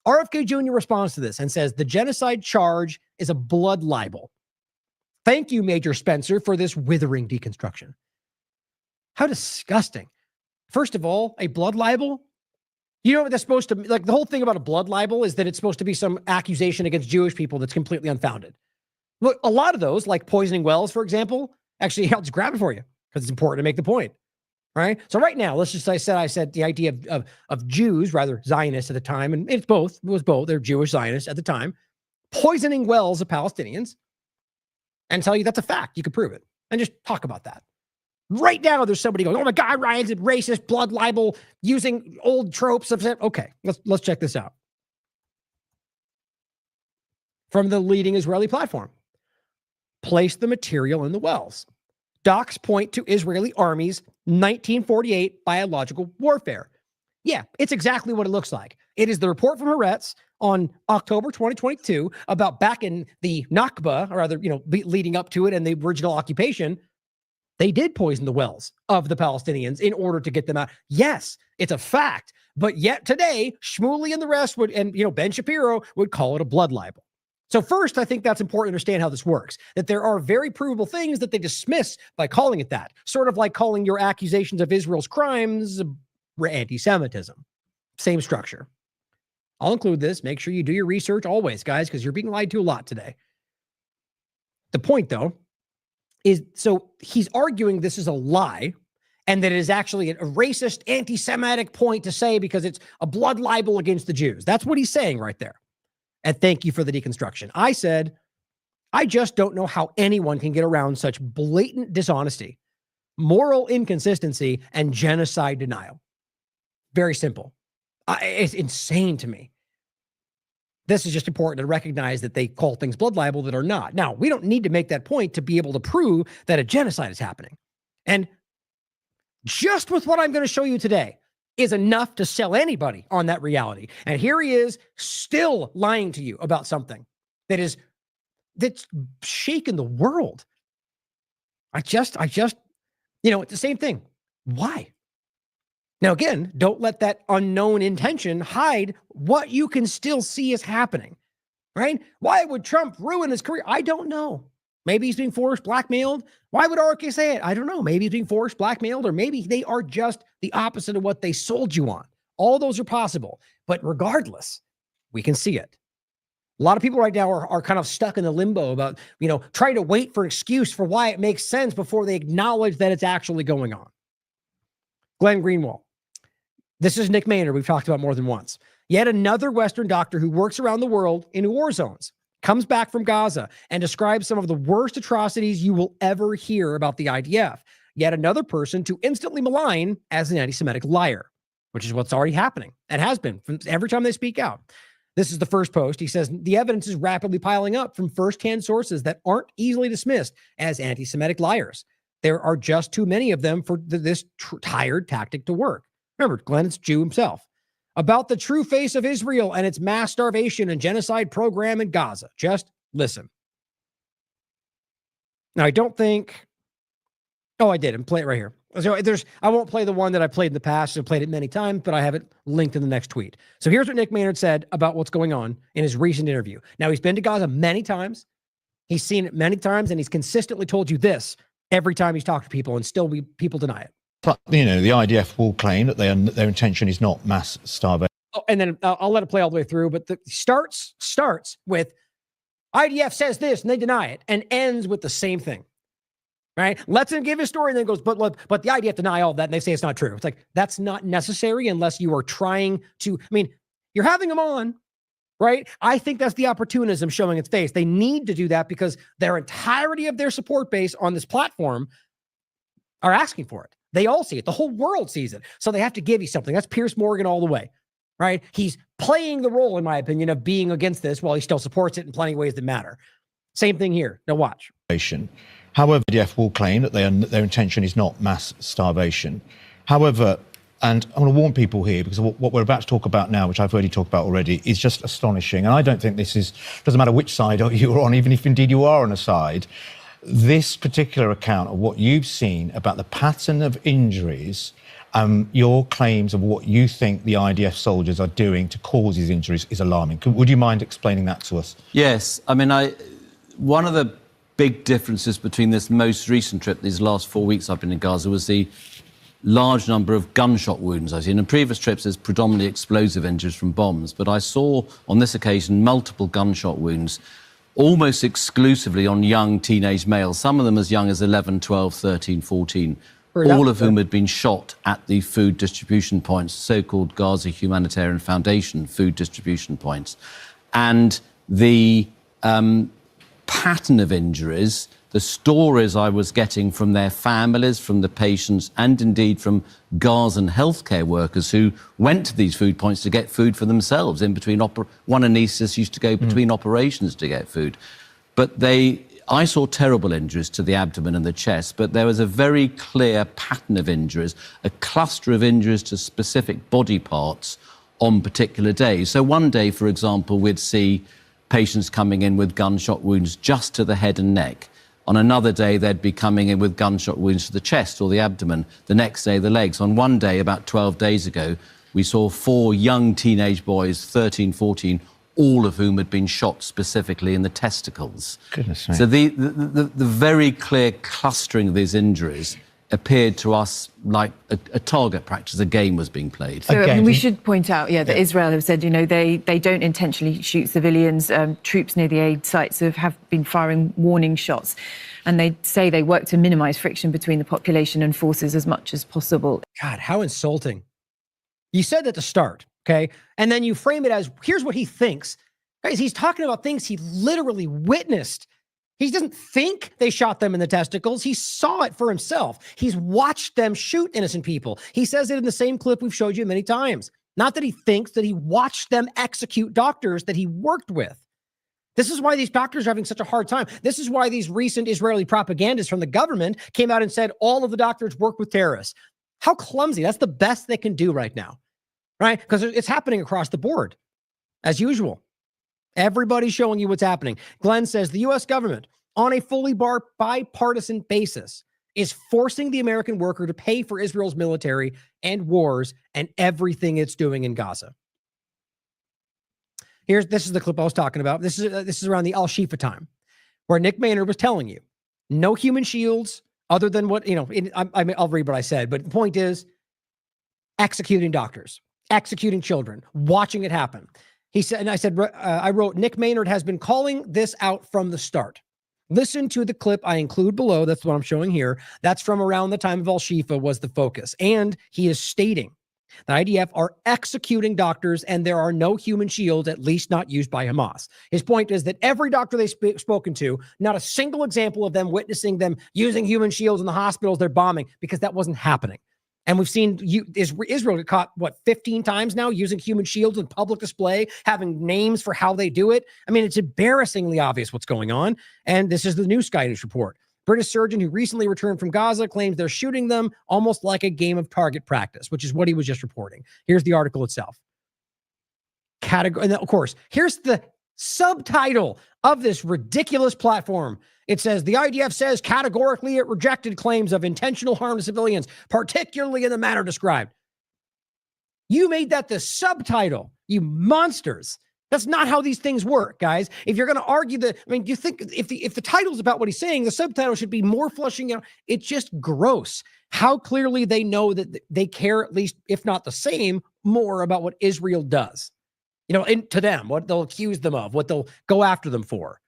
Speaker 4: RFK Jr. responds to this and says, the genocide charge is a blood libel. Thank you, Major Spencer, for this withering deconstruction. How disgusting. First of all, a blood libel? You know what that's supposed to be? Like, the whole thing about a blood libel is that it's supposed to be some accusation against Jewish people that's completely unfounded. Look, a lot of those, like poisoning wells, for example, actually, I'll just grab it for you because it's important to make the point, right? So right now, let's just, I said the idea of Jews, rather Zionists at the time, and it was both, they're Jewish Zionists at the time, poisoning wells of Palestinians, and tell you that's a fact. You can prove it. And just talk about that. Right now, there's somebody going, oh my God, Ryan's a racist, blood libel, using old tropes of it. Okay, let's check this out. From the leading Israeli platform. Place the material in the wells. Docs point to Israeli Army's 1948 biological warfare. Yeah, it's exactly what it looks like. It is the report from Haaretz on October 2022 about back in the Nakba, or rather, leading up to it and the original occupation, they did poison the wells of the Palestinians in order to get them out. Yes, it's a fact. But yet today, Shmuley and the rest would, and Ben Shapiro would call it a blood libel. So first, I think that's important to understand how this works, that there are very provable things that they dismiss by calling it that, sort of like calling your accusations of Israel's crimes anti-Semitism. Same structure. I'll include this. Make sure you do your research always, guys, because you're being lied to a lot today. The point, though, is so he's arguing this is a lie and that it is actually a racist, anti-Semitic point to say because it's a blood libel against the Jews. That's what he's saying right there. And thank you for the deconstruction. I said, I just don't know how anyone can get around such blatant dishonesty, moral inconsistency, and genocide denial. Very simple. It's insane to me. This is just important to recognize that they call things blood libel that are not. Now, we don't need to make that point to be able to prove that a genocide is happening. And just with what I'm going to show you today is enough to sell anybody on that reality. And here he is still lying to you about something that's shaken the world. It's the same thing. Why? Now, again, don't let that unknown intention hide what you can still see is happening, right? Why would Trump ruin his career? I don't know. Maybe he's being forced, blackmailed. Why would RK say it? I don't know. Maybe he's being forced, blackmailed, or maybe they are just the opposite of what they sold you on. All those are possible. But regardless, we can see it. A lot of people right now are kind of stuck in the limbo about, trying to wait for an excuse for why it makes sense before they acknowledge that it's actually going on. Glenn Greenwald. This is Nick Maynard we've talked about more than once. Yet another Western doctor who works around the world in war zones comes back from Gaza and describes some of the worst atrocities you will ever hear about the IDF. Yet another person to instantly malign as an anti-Semitic liar, which is what's already happening and has been from every time they speak out. This is the first post. He says, the evidence is rapidly piling up from firsthand sources that aren't easily dismissed as anti-Semitic liars. There are just too many of them for this tired tactic to work. Remember, Glenn is Jew himself. About the true face of Israel and its mass starvation and genocide program in Gaza. Just listen. Now, I don't think... Oh, I did. I'm playing it right here. So I won't play the one that I played in the past. I've played it many times, but I have it linked in the next tweet. So here's what Nick Maynard said about what's going on in his recent interview. Now, he's been to Gaza many times. He's seen it many times, and he's consistently told you this every time he's talked to people, and still people deny it.
Speaker 7: But, the IDF will claim that their intention is not mass starvation.
Speaker 4: Oh, and then I'll let it play all the way through, but the starts with IDF says this, and they deny it, and ends with the same thing, right? Lets him give his story, and then goes, but the IDF deny all of that, and they say it's not true. It's like, that's not necessary unless you are trying to, you're having them on, right? I think that's the opportunism showing its face. They need to do that because their entirety of their support base on this platform are asking for it. They all see it. The whole world sees it. So they have to give you something. That's Piers Morgan all the way, right? He's playing the role, in my opinion, of being against this while he still supports it in plenty of ways that matter. Same thing here. Now watch.
Speaker 7: However, the IDF will claim that their intention is not mass starvation. However, and I want to warn people here, because what we're about to talk about now, which I've already talked about already, is just astonishing. And I don't think this is, doesn't matter which side you're on, even if indeed you are on a side, this particular account of what you've seen about the pattern of injuries, your claims of what you think the IDF soldiers are doing to cause these injuries is alarming. Would you mind explaining that to us?
Speaker 6: Yes. I mean, one of the big differences between this most recent trip, these last 4 weeks I've been in Gaza, was the large number of gunshot wounds I've seen. In previous trips, there's predominantly explosive injuries from bombs, but I saw on this occasion multiple gunshot wounds, almost exclusively on young teenage males, some of them as young as 11, 12, 13, 14, all of whom had been shot at the food distribution points, so-called Gaza Humanitarian Foundation food distribution points. And the pattern of injuries, the stories I was getting from their families, from the patients, and indeed from Gazan healthcare workers who went to these food points to get food for themselves. In between, one anaesthetist used to go between operations to get food. But I saw terrible injuries to the abdomen and the chest, but there was a very clear pattern of injuries, a cluster of injuries to specific body parts on particular days. So one day, for example, we'd see patients coming in with gunshot wounds just to the head and neck. On another day, they'd be coming in with gunshot wounds to the chest or the abdomen. The next day, the legs. On one day, about 12 days ago, we saw 4 young teenage boys, 13, 14, all of whom had been shot specifically in the testicles.
Speaker 7: Goodness me.
Speaker 6: So the very clear clustering of these injuries appeared to us like a target practice, a game was being played.
Speaker 2: So I mean, we should point out, that Israel have said, they don't intentionally shoot civilians. Troops near the aid sites have been firing warning shots. And they say they work to minimize friction between the population and forces as much as possible.
Speaker 4: God, how insulting. You said at the start, okay? And then you frame it as, here's what he thinks. Guys, he's talking about things he literally witnessed. He doesn't think they shot them in the testicles. He saw it for himself. He's watched them shoot innocent people. He says it in the same clip we've showed you many times. Not that he thinks, that he watched them execute doctors that he worked with. This is why these doctors are having such a hard time. This is why these recent Israeli propagandists from the government came out and said all of the doctors work with terrorists. How clumsy. That's the best they can do right now, right? Because it's happening across the board, as usual. Everybody's showing you what's happening. Glenn says the U.S. government, on a fully bipartisan basis, is forcing the American worker to pay for Israel's military and wars and everything it's doing in Gaza. This is the clip I was talking about. This is around the Al-Shifa time, where Nick Maynard was telling you, no human shields other than what, I'll read what I said, but the point is executing doctors, executing children, watching it happen. He said, and I said, I wrote, Nick Maynard has been calling this out from the start. Listen to the clip I include below. That's what I'm showing here. That's from around the time of Al-Shifa was the focus. And he is stating the IDF are executing doctors and there are no human shields, at least not used by Hamas. His point is that every doctor they've spoken to, not a single example of them witnessing them using human shields in the hospitals they're bombing, because that wasn't happening. And we've seen Israel get caught, 15 times now using human shields in public display, having names for how they do it. I mean, it's embarrassingly obvious what's going on. And this is the new Sky News report. British surgeon who recently returned from Gaza claims they're shooting them almost like a game of target practice, which is what he was just reporting. Here's the article itself. And of course, here's the subtitle of this ridiculous platform. It says, the IDF says categorically it rejected claims of intentional harm to civilians, particularly in the manner described. You made that the subtitle, you monsters. That's not how these things work, guys. If you're going to argue do you think if the title's about what he's saying, the subtitle should be more fleshing out? It's just gross how clearly they know that they care, at least, if not the same, more about what Israel does. To them, what they'll accuse them of, what they'll go after them for.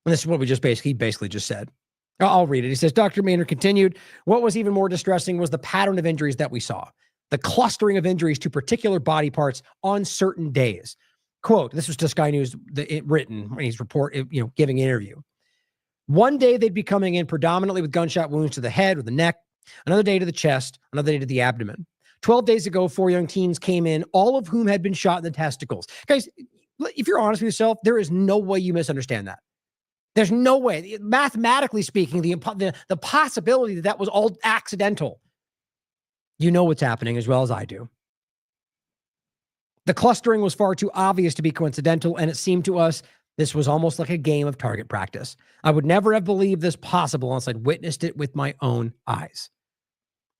Speaker 4: And this is what he basically just said. I'll read it. He says, Dr. Maynard continued, what was even more distressing was the pattern of injuries that we saw, the clustering of injuries to particular body parts on certain days. Quote, this was to Sky News written when he's giving an interview. One day they'd be coming in predominantly with gunshot wounds to the head or the neck, another day to the chest, another day to the abdomen. 12 days ago, 4 young teens came in, all of whom had been shot in the testicles. Guys, if you're honest with yourself, there is no way you misunderstand that. There's no way. Mathematically speaking, the possibility that that was all accidental. You know what's happening as well as I do. The clustering was far too obvious to be coincidental, and it seemed to us this was almost like a game of target practice. I would never have believed this possible unless I'd witnessed it with my own eyes.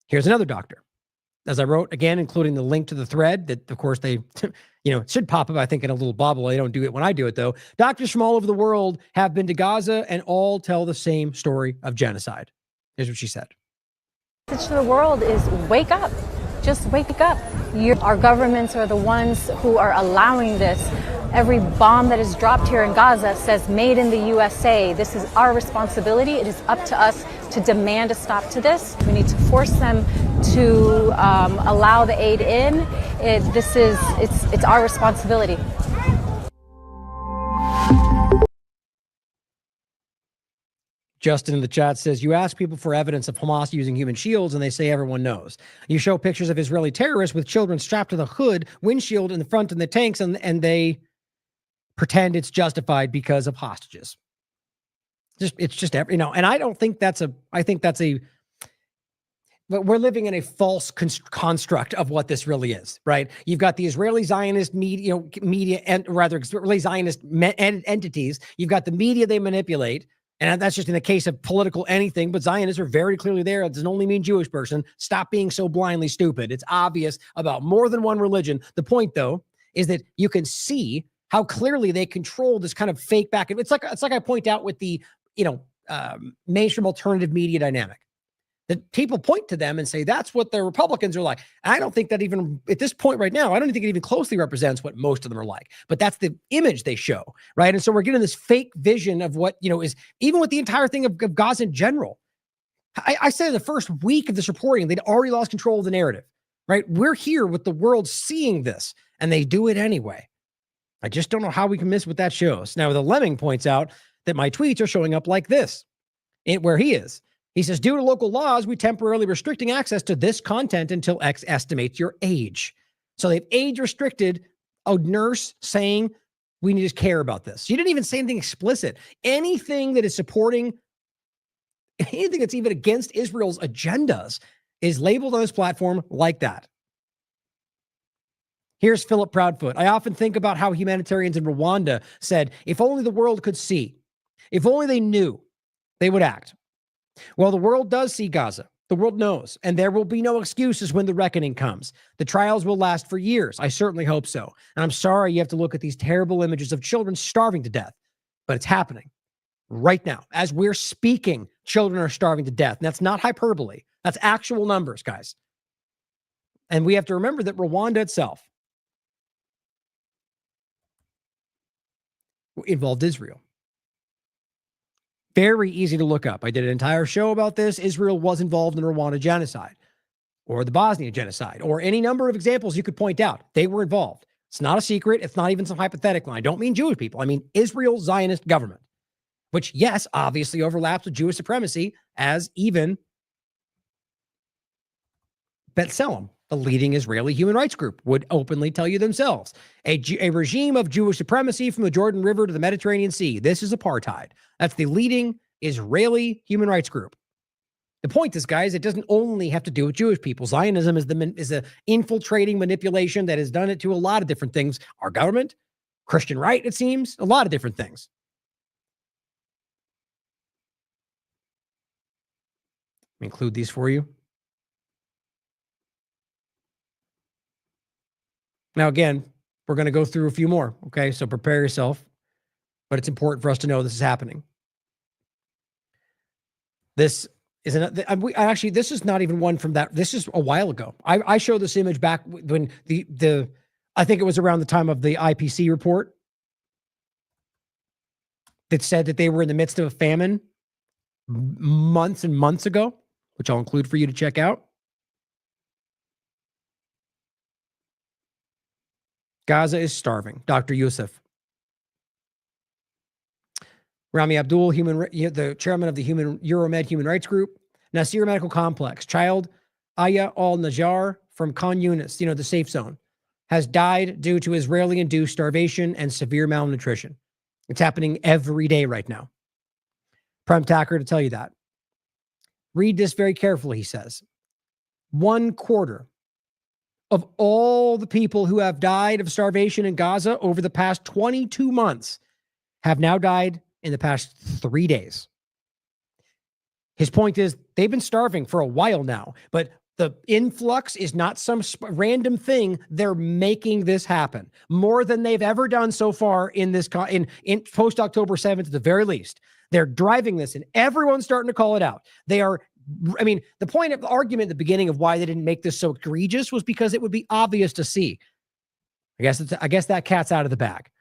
Speaker 4: Here's another doctor. As I wrote, again, including the link to the thread that, of course, they, it should pop up, I think, in a little bubble. They don't do it when I do it, though. Doctors from all over the world have been to Gaza and all tell the same story of genocide. Here's what she said.
Speaker 8: The message to the world is wake up. Just wake up. Our governments are the ones who are allowing this. Every bomb that is dropped here in Gaza says made in the USA. This is our responsibility. It is up to us to demand a stop to this. We need to force them to allow the aid in. It's our responsibility.
Speaker 4: Justin in the chat says, you ask people for evidence of Hamas using human shields and they say everyone knows. You show pictures of Israeli terrorists with children strapped to the hood, windshield in the front and the tanks, and they pretend it's justified because of hostages. It's just, and I don't think but we're living in a false construct of what this really is, right? You've got the Israeli Zionist media and rather Israeli Zionist entities. You've got the media they manipulate. And that's just in the case of political anything, but Zionists are very clearly there. It doesn't only mean Jewish person. Stop being so blindly stupid. It's obvious about more than one religion. The point, though, is that you can see how clearly they control this kind of fake back. It's like I point out with the, mainstream alternative media dynamic. That people point to them and say, that's what the Republicans are like. I don't think that even at this point right now, I don't think it even closely represents what most of them are like. But that's the image they show, right? And so we're getting this fake vision of what, is even with the entire thing of Gaza in general. I said in the first week of this reporting, they'd already lost control of the narrative, right? We're here with the world seeing this, and they do it anyway. I just don't know how we can miss what that shows. Now, the Lemming points out that my tweets are showing up like this, where he is. He says, due to local laws, we temporarily restricting access to this content until X estimates your age. So they've age restricted a nurse saying, we need to care about this. She didn't even say anything explicit. Anything that is supporting, anything that's even against Israel's agendas is labeled on this platform like that. Here's Philip Proudfoot. I often think about how humanitarians in Rwanda said, if only the world could see, if only they knew, they would act. Well, the world does see Gaza. The world knows, and there will be no excuses when the reckoning comes. The trials will last for years. I certainly hope so. And I'm sorry you have to look at these terrible images of children starving to death, but it's happening right now. As we're speaking, children are starving to death. And that's not hyperbole. That's actual numbers, guys. And we have to remember that Rwanda itself involved Israel. Very easy to look up. I did an entire show about this. Israel was involved in the Rwanda genocide or the Bosnia genocide or any number of examples you could point out. They were involved. It's not a secret. It's not even some hypothetical. I don't mean Jewish people. I mean Israel Zionist government, which, yes, obviously overlaps with Jewish supremacy, as even B'Tselem, the leading Israeli human rights group, would openly tell you themselves. A regime of Jewish supremacy from the Jordan River to the Mediterranean Sea. This is apartheid. That's the leading Israeli human rights group. The point is, guys, it doesn't only have to do with Jewish people. Zionism is a infiltrating manipulation that has done it to a lot of different things. Our government, Christian right, it seems, a lot of different things. Let me include these for you. Now, again, we're going to go through a few more, okay? So prepare yourself. But it's important for us to know this is happening. This is this is not even one from that. This is a while ago. I showed this image back when I think it was around the time of the IPC report that said that they were in the midst of a famine months and months ago, which I'll include for you to check out. Gaza is starving. Dr. Youssef. Rami Abdul, the chairman of the Euromed Human Rights Group. Nasir Medical Complex. Child Aya Al-Najjar, from Khan Yunis, the safe zone, has died due to Israeli-induced starvation and severe malnutrition. It's happening every day right now. Prem Tacker to tell you that. Read this very carefully, he says. 1/4 of all the people who have died of starvation in Gaza over the past 22 months have now died in the past 3 days. His point is they've been starving for a while now, but the influx is not some random thing. They're making this happen more than they've ever done so far in this in post October 7th at the very least. They're driving this, and everyone's starting to call it out. They are. I mean, the point of the argument at the beginning of why they didn't make this so egregious was because it would be obvious to see. I guess that cat's out of the bag.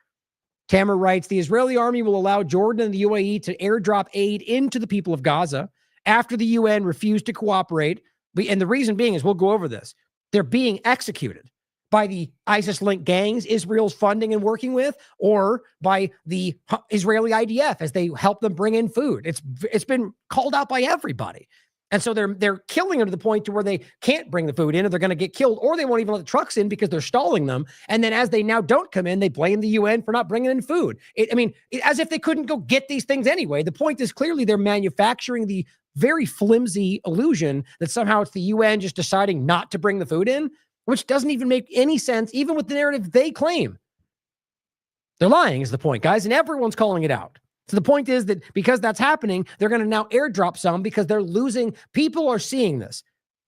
Speaker 4: Tamara writes, the Israeli army will allow Jordan and the UAE to airdrop aid into the people of Gaza after the UN refused to cooperate. And the reason being is, we'll go over this, they're being executed by the ISIS-linked gangs Israel's funding and working with, or by the Israeli IDF as they help them bring in food. It's been called out by everybody. And so they're killing them to the point to where they can't bring the food in, or they're going to get killed, or they won't even let the trucks in because they're stalling them. And then as they now don't come in, they blame the UN for not bringing in food. As if they couldn't go get these things anyway. The point is clearly they're manufacturing the very flimsy illusion that somehow it's the UN just deciding not to bring the food in, which doesn't even make any sense, even with the narrative they claim. They're lying is the point, guys, and everyone's calling it out. So the point is that because that's happening, they're going to now airdrop some because they're losing. People are seeing this.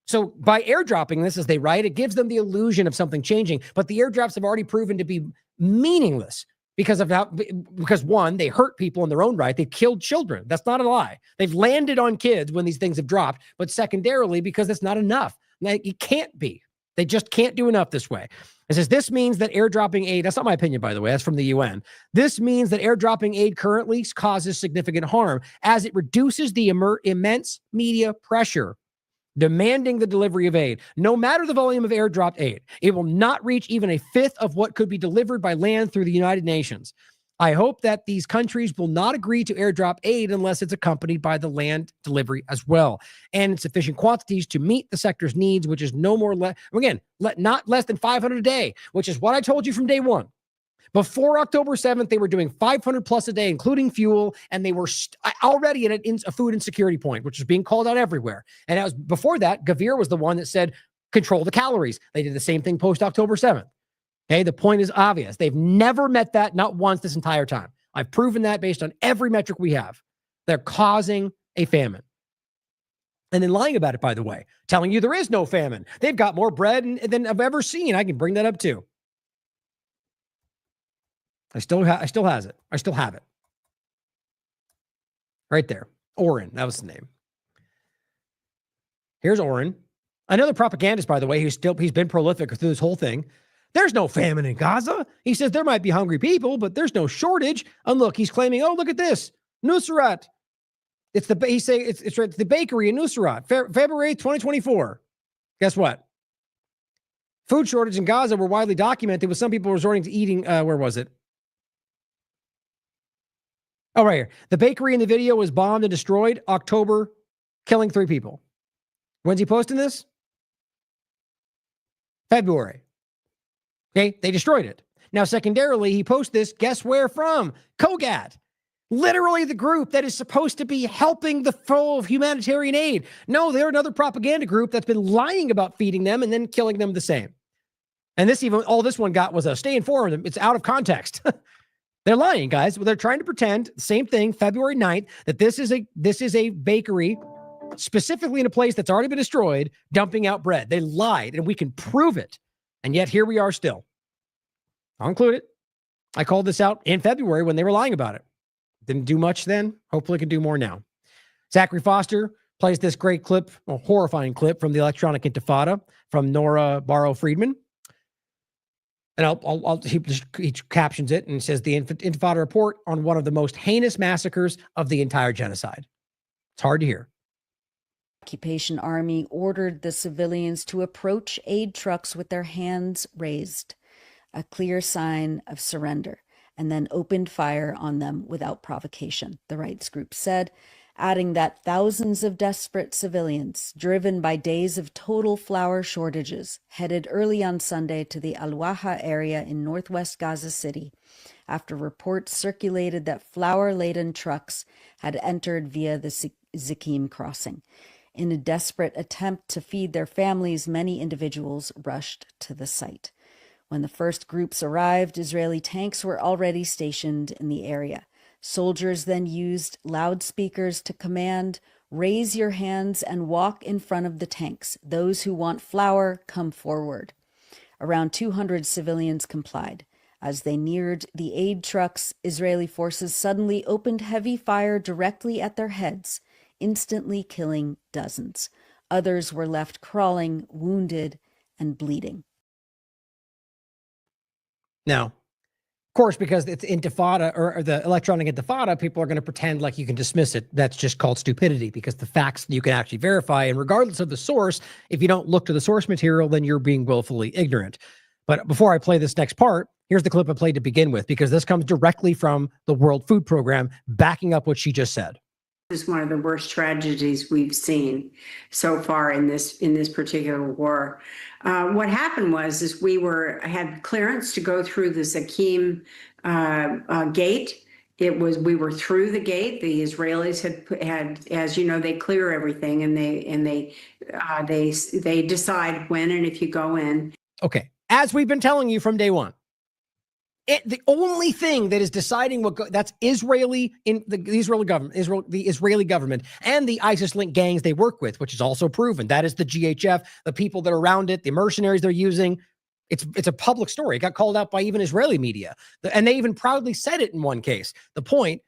Speaker 4: So by airdropping this, as they write, it gives them the illusion of something changing. But the airdrops have already proven to be meaningless because one, they hurt people in their own right. They've killed children. That's not a lie. They've landed on kids when these things have dropped. But secondarily, because it's not enough. It can't be. They just can't do enough this way. It says this means that airdropping aid, that's not my opinion, by the way, that's from the UN. This means that airdropping aid currently causes significant harm as it reduces the immense media pressure demanding the delivery of aid. No matter the volume of airdropped aid, it will not reach even a fifth of what could be delivered by land through the United Nations. I hope that these countries will not agree to airdrop aid unless it's accompanied by the land delivery as well, and in sufficient quantities to meet the sector's needs, which is no more, not less than 500 a day, which is what I told you from day one. Before October 7th, they were doing 500 plus a day, including fuel, and they were already at a food insecurity point, which was being called out everywhere. And before that, Gavir was the one that said, control the calories. They did the same thing post October 7th. Okay, the point is obvious. They've never met that, not once this entire time. I've proven that based on every metric we have. They're causing a famine. And then lying about it, by the way, telling you there is no famine. They've got more bread than I've ever seen. I can bring that up too. I still have it. Right there. Oren, that was the name. Here's Oren. Another propagandist, by the way, he's been prolific through this whole thing. There's no famine in Gaza. He says there might be hungry people, but there's no shortage. And look, he's claiming, oh, look at this. Nusrat. It's the bakery in Nusrat, February 2024. Guess what? Food shortage in Gaza were widely documented with some people resorting to eating, where was it? Oh, right here. The bakery in the video was bombed and destroyed October, killing 3 people. When's he posting this? February. Okay, they destroyed it. Now, secondarily, he posts this, guess where from? Kogat. Literally the group that is supposed to be helping the flow of humanitarian aid. No, they're another propaganda group that's been lying about feeding them and then killing them the same. And all this one got was a stay informed. It's out of context. They're lying, guys. Well, they're trying to pretend, same thing, February 9th, that this is a bakery, specifically in a place that's already been destroyed, dumping out bread. They lied, and we can prove it. And yet here we are still. I'll include it. I called this out in February when they were lying about it. Didn't do much then. Hopefully can do more now. Zachary Foster plays this great clip, a horrifying clip from the Electronic Intifada from Nora Barrow-Friedman. And he captions it and says the Intifada report on one of the most heinous massacres of the entire genocide. It's hard to hear.
Speaker 10: Occupation Army ordered the civilians to approach aid trucks with their hands raised, a clear sign of surrender, and then opened fire on them without provocation, the rights group said. adding that thousands of desperate civilians, driven by days of total flour shortages, headed early on Sunday to the Al-Waha area in northwest Gaza City after reports circulated that flour-laden trucks had entered via the Zikim crossing. In a desperate attempt to feed their families, many individuals rushed to the site. When the first groups arrived, Israeli tanks were already stationed in the area. Soldiers then used loudspeakers to command, "Raise your hands and walk in front of the tanks. Those who want flour, come forward." Around 200 civilians complied. As they neared the aid trucks, Israeli forces suddenly opened heavy fire directly at their heads, instantly killing dozens. Others were left crawling, wounded, and bleeding.
Speaker 4: Now, of course, because it's intifada or the electronic intifada, people are going to pretend like you can dismiss it. That's just called stupidity, because the facts you can actually verify. And regardless of the source, if you don't look to the source material, then you're being willfully ignorant. But before I play this next part, here's the clip I played to begin with, because this comes directly from the World Food Program, backing up what she just said.
Speaker 11: This is one of the worst tragedies we've seen so far in this particular war. What happened was we had clearance to go through the Zikim gate. We were through the gate. The Israelis had, as you know, they clear everything and they decide when and if you go in.
Speaker 4: Okay, as we've been telling you from day one. The only thing that is deciding that's Israeli in the Israeli government, the Israeli government, and the ISIS-linked gangs they work with, which is also proven. That is the GHF, the people that are around it, the mercenaries they're using. It's a public story. It got called out by even Israeli media, and they even proudly said it in one case. The point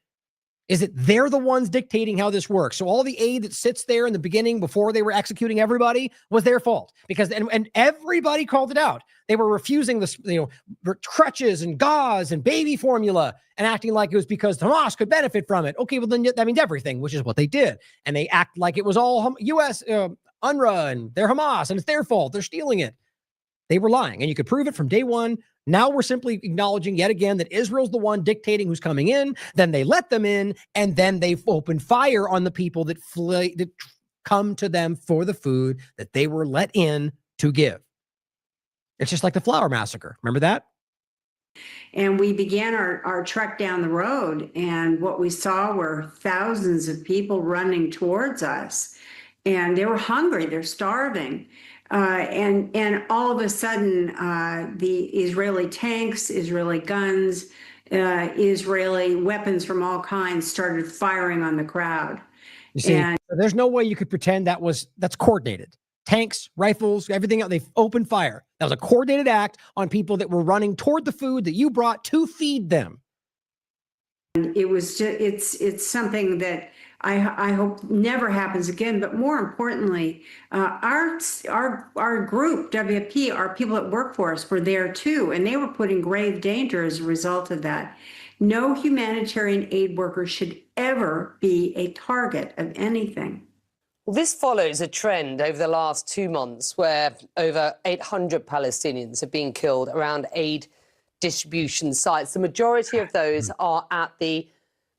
Speaker 4: is that they're the ones dictating how this works. So all the aid that sits there in the beginning before they were executing everybody was their fault, because and everybody called it out. They were refusing this, crutches and gauze and baby formula and acting like it was because Hamas could benefit from it. Okay, well then that means everything, which is what they did. And they act like it was all U.S. UNRWA and they're Hamas and it's their fault. They're stealing it. They were lying, and you could prove it from day one. Now we're simply acknowledging yet again that Israel's the one dictating who's coming in. Then they let them in, and then they open fire on the people that come to them for the food that they were let in to give. It's just like the flour massacre. Remember that?
Speaker 11: And we began our trek down the road, and what we saw were thousands of people running towards us, and they were hungry. They're starving. And all of a sudden, the Israeli tanks, Israeli guns, Israeli weapons from all kinds started firing on the crowd.
Speaker 4: You see, there's no way you could pretend that's coordinated. Tanks, rifles, everything else, they opened fire. That was a coordinated act on people that were running toward the food that you brought to feed them.
Speaker 11: And it was just, it's something that I hope never happens again. But more importantly, our group, WFP, our people that work for us were there too, and they were put in grave danger as a result of that. No humanitarian aid worker should ever be a target of anything.
Speaker 12: Well, this follows a trend over the last 2 months where over 800 Palestinians have been killed around aid distribution sites. The majority of those are at the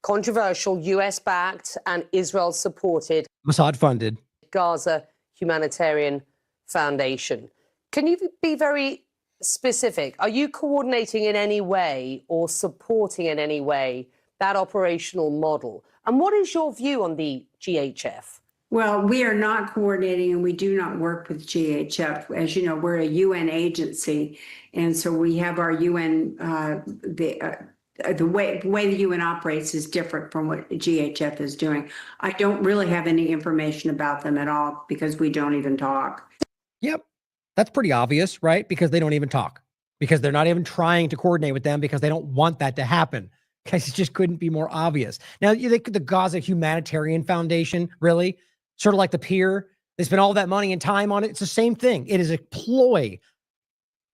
Speaker 12: controversial US-backed and Israel-supported
Speaker 4: Mossad-funded
Speaker 12: Gaza Humanitarian Foundation. Can you be very specific? Are you coordinating in any way or supporting in any way that operational model? And what is your view on the GHF?
Speaker 11: Well, we are not coordinating, and we do not work with GHF. As you know, we're a UN agency, and so we have our UN, the way the UN operates is different from what GHF is doing. I don't really have any information about them at all because we don't even talk.
Speaker 4: Yep. That's pretty obvious, right? Because they don't even talk, because they're not even trying to coordinate with them, because they don't want that to happen. Because it just couldn't be more obvious. Now, you think the Gaza Humanitarian Foundation, really? Sort of like the Pier. They spend all that money and time on it. It's the same thing. It is a ploy,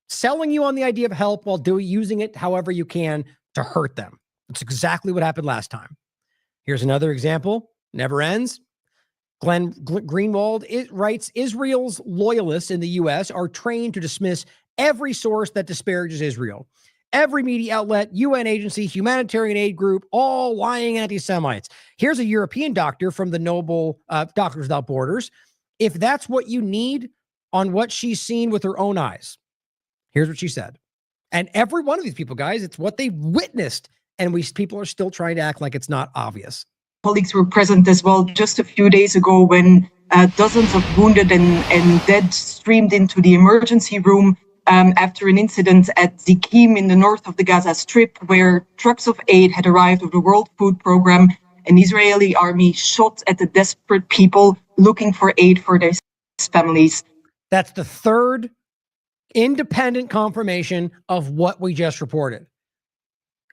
Speaker 4: selling you on the idea of help while using it however you can to hurt them. That's exactly what happened last time. Here's another example. Never ends. Glenn Greenwald writes, Israel's loyalists in the U.S. are trained to dismiss every source that disparages Israel. every media outlet, UN agency, humanitarian aid group, all lying anti-Semites. Here's a European doctor from the noble Doctors Without Borders. If that's what you need on what she's seen with her own eyes, here's what she said. And every one of these people, guys, it's what they witnessed. And people are still trying to act like it's not obvious.
Speaker 13: Colleagues were present as well just a few days ago when dozens of wounded and dead streamed into the emergency room after an incident at Zikim in the north of the Gaza Strip, where trucks of aid had arrived with the World Food Program. An Israeli army shot at the desperate people looking for aid for their families.
Speaker 4: That's the third independent confirmation of what we just reported.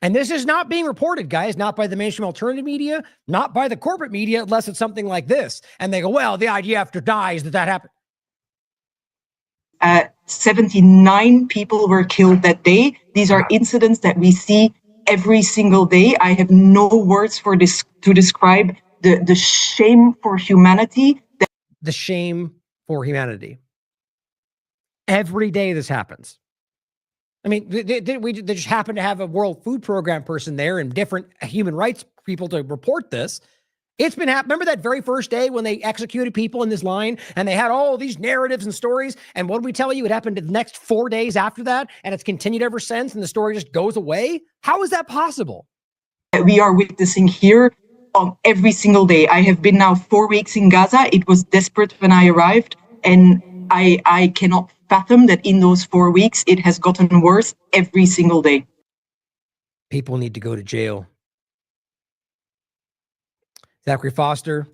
Speaker 4: And this is not being reported, guys, not by the mainstream alternative media, not by the corporate media, unless it's something like this. And they go, well, the IDF denies that happened.
Speaker 13: 79 people were killed that day. These are incidents that we see every single day. I have no words for this to describe the shame for humanity.
Speaker 4: The shame for humanity. Every day this happens. I mean, they just happen to have a World Food Program person there and different human rights people to report this. It's been happening. Remember that very first day when they executed people in this line and they had all these narratives and stories? And what did we tell you? It happened the next 4 days after that, and it's continued ever since, and the story just goes away? How is that possible?
Speaker 13: We are witnessing here on every single day. I have been now 4 weeks in Gaza. It was desperate when I arrived, and I cannot fathom that in those 4 weeks, it has gotten worse every single day.
Speaker 4: People need to go to jail. Zachary Foster,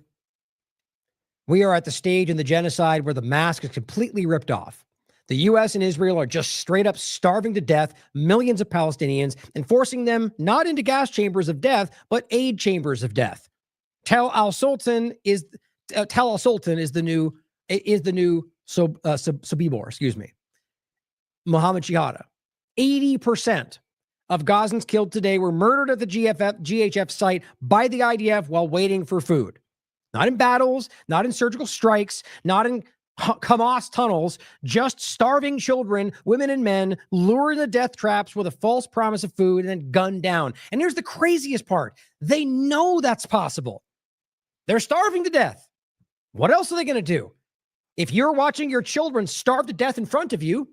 Speaker 4: we are at the stage in the genocide where the mask is completely ripped off. The U.S. and Israel are just straight up starving to death millions of Palestinians and forcing them not into gas chambers of death, but aid chambers of death. Tel al-Sultan is the new Sobibor, excuse me. Mohammed Shihada. 80% of Gazans killed today were murdered at the GHF site by the IDF while waiting for food. Not in battles, not in surgical strikes, not in Hamas tunnels, just starving children, women and men, lured into death traps with a false promise of food and then gunned down. And here's the craziest part. They know that's possible. They're starving to death. What else are they going to do? If you're watching your children starve to death in front of you,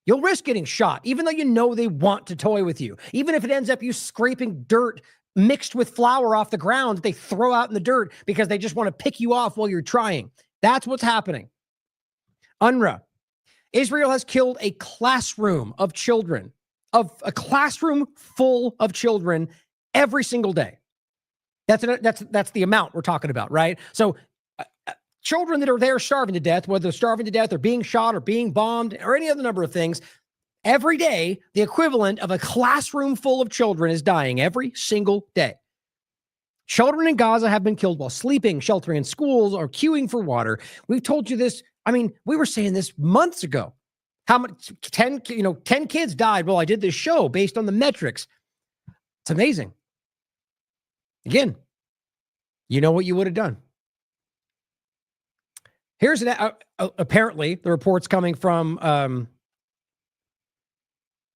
Speaker 4: you'll risk getting shot, even though you know they want to toy with you. Even if it ends up you scraping dirt mixed with flour off the ground that they throw out in the dirt because they just want to pick you off while you're trying. That's what's happening. UNRWA. Israel has killed a classroom of children, a classroom full of children every single day. That's the amount we're talking about, right? So children that are there starving to death, whether they're starving to death or being shot or being bombed or any other number of things, every day, the equivalent of a classroom full of children is dying every single day. Children in Gaza have been killed while sleeping, sheltering in schools, or queuing for water. We've told you this. I mean, we were saying this months ago. How much? 10 kids died. Well, I did this show based on the metrics. It's amazing. Again, you know what you would have done. Here's apparently the reports coming from,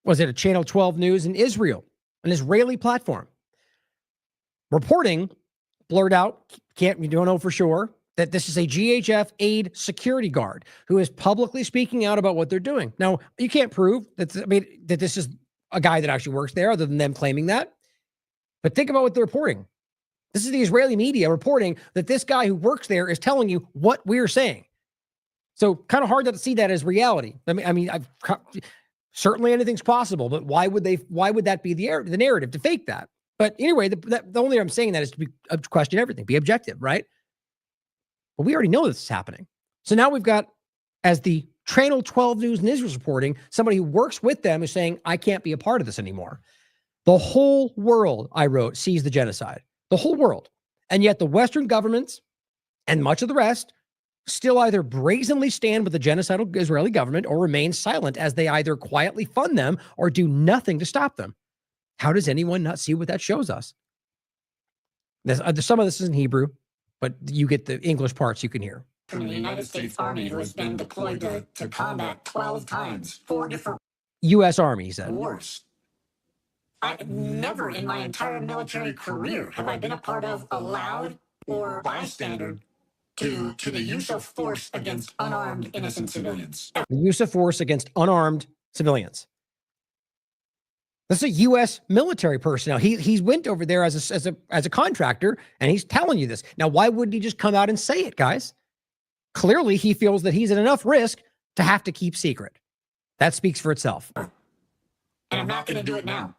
Speaker 4: was it a Channel 12 News in Israel, an Israeli platform. Reporting, blurred out, you don't know for sure, that this is a GHF aid security guard who is publicly speaking out about what they're doing. Now, you can't prove that this is a guy that actually works there other than them claiming that. But think about what they're reporting. This is the Israeli media reporting that this guy who works there is telling you what we're saying. So kind of hard to see that as reality. I mean, certainly anything's possible, but why would that be the narrative to fake that? But anyway, the only I'm saying that is to question everything, be objective, right? But we already know this is happening. So now we've got, as the Channel 12 News and Israel's reporting, somebody who works with them is saying, I can't be a part of this anymore. The whole world, I wrote, sees the genocide. The whole world. And yet the Western governments and much of the rest still either brazenly stand with the genocidal Israeli government or remain silent as they either quietly fund them or do nothing to stop them. How does anyone not see what that shows us? Some of this is in Hebrew, but you get the English parts you can hear.
Speaker 14: From the United States Army, who has been deployed to combat 12 times, 4 different
Speaker 4: U.S. Army, he said.
Speaker 14: wars. Never in my entire military career have I been a part of, allowed, or bystander to the use of force against unarmed innocent civilians.
Speaker 4: The use of force against unarmed civilians. This is a U.S. military personnel. He's went over there as a contractor, and he's telling you this. Now, why wouldn't he just come out and say it, guys? Clearly, he feels that he's at enough risk to have to keep secret. That speaks for itself.
Speaker 14: And I'm not going to do it now.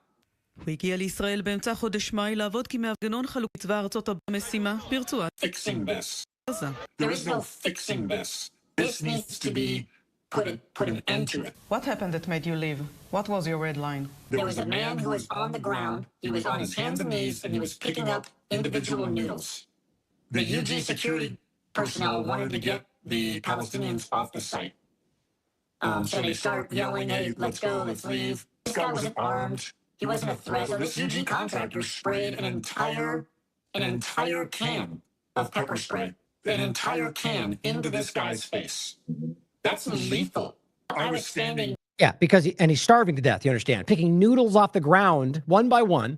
Speaker 9: הוא הגיע לישראל באמצע חודש מאי לעבוד כמארגנון חלוקי צבא ארצות הברית במשימה ברצועת
Speaker 14: Fixing this.
Speaker 9: עזה.
Speaker 14: There is no fixing this. This needs to be put an end to it.
Speaker 9: What happened that made you leave? What was your red line?
Speaker 14: There was a man who was on the ground. He was on his hands and knees, and he was picking up individual noodles. The UG security personnel wanted to get the Palestinians off the site. So they start yelling, hey, let's go, let's leave. This guy wasn't armed. He wasn't a threat. So this UG contractor sprayed an entire can of pepper spray, an entire can into this guy's face. That's lethal. I was standing.
Speaker 4: Yeah, because he's starving to death, you understand, picking noodles off the ground one by one,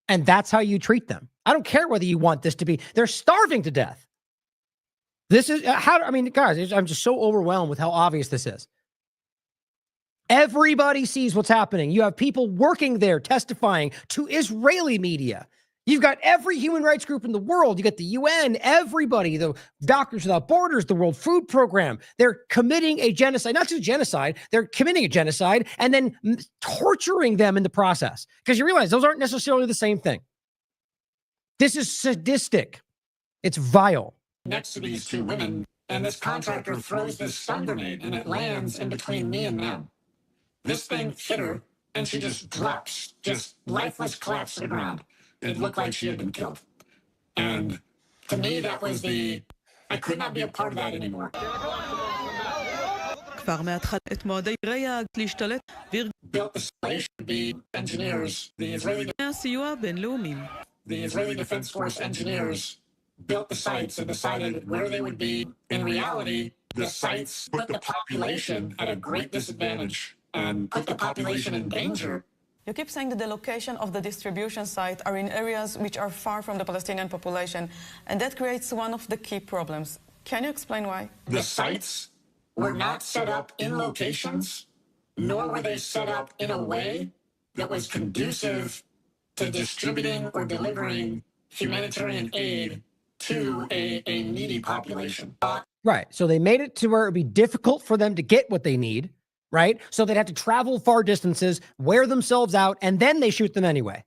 Speaker 4: and that's how you treat them. I don't care whether you want this to be, they're starving to death. This is guys, I'm just so overwhelmed with how obvious this is. Everybody sees what's happening. You have people working there testifying to Israeli media. You've got every human rights group in the world. You got the UN, everybody, the Doctors Without Borders, the World Food Program. They're committing a genocide, not just a genocide, they're committing a genocide and then torturing them in the process. Because you realize those aren't necessarily the same thing. This is sadistic. It's vile.
Speaker 14: Next to these two women, and this contractor throws this stun grenade, and it lands in between me and them. This thing hit her, and she just drops, just lifeless, collapsed to the ground. It looked like she had been killed. And to me, that was I could not be a part of that anymore.
Speaker 9: כבר מהתחלת את מועדי ריאג להשתלט
Speaker 14: Built the site should be engineers, the
Speaker 9: הסיוע הבינלאומיים.
Speaker 14: Israeli Defense Force engineers built the sites and decided where they would be. In reality, the sites put the population at a great disadvantage and put the population in danger.
Speaker 9: You keep saying that the location of the distribution site are in areas which are far from the Palestinian population, and that creates one of the key problems. Can you explain why?
Speaker 14: The sites were not set up in locations, nor were they set up in a way that was conducive to distributing or delivering humanitarian aid to a needy population.
Speaker 4: Right. So they made it to where it would be difficult for them to get what they need, right? So they'd have to travel far distances, wear themselves out, and then they shoot them anyway.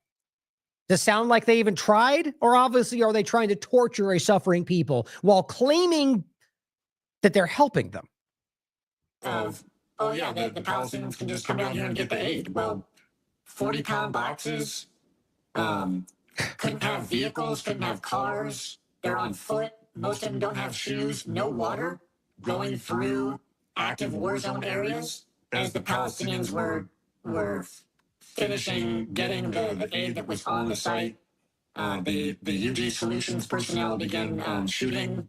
Speaker 4: Does it sound like they even tried? Or obviously are they trying to torture a suffering people while claiming that they're helping them?
Speaker 14: The Palestinians can just come down here and get the aid. Well, 40-pound boxes, couldn't have vehicles, couldn't have cars. They're on foot. Most of them don't have shoes, no water, going through active war zone areas as the Palestinians were finishing getting the aid that was on the site. The UG Solutions personnel began shooting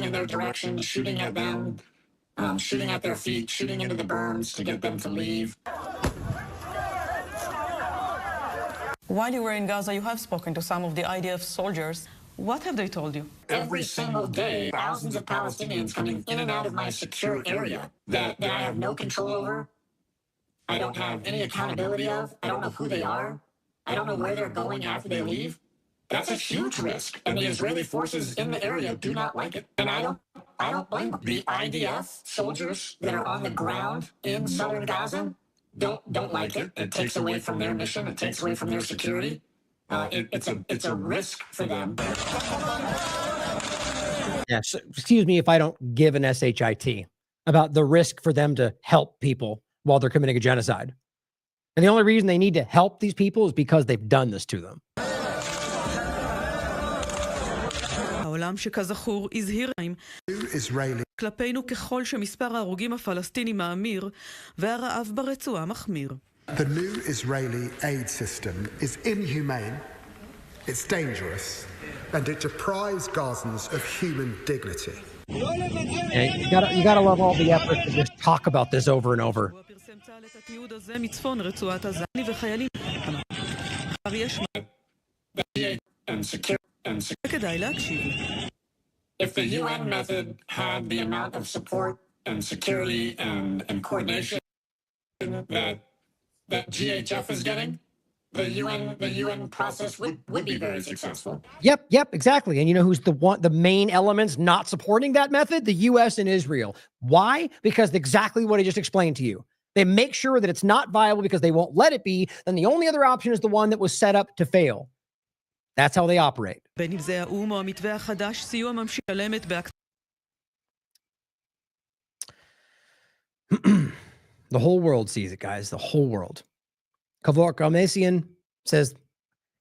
Speaker 14: in their direction, shooting at them, shooting at their feet, shooting into the berms to get them to leave.
Speaker 9: While you were in Gaza, you have spoken to some of the IDF soldiers. What have they told you?
Speaker 14: Every single day, thousands of Palestinians coming in and out of my secure area that I have no control over. I don't have any accountability of. I don't know who they are. I don't know where they're going after they leave. That's a huge risk, and the Israeli forces in the area do not like it. And I don't blame them. The IDF soldiers that are on the ground in southern Gaza don't like it. It takes away from their mission. It takes away from their security. It's a risk for them.
Speaker 4: Yeah, so excuse me if I don't give an SHIT about the risk for them to help people while they're committing a genocide. And the only reason they need to help these people is because they've done this to them.
Speaker 9: העולם שכזכור הזהיר כלפינו ככל שמספר ההרוגים הפלסטינים מאמיר והרעב ברצועה מחמיר.
Speaker 16: The new Israeli aid system is inhumane, it's dangerous, and it deprives Gazans of human dignity.
Speaker 4: Yeah, you gotta love all the effort to just talk about this over and over.
Speaker 9: פרסם צה"ל את התיעוד הזה מצפון רצועת עזה וחיילים
Speaker 14: If the UN method had the amount of support and security and coordination that GHF is getting, the UN process would be very successful.
Speaker 4: Yep, exactly. And you know who's the main elements not supporting that method? The US and Israel. Why? Because exactly what I just explained to you. They make sure that it's not viable because they won't let it be. Then the only other option is the one that was set up to fail. That's how they operate. The whole world sees it, guys. The whole world. Kavor Kalmesian says,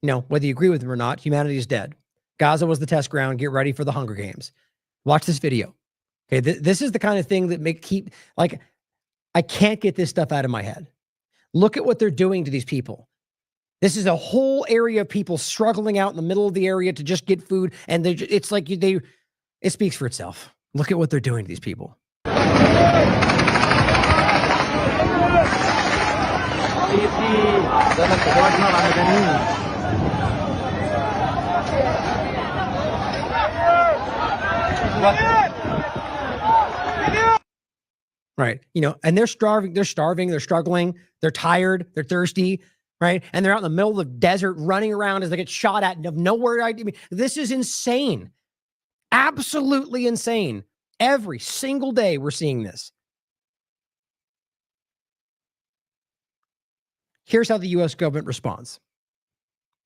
Speaker 4: whether you agree with him or not, humanity is dead. Gaza was the test ground. Get ready for the Hunger Games. Watch this video. Okay, this is the kind of thing that I can't get this stuff out of my head. Look at what they're doing to these people. This is a whole area of people struggling out in the middle of the area to just get food, and it speaks for itself. Look at what they're doing to these people. Right. And they're starving, they're struggling, they're tired, they're thirsty, right? And they're out in the middle of the desert running around as they get shot at and have nowhere. This is insane. Absolutely insane. Every single day we're seeing this. Here's how the U.S. government responds.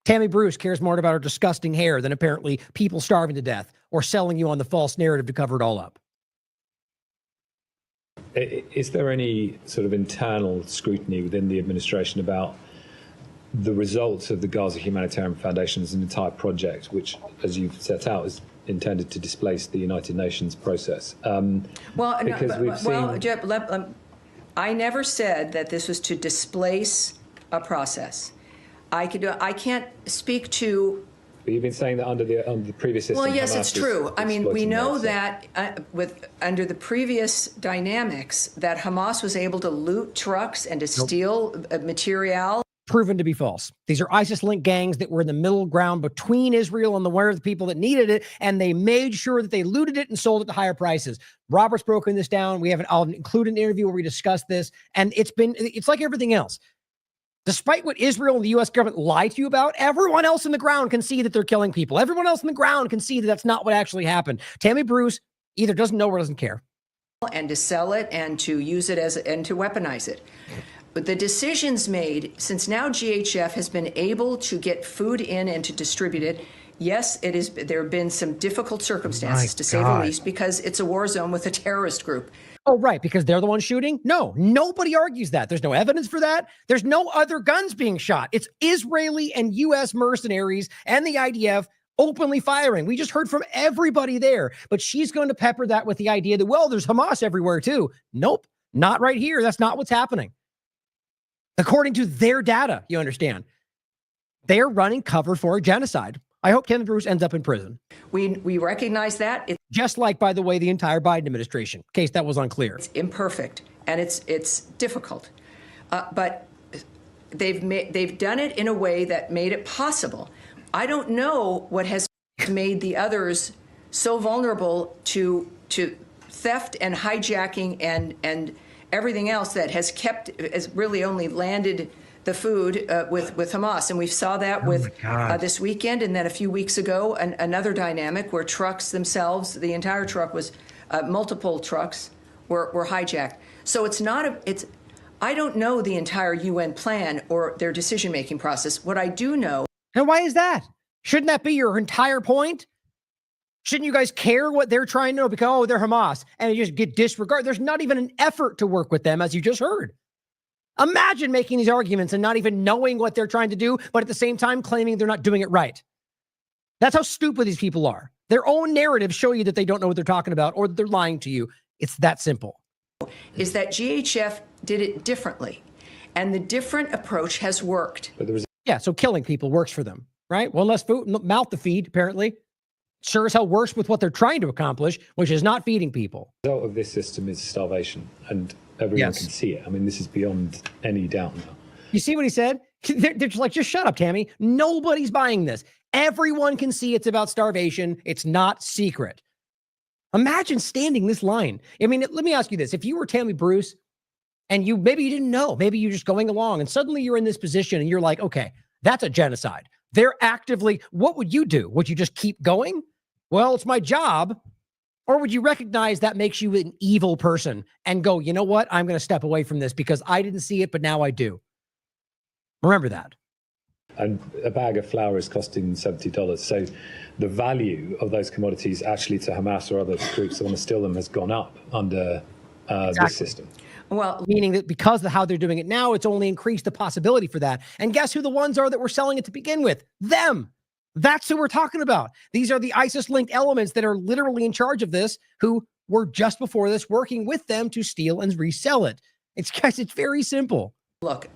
Speaker 4: Tammy Bruce cares more about her disgusting hair than apparently people starving to death or selling you on the false narrative to cover it all up.
Speaker 15: Is there any sort of internal scrutiny within the administration about the results of the Gaza Humanitarian Foundation as an entire project, which, as you've set out, is intended to displace the United Nations process?
Speaker 17: Jeb, I never said that this was to displace a process. I can't speak to.
Speaker 15: But you've been saying that under the previous system.
Speaker 17: Well, yes,
Speaker 15: Hamas
Speaker 17: it's true. I mean, we know
Speaker 15: that,
Speaker 17: that under the previous dynamics that Hamas was able to loot trucks and to steal material.
Speaker 4: Proven to be false. These are ISIS-linked gangs that were in the middle ground between Israel and the people that needed it, and they made sure that they looted it and sold it to higher prices. Robert's broken this down. I'll include an interview where we discuss this, and it's like everything else. Despite what Israel and the U.S. government lie to you about, everyone else in the ground can see that they're killing people. Everyone else in the ground can see that that's not what actually happened. Tammy Bruce either doesn't know or doesn't care.
Speaker 17: And to sell it and to use it and to weaponize it. But the decisions made, since now GHF has been able to get food in and to distribute it, yes, there have been some difficult circumstances, to say the least, because it's a war zone with a terrorist group.
Speaker 4: Oh, right, because they're the ones shooting? No, nobody argues that. There's no evidence for that. There's no other guns being shot. It's Israeli and U.S. mercenaries and the IDF openly firing. We just heard from everybody there. But she's going to pepper that with the idea that, well, there's Hamas everywhere too. Nope, not right here. That's not what's happening. According to their data, you understand. They're running cover for a genocide. I hope Tammy Bruce ends up in prison.
Speaker 17: We recognize that.
Speaker 4: Just like, by the way, the entire Biden administration, in case that was unclear.
Speaker 17: It's imperfect and it's difficult, but they've done it in a way that made it possible. I don't know what has made the others so vulnerable to theft and hijacking and everything else that has really only landed the food with Hamas. And we saw that with this weekend, and then a few weeks ago, another dynamic where trucks themselves, the entire truck was, multiple trucks were hijacked. So I don't know the entire UN plan or their decision-making process. What I do know.
Speaker 4: And why is that? Shouldn't that be your entire point? Shouldn't you guys care what they're trying to know? Because, they're Hamas, and you just get disregarded. There's not even an effort to work with them, as you just heard. Imagine making these arguments and not even knowing what they're trying to do, but at the same time claiming they're not doing it right. That's how stupid these people are. Their own narratives show you that they don't know what they're talking about or that they're lying to you. It's that simple.
Speaker 17: Is that GHF did it differently, and the different approach has worked.
Speaker 4: So killing people works for them, right? One less food, mouth to feed, apparently. Sure as hell works with what they're trying to accomplish, which is not feeding people.
Speaker 15: The result of this system is starvation, and everyone can see it. I mean, this is beyond any doubt now.
Speaker 4: You see what he said? They're just like, just shut up, Tammy. Nobody's buying this. Everyone can see it's about starvation. It's not secret. Imagine standing this line. I mean, let me ask you this. If you were Tammy Bruce and maybe you didn't know, maybe you're just going along and suddenly you're in this position and you're like, okay, that's a genocide. They're actively, what would you do? Would you just keep going? Well, it's my job. Or would you recognize that makes you an evil person and go, you know what? I'm going to step away from this because I didn't see it, but now I do. Remember that.
Speaker 15: And a bag of flour is costing $70. So the value of those commodities actually to Hamas or other groups that want to steal them has gone up under this system.
Speaker 4: Well, meaning that because of how they're doing it now, it's only increased the possibility for that. And guess who the ones are that were selling it to begin with? Them. That's who we're talking about. These are the ISIS-linked elements that are literally in charge of this, who were just before this working with them to steal and resell it. It's very simple.
Speaker 17: Look,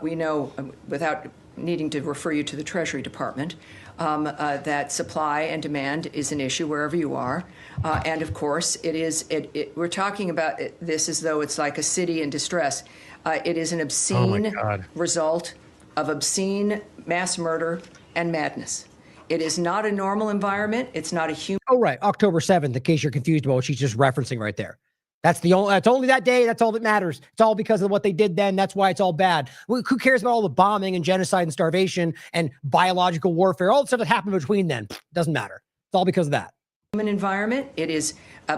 Speaker 17: we know, without needing to refer you to the Treasury Department, that supply and demand is an issue wherever you are. And of course, we're talking about this as though it's like a city in distress. It is an obscene result of obscene mass murder and madness. It is not a normal environment. It's not a human.
Speaker 4: Oh, right. October 7th, in case you're confused about what she's just referencing right there. That's only that day. That's all that matters. It's all because of what they did then. That's why it's all bad. Who cares about all the bombing and genocide and starvation and biological warfare? All the stuff that happened between then doesn't matter. It's all because of that.
Speaker 17: Human environment. It is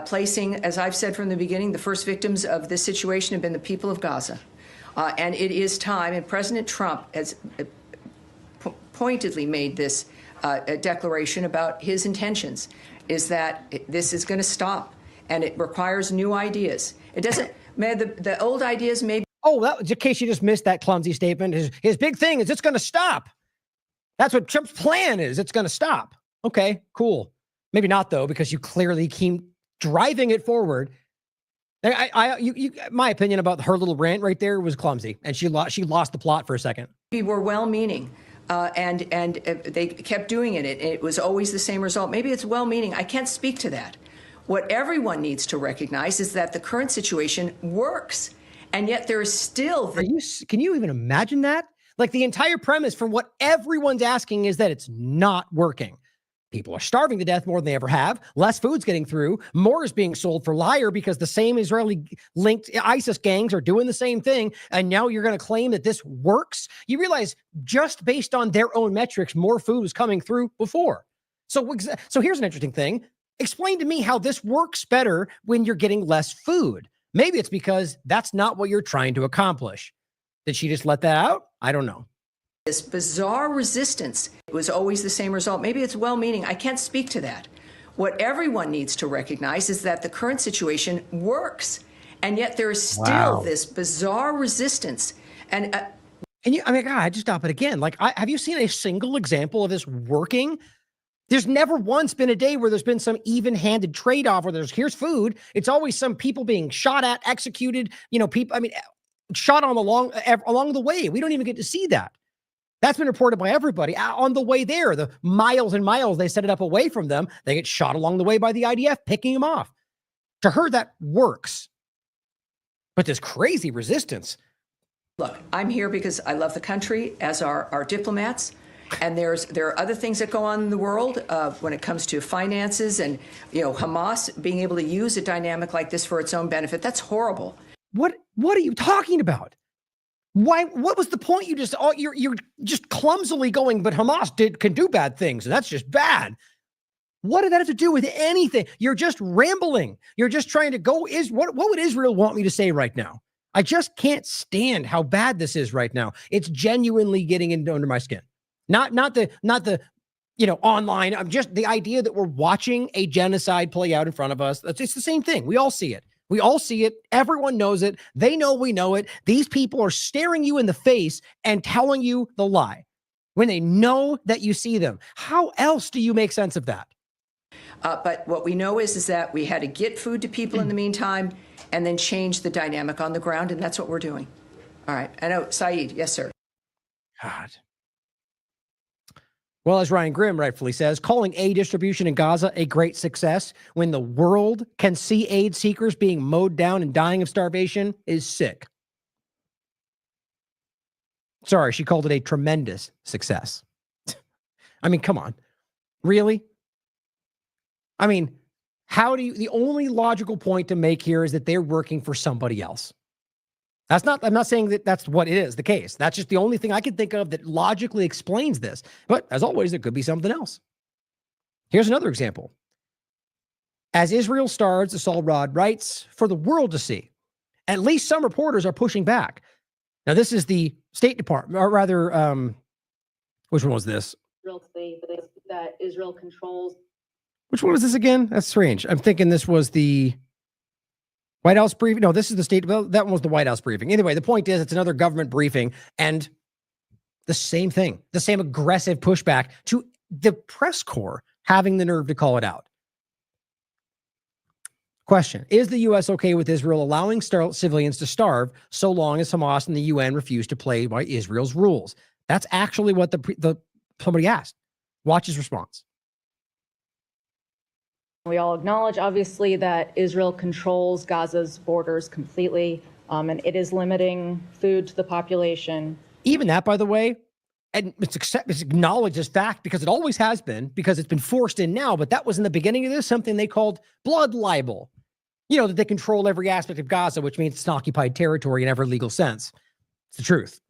Speaker 17: placing, as I've said from the beginning, the first victims of this situation have been the people of Gaza. And it is time, and President Trump has pointedly made this declaration about his intentions, is that this is going to stop. And it requires new ideas. It doesn't, the old ideas may be.
Speaker 4: Oh, in case you just missed that clumsy statement, his big thing is it's going to stop. That's what Trump's plan is. It's going to stop. Okay, cool. Maybe not, though, because you clearly keep driving it forward. My opinion about her little rant right there was clumsy, and she lost the plot for a second.
Speaker 17: We were well-meaning. And they kept doing it. It was always the same result. Maybe it's well-meaning. I can't speak to that. What everyone needs to recognize is that the current situation works, and yet there is still.
Speaker 4: Can you even imagine that? Like, the entire premise from what everyone's asking is that it's not working. People are starving to death more than they ever have. Less food's getting through. More is being sold for liar because the same Israeli-linked ISIS gangs are doing the same thing. And now you're going to claim that this works? You realize just based on their own metrics, more food was coming through before. So here's an interesting thing. Explain to me how this works better when you're getting less food. Maybe it's because that's not what you're trying to accomplish. Did she just let that out? I don't know.
Speaker 17: This bizarre resistance. It was always the same result. Maybe it's well-meaning. I can't speak to that. What everyone needs to recognize is that the current situation works, and yet there is still this bizarre resistance. And
Speaker 4: I just stop it again. Like, have you seen a single example of this working? There's never once been a day where there's been some even-handed trade-off where here's food. It's always some people being shot at, executed, shot on along the way. We don't even get to see that. That's been reported by everybody on the way there. The miles and miles they set it up away from them. They get shot along the way by the IDF, picking them off. To her, that works. But this crazy resistance.
Speaker 17: Look, I'm here because I love the country, as are our diplomats. And there are other things that go on in the world when it comes to finances and, Hamas being able to use a dynamic like this for its own benefit. That's horrible.
Speaker 4: What are you talking about? Why? What was the point? You're just clumsily going, but Hamas can do bad things, and that's just bad. What did that have to do with anything? You're just rambling. You're just trying to go. What would Israel want me to say right now? I just can't stand how bad this is right now. It's genuinely getting under my skin. Not the online. I'm just the idea that we're watching a genocide play out in front of us. It's the same thing. We all see it. We all see it. Everyone knows it. They know we know it. These people are staring you in the face and telling you the lie when they know that you see them. How else do you make sense of that?
Speaker 17: But what we know is that we had to get food to people in the meantime and then change the dynamic on the ground, and that's what we're doing. All right. I know, Saeed. Yes, sir.
Speaker 4: God. Well, as Ryan Grimm rightfully says, calling aid distribution in Gaza a great success when the world can see aid seekers being mowed down and dying of starvation is sick. Sorry, she called it a tremendous success. I mean, come on. Really? I mean, the only logical point to make here is that they're working for somebody else. I'm not saying that that's what it is, the case. That's just the only thing I can think of that logically explains this. But as always, there could be something else. Here's another example. As Israel starves, Asal Rod writes, for the world to see. At least some reporters are pushing back. Now, this is the State Department, or rather, which one was this?
Speaker 18: That Israel controls.
Speaker 4: Which one was this again? That's strange. I'm thinking this was the White House briefing. No, this is the state. Well, that one was the White House briefing. Anyway, the point is it's another government briefing and the same thing, the same aggressive pushback to the press corps having the nerve to call it out. Question, is the U.S. okay with Israel allowing civilians to starve so long as Hamas and the UN refuse to play by Israel's rules? That's actually what somebody asked. Watch his response.
Speaker 18: We all acknowledge, obviously, that Israel controls Gaza's borders completely, and it is limiting food to the population.
Speaker 4: Even that, by the way, and it's acknowledged as fact because it always has been, because it's been forced in now, but that was in the beginning of this, something they called blood libel. You know, that they control every aspect of Gaza, which means it's an occupied territory in every legal sense. It's the truth.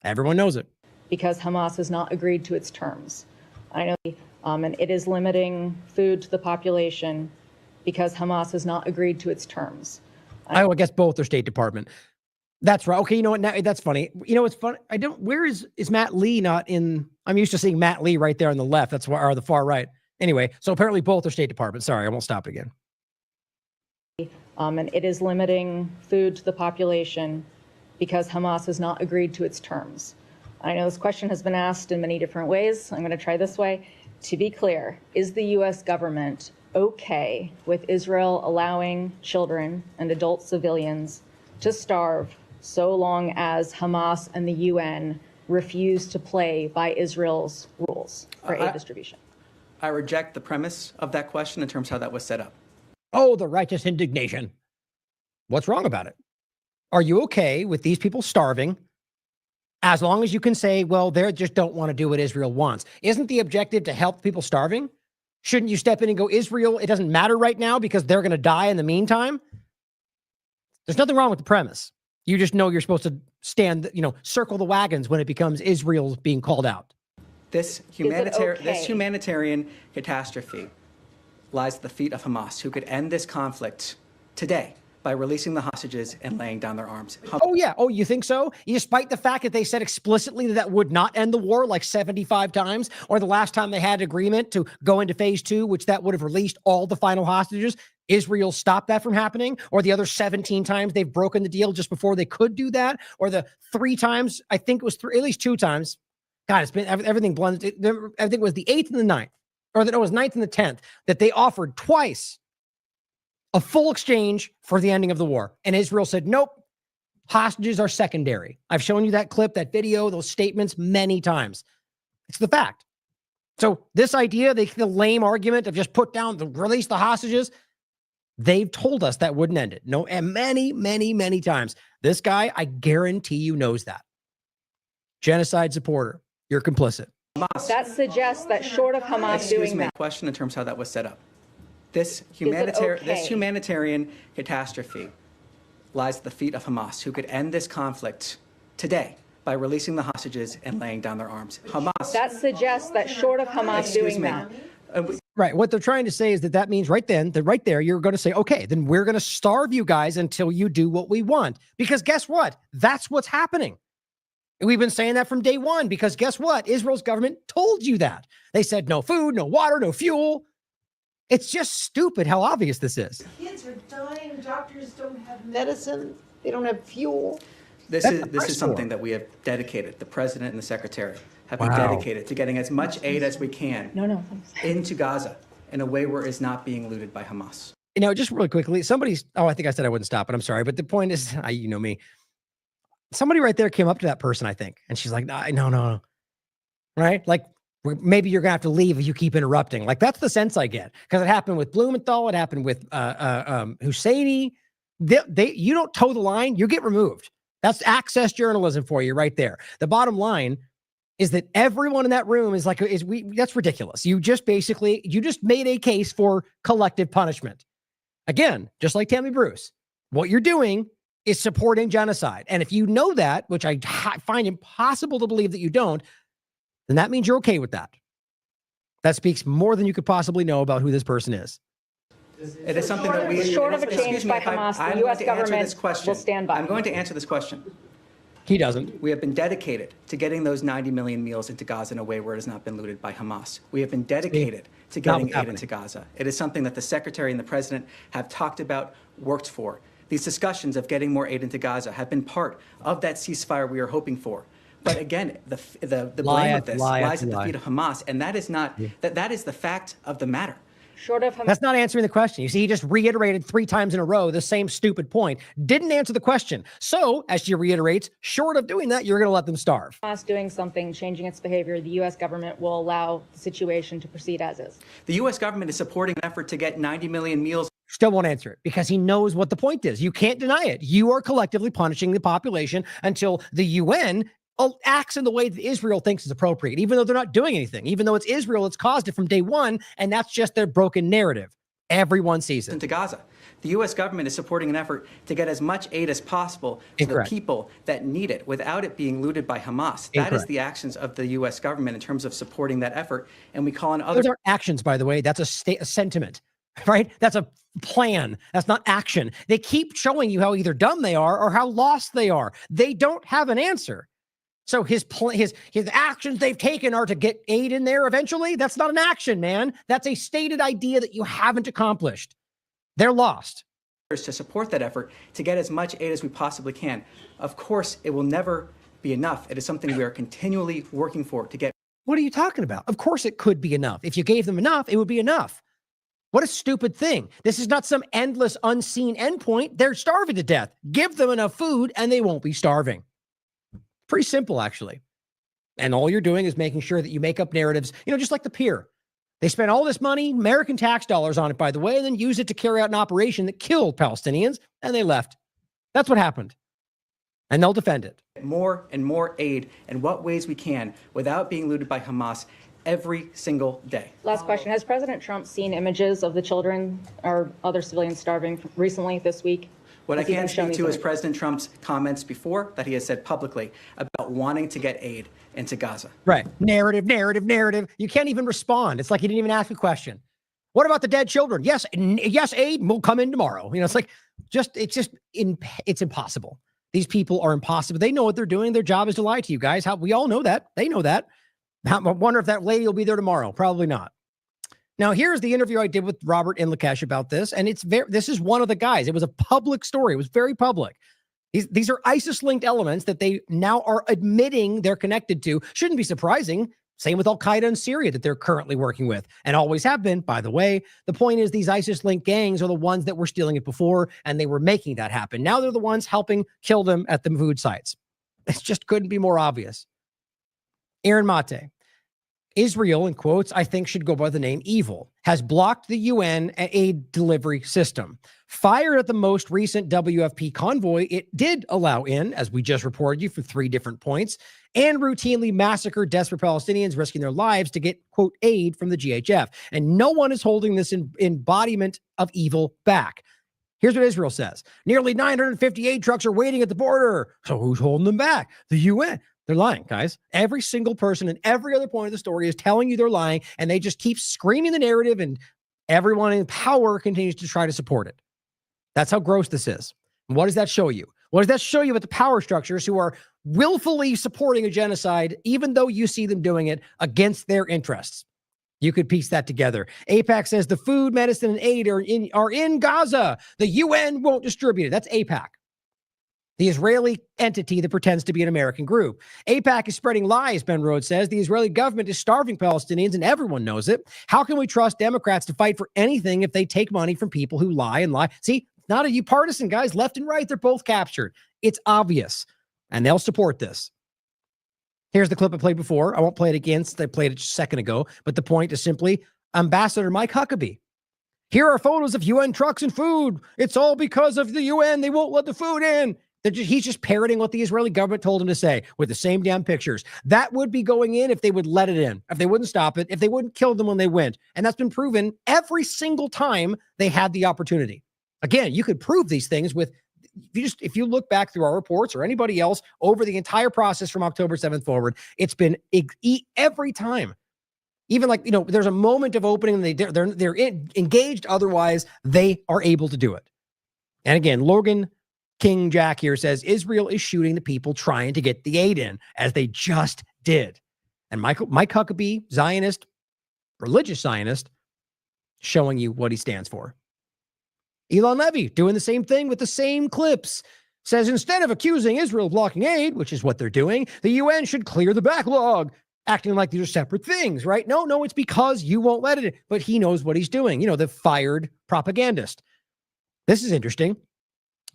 Speaker 4: Everyone knows it.
Speaker 18: Because Hamas has not agreed to its terms. I know, and it is limiting food to the population because Hamas has not agreed to its terms.
Speaker 4: I guess both are State Department. That's right. Okay, you know what? Now, that's funny. You know what's funny? Where is Matt Lee not in? I'm used to seeing Matt Lee right there on the left. That's why, or the far right. Anyway, so apparently both are State Department. Sorry, I won't stop again.
Speaker 18: And it is limiting food to the population because Hamas has not agreed to its terms. I know this question has been asked in many different ways. I'm going to try this way. To be clear, is the U.S. government okay with Israel allowing children and adult civilians to starve so long as Hamas and the UN refuse to play by Israel's rules for aid distribution?
Speaker 19: I reject the premise of that question in terms of how that was set up.
Speaker 4: Oh, the righteous indignation. What's wrong about it? Are you okay with these people starving as long as you can say, well, they just don't want to do what Israel wants? Isn't the objective to help people starving? Shouldn't you step in and go, Israel, it doesn't matter right now because they're going to die in the meantime? There's nothing wrong with the premise. You just know you're supposed to stand, circle the wagons when it becomes Israel being called out.
Speaker 19: This humanitarian catastrophe lies at the feet of Hamas, who could end this conflict today by releasing the hostages and laying down their arms.
Speaker 4: Oh, yeah. Oh, you think so? Despite the fact that they said explicitly that would not end the war like 75 times, or the last time they had agreement to go into phase 2, which that would have released all the final hostages, Israel stopped that from happening, or the other 17 times they've broken the deal just before they could do that, or the 3 times, I think it was at least 2 times. God, it's been everything blended. I think it was the 8th and the 9th, or it was 9th and the 10th, that they offered twice a full exchange for the ending of the war. And Israel said, nope, hostages are secondary. I've shown you that clip, that video, those statements many times. It's the fact. So this idea, the lame argument of just release the hostages, they've told us that wouldn't end it. No, and many, many, many times. This guy, I guarantee you, knows that. Genocide supporter. You're complicit.
Speaker 18: That suggests that short of Hamas doing that.
Speaker 19: Question in terms of how that was set up. This humanitarian catastrophe lies at the feet of Hamas, who could end this conflict today by releasing the hostages and laying down their arms. Hamas.
Speaker 18: That suggests that short of Hamas doing that.
Speaker 4: Right. What they're trying to say is that means right there, you're going to say, okay, then we're going to starve you guys until you do what we want. Because guess what? That's what's happening. We've been saying that from day one, because guess what? Israel's government told you that. They said no food, no water, no fuel. It's just stupid how obvious this is.
Speaker 23: Kids are dying. Doctors don't have medicine. They don't have fuel.
Speaker 19: This is something that we have dedicated. The president and the secretary have been dedicated to getting as much aid as we can into Gaza in a way where it's not being looted by Hamas.
Speaker 4: Just really quickly, I think I said I wouldn't stop, but I'm sorry. But the point is, you know me. Somebody right there came up to that person, I think, and she's like, no. Right? Like, maybe you're going to have to leave if you keep interrupting. Like, that's the sense I get. Because it happened with Blumenthal. It happened with Husseini. You don't toe the line, you get removed. That's access journalism for you right there. The bottom line is that everyone in that room is like, that's ridiculous. You just made a case for collective punishment. Again, just like Tammy Bruce, what you're doing is supporting genocide. And if you know that, which I find impossible to believe that you don't, then that means you're okay with that. That speaks more than you could possibly know about who this person is.
Speaker 19: It is something that we...
Speaker 18: Short of a change by Hamas, the U.S. government will stand by.
Speaker 19: I'm going to answer this question.
Speaker 4: He doesn't.
Speaker 19: We have been dedicated to getting those 90 million meals into Gaza in a way where it has not been looted by Hamas. We have been dedicated to getting aid into Gaza. It is something that the Secretary and the President have talked about, worked for. These discussions of getting more aid into Gaza have been part of that ceasefire we are hoping for. But again, the blame of this lies at the feet of Hamas, and that is not that is the fact of the matter.
Speaker 18: Short of Hamas.
Speaker 4: That's not answering the question. You see, he just reiterated 3 times in a row the same stupid point. Didn't answer the question. So, as she reiterates, short of doing that, you're going to let them starve.
Speaker 18: Hamas doing something, changing its behavior, the U.S. government will allow the situation to proceed as is.
Speaker 19: The U.S. government is supporting an effort to get 90 million meals.
Speaker 4: Still won't answer it because he knows what the point is. You can't deny it. You are collectively punishing the population until the UN acts in the way that Israel thinks is appropriate, even though they're not doing anything, even though it's Israel that's caused it from day one, and that's just their broken narrative. Everyone sees it.
Speaker 19: Into Gaza. The U.S. government is supporting an effort to get as much aid as possible to the people that need it without it being looted by Hamas. That is the actions of the U.S. government in terms of supporting that effort, and we call on other...
Speaker 4: Those aren't actions, by the way. That's a sentiment, right? That's a plan. That's not action. They keep showing you how either dumb they are or how lost they are. They don't have an answer. So his actions they've taken are to get aid in there eventually. That's not an action, man. That's a stated idea that you haven't accomplished. They're lost.
Speaker 19: To support that effort to get as much aid as we possibly can. Of course, it will never be enough. It is something we are continually working for to get.
Speaker 4: What are you talking about? Of course it could be enough. If you gave them enough, it would be enough. What a stupid thing. This is not some endless, unseen endpoint. They're starving to death. Give them enough food and they won't be starving. Pretty simple, actually. And all you're doing is making sure that you make up narratives, just like the pier. They spent all this money, American tax dollars on it, by the way, and then used it to carry out an operation that killed Palestinians, and they left. That's what happened. And they'll defend it.
Speaker 19: More and more aid in what ways we can without being looted by Hamas every single day.
Speaker 18: Last question. Has President Trump seen images of the children or other civilians starving recently this week?
Speaker 19: What I can speak to is President Trump's comments before that he has said publicly about wanting to get aid into Gaza.
Speaker 4: Right. Narrative. You can't even respond. It's like he didn't even ask a question. What about the dead children? Yes, aid will come in tomorrow. It's impossible. These people are impossible. They know what they're doing. Their job is to lie to you guys. We all know that. They know that. I wonder if that lady will be there tomorrow. Probably not. Now, here's the interview I did with Robert Inlakesh about this, and this is one of the guys. It was a public story. It was very public. These are ISIS-linked elements that they now are admitting they're connected to. Shouldn't be surprising. Same with Al-Qaeda in Syria that they're currently working with, and always have been, by the way. The point is these ISIS-linked gangs are the ones that were stealing it before, and they were making that happen. Now they're the ones helping kill them at the food sites. It just couldn't be more obvious. Aaron Mate. Israel, in quotes, I think should go by the name evil, has blocked the UN aid delivery system. Fired at the most recent WFP convoy, it did allow in, as we just reported you, for 3 different points, and routinely massacred desperate Palestinians, risking their lives to get, quote, aid from the GHF. And no one is holding this embodiment of evil back. Here's what Israel says. Nearly 950 aid trucks are waiting at the border. So who's holding them back? The UN. They're lying, guys. Every single person in every other point of the story is telling you they're lying, and they just keep screaming the narrative, and everyone in power continues to try to support it. That's how gross this is. And what does that show you? What does that show you about the power structures who are willfully supporting a genocide, even though you see them doing it against their interests? You could piece that together. AIPAC says the food, medicine, and aid are in Gaza. The UN won't distribute it. That's AIPAC. The Israeli entity that pretends to be an American group. AIPAC is spreading lies, Ben Rhodes says. The Israeli government is starving Palestinians, and everyone knows it. How can we trust Democrats to fight for anything if they take money from people who lie and lie? See, not a partisan, guys. Left and right, they're both captured. It's obvious, and they'll support this. Here's the clip I played before. I won't play it again since I played it just a second ago, but the point is simply Ambassador Mike Huckabee. Here are photos of UN trucks and food. It's all because of the UN. They won't let the food in. He's just parroting what the Israeli government told him to say with the same damn pictures. That would be going in if they would let it in, if they wouldn't stop it, if they wouldn't kill them when they went. And that's been proven every single time they had the opportunity. Again, you could prove these things with, if you look back through our reports or anybody else over the entire process from October 7th forward, it's been every time. Even like, there's a moment of opening and they're engaged. Otherwise, they are able to do it. And again, Logan King Jack here says Israel is shooting the people trying to get the aid in, as they just did. And Mike Huckabee, Zionist, religious Zionist, showing you what he stands for. Elon Levy doing the same thing with the same clips. Says instead of accusing Israel of blocking aid, which is what they're doing, the UN should clear the backlog, acting like these are separate things, right? No, it's because you won't let it. But he knows what he's doing. The fired propagandist. This is interesting.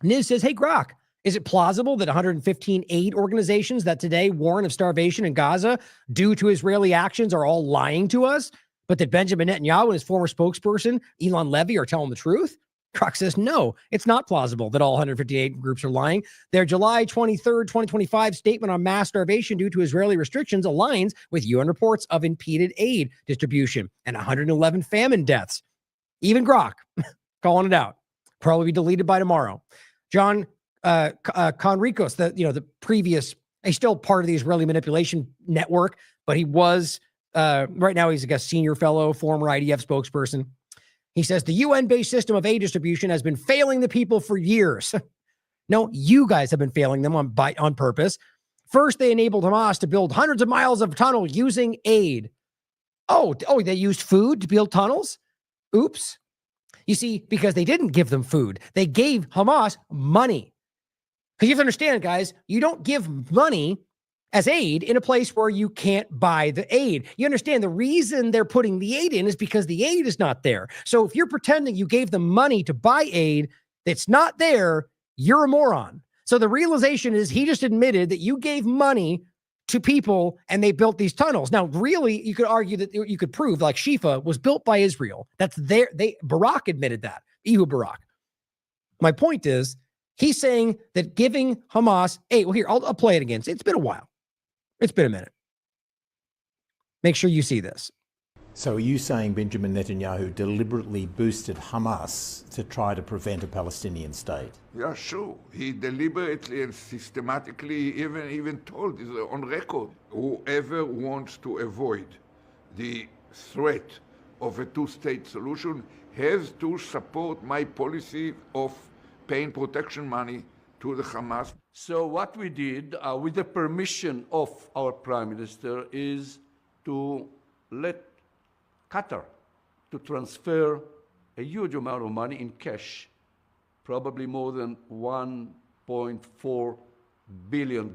Speaker 4: Niz says, hey, Grok, is it plausible that 115 aid organizations that today warn of starvation in Gaza due to Israeli actions are all lying to us, but that Benjamin Netanyahu and his former spokesperson, Elon Levy, are telling the truth? Grok says, no, it's not plausible that all 158 groups are lying. Their July 23rd, 2025 statement on mass starvation due to Israeli restrictions aligns with UN reports of impeded aid distribution and 111 famine deaths. Even Grok calling it out. Probably be deleted by tomorrow. John Conricos, the previous, he's still part of the Israeli manipulation network, but he was, right now he's like a senior fellow, former IDF spokesperson. He says the UN-based system of aid distribution has been failing the people for years. No, you guys have been failing them on purpose. First, they enabled Hamas to build hundreds of miles of tunnel using aid. Oh, they used food to build tunnels? Oops. You see, because they didn't give them food. They gave Hamas money. Because you have to understand, guys, you don't give money as aid in a place where you can't buy the aid. You understand the reason they're putting the aid in is because the aid is not there. So if you're pretending you gave them money to buy aid that's not there, you're a moron. So the realization is he just admitted that you gave money to people and they built these tunnels. Now, really, you could argue that you could prove like Shifa was built by Israel. That's there. Barak admitted that. Ehud Barak. My point is, he's saying that giving Hamas, here, I'll play it again. It's been a while. It's been a minute. Make sure you see this.
Speaker 1: So are you saying Benjamin Netanyahu deliberately boosted Hamas to try to prevent a Palestinian state?
Speaker 20: Yeah, sure. He deliberately and systematically even told, is on record, whoever wants to avoid the threat of a two-state solution has to support my policy of paying protection money to the Hamas.
Speaker 22: So what we did, with the permission of our Prime Minister, is to let Qatar to transfer a huge amount of money in cash, probably more than $1.4 billion.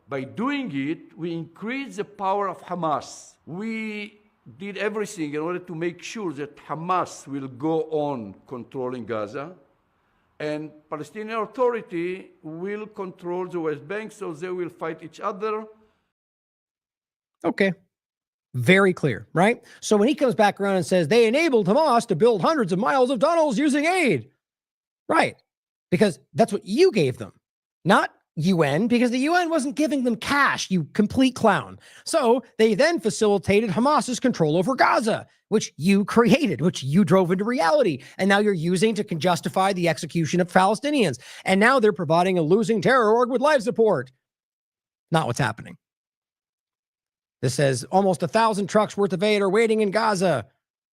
Speaker 22: By doing it, we increased the power of Hamas. We did everything in order to make sure that Hamas will go on controlling Gaza, and Palestinian Authority will control the West Bank, so they will fight each other.
Speaker 4: Okay. Very clear, right? So when he comes back around and says they enabled Hamas to build hundreds of miles of tunnels using aid, right? Because that's what you gave them, not UN, because the UN wasn't giving them cash, you complete clown. So they then facilitated Hamas's control over Gaza, which you created, which you drove into reality. And now you're using to justify the execution of Palestinians. And now they're providing a losing terror org with life support. Not what's happening. This says almost 1,000 trucks worth of aid are waiting in Gaza.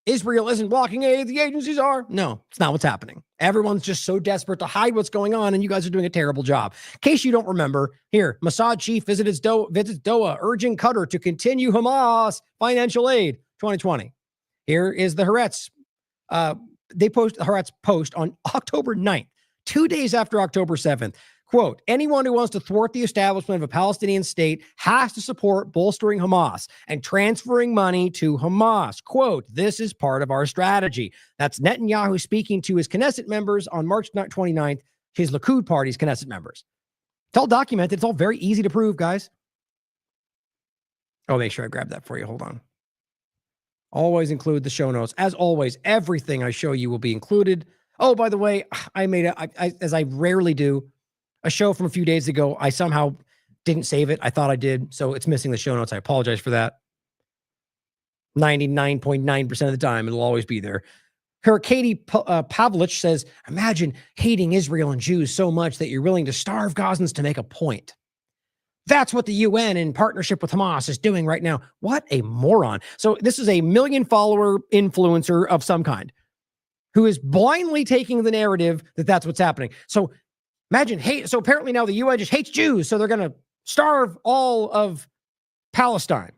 Speaker 4: Israel isn't blocking aid, the agencies are. No, it's not what's happening. Everyone's just so desperate to hide what's going on, and you guys are doing a terrible job. In case you don't remember, here, Mossad chief visits Doha, urging Qatar to continue Hamas financial aid, 2020. Here is the Haaretz. Haaretz post on October 9th, 2 days after October 7th. Quote, anyone who wants to thwart the establishment of a Palestinian state has to support bolstering Hamas and transferring money to Hamas. Quote, this is part of our strategy. That's Netanyahu speaking to his Knesset members on March 29th, his Likud party's Knesset members. It's all documented. It's all very easy to prove, guys. I'll make sure I grab that for you. Hold on. Always include the show notes. As always, everything I show you will be included. Oh, by the way, I made as I rarely do, a show from a few days ago. I somehow didn't save it. I thought I did, so it's missing the show notes. I apologize for that. 99.9% of the time, it'll always be there. Her Katie Pavlich says, imagine hating Israel and Jews so much that you're willing to starve Gazans to make a point. That's what the UN in partnership with Hamas is doing right now. What a moron. So this is a 1 million follower influencer of some kind who is blindly taking the narrative that that's what's happening. So imagine hate. So apparently now the UN just hates Jews. So they're going to starve all of Palestine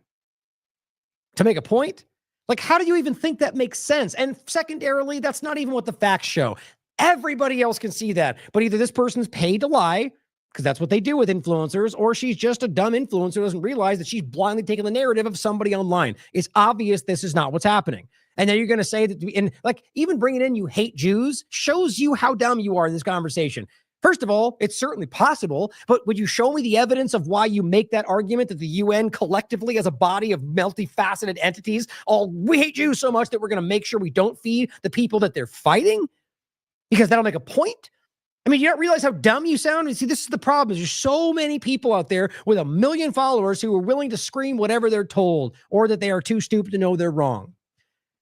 Speaker 4: to make a point. Like, how do you even think that makes sense? And secondarily, that's not even what the facts show. Everybody else can see that. But either this person's paid to lie, because that's what they do with influencers, or she's just a dumb influencer who doesn't realize that she's blindly taking the narrative of somebody online. It's obvious this is not what's happening. And then you're going to say that, and like even bringing in you hate Jews shows you how dumb you are in this conversation. First of all, it's certainly possible, but would you show me the evidence of why you make that argument that the UN collectively as a body of multifaceted entities, we hate Jews so much that we're going to make sure we don't feed the people that they're fighting? Because that'll make a point. I mean, you don't realize how dumb you sound? And see, this is the problem. There's so many people out there with 1 million followers who are willing to scream whatever they're told, or that they are too stupid to know they're wrong.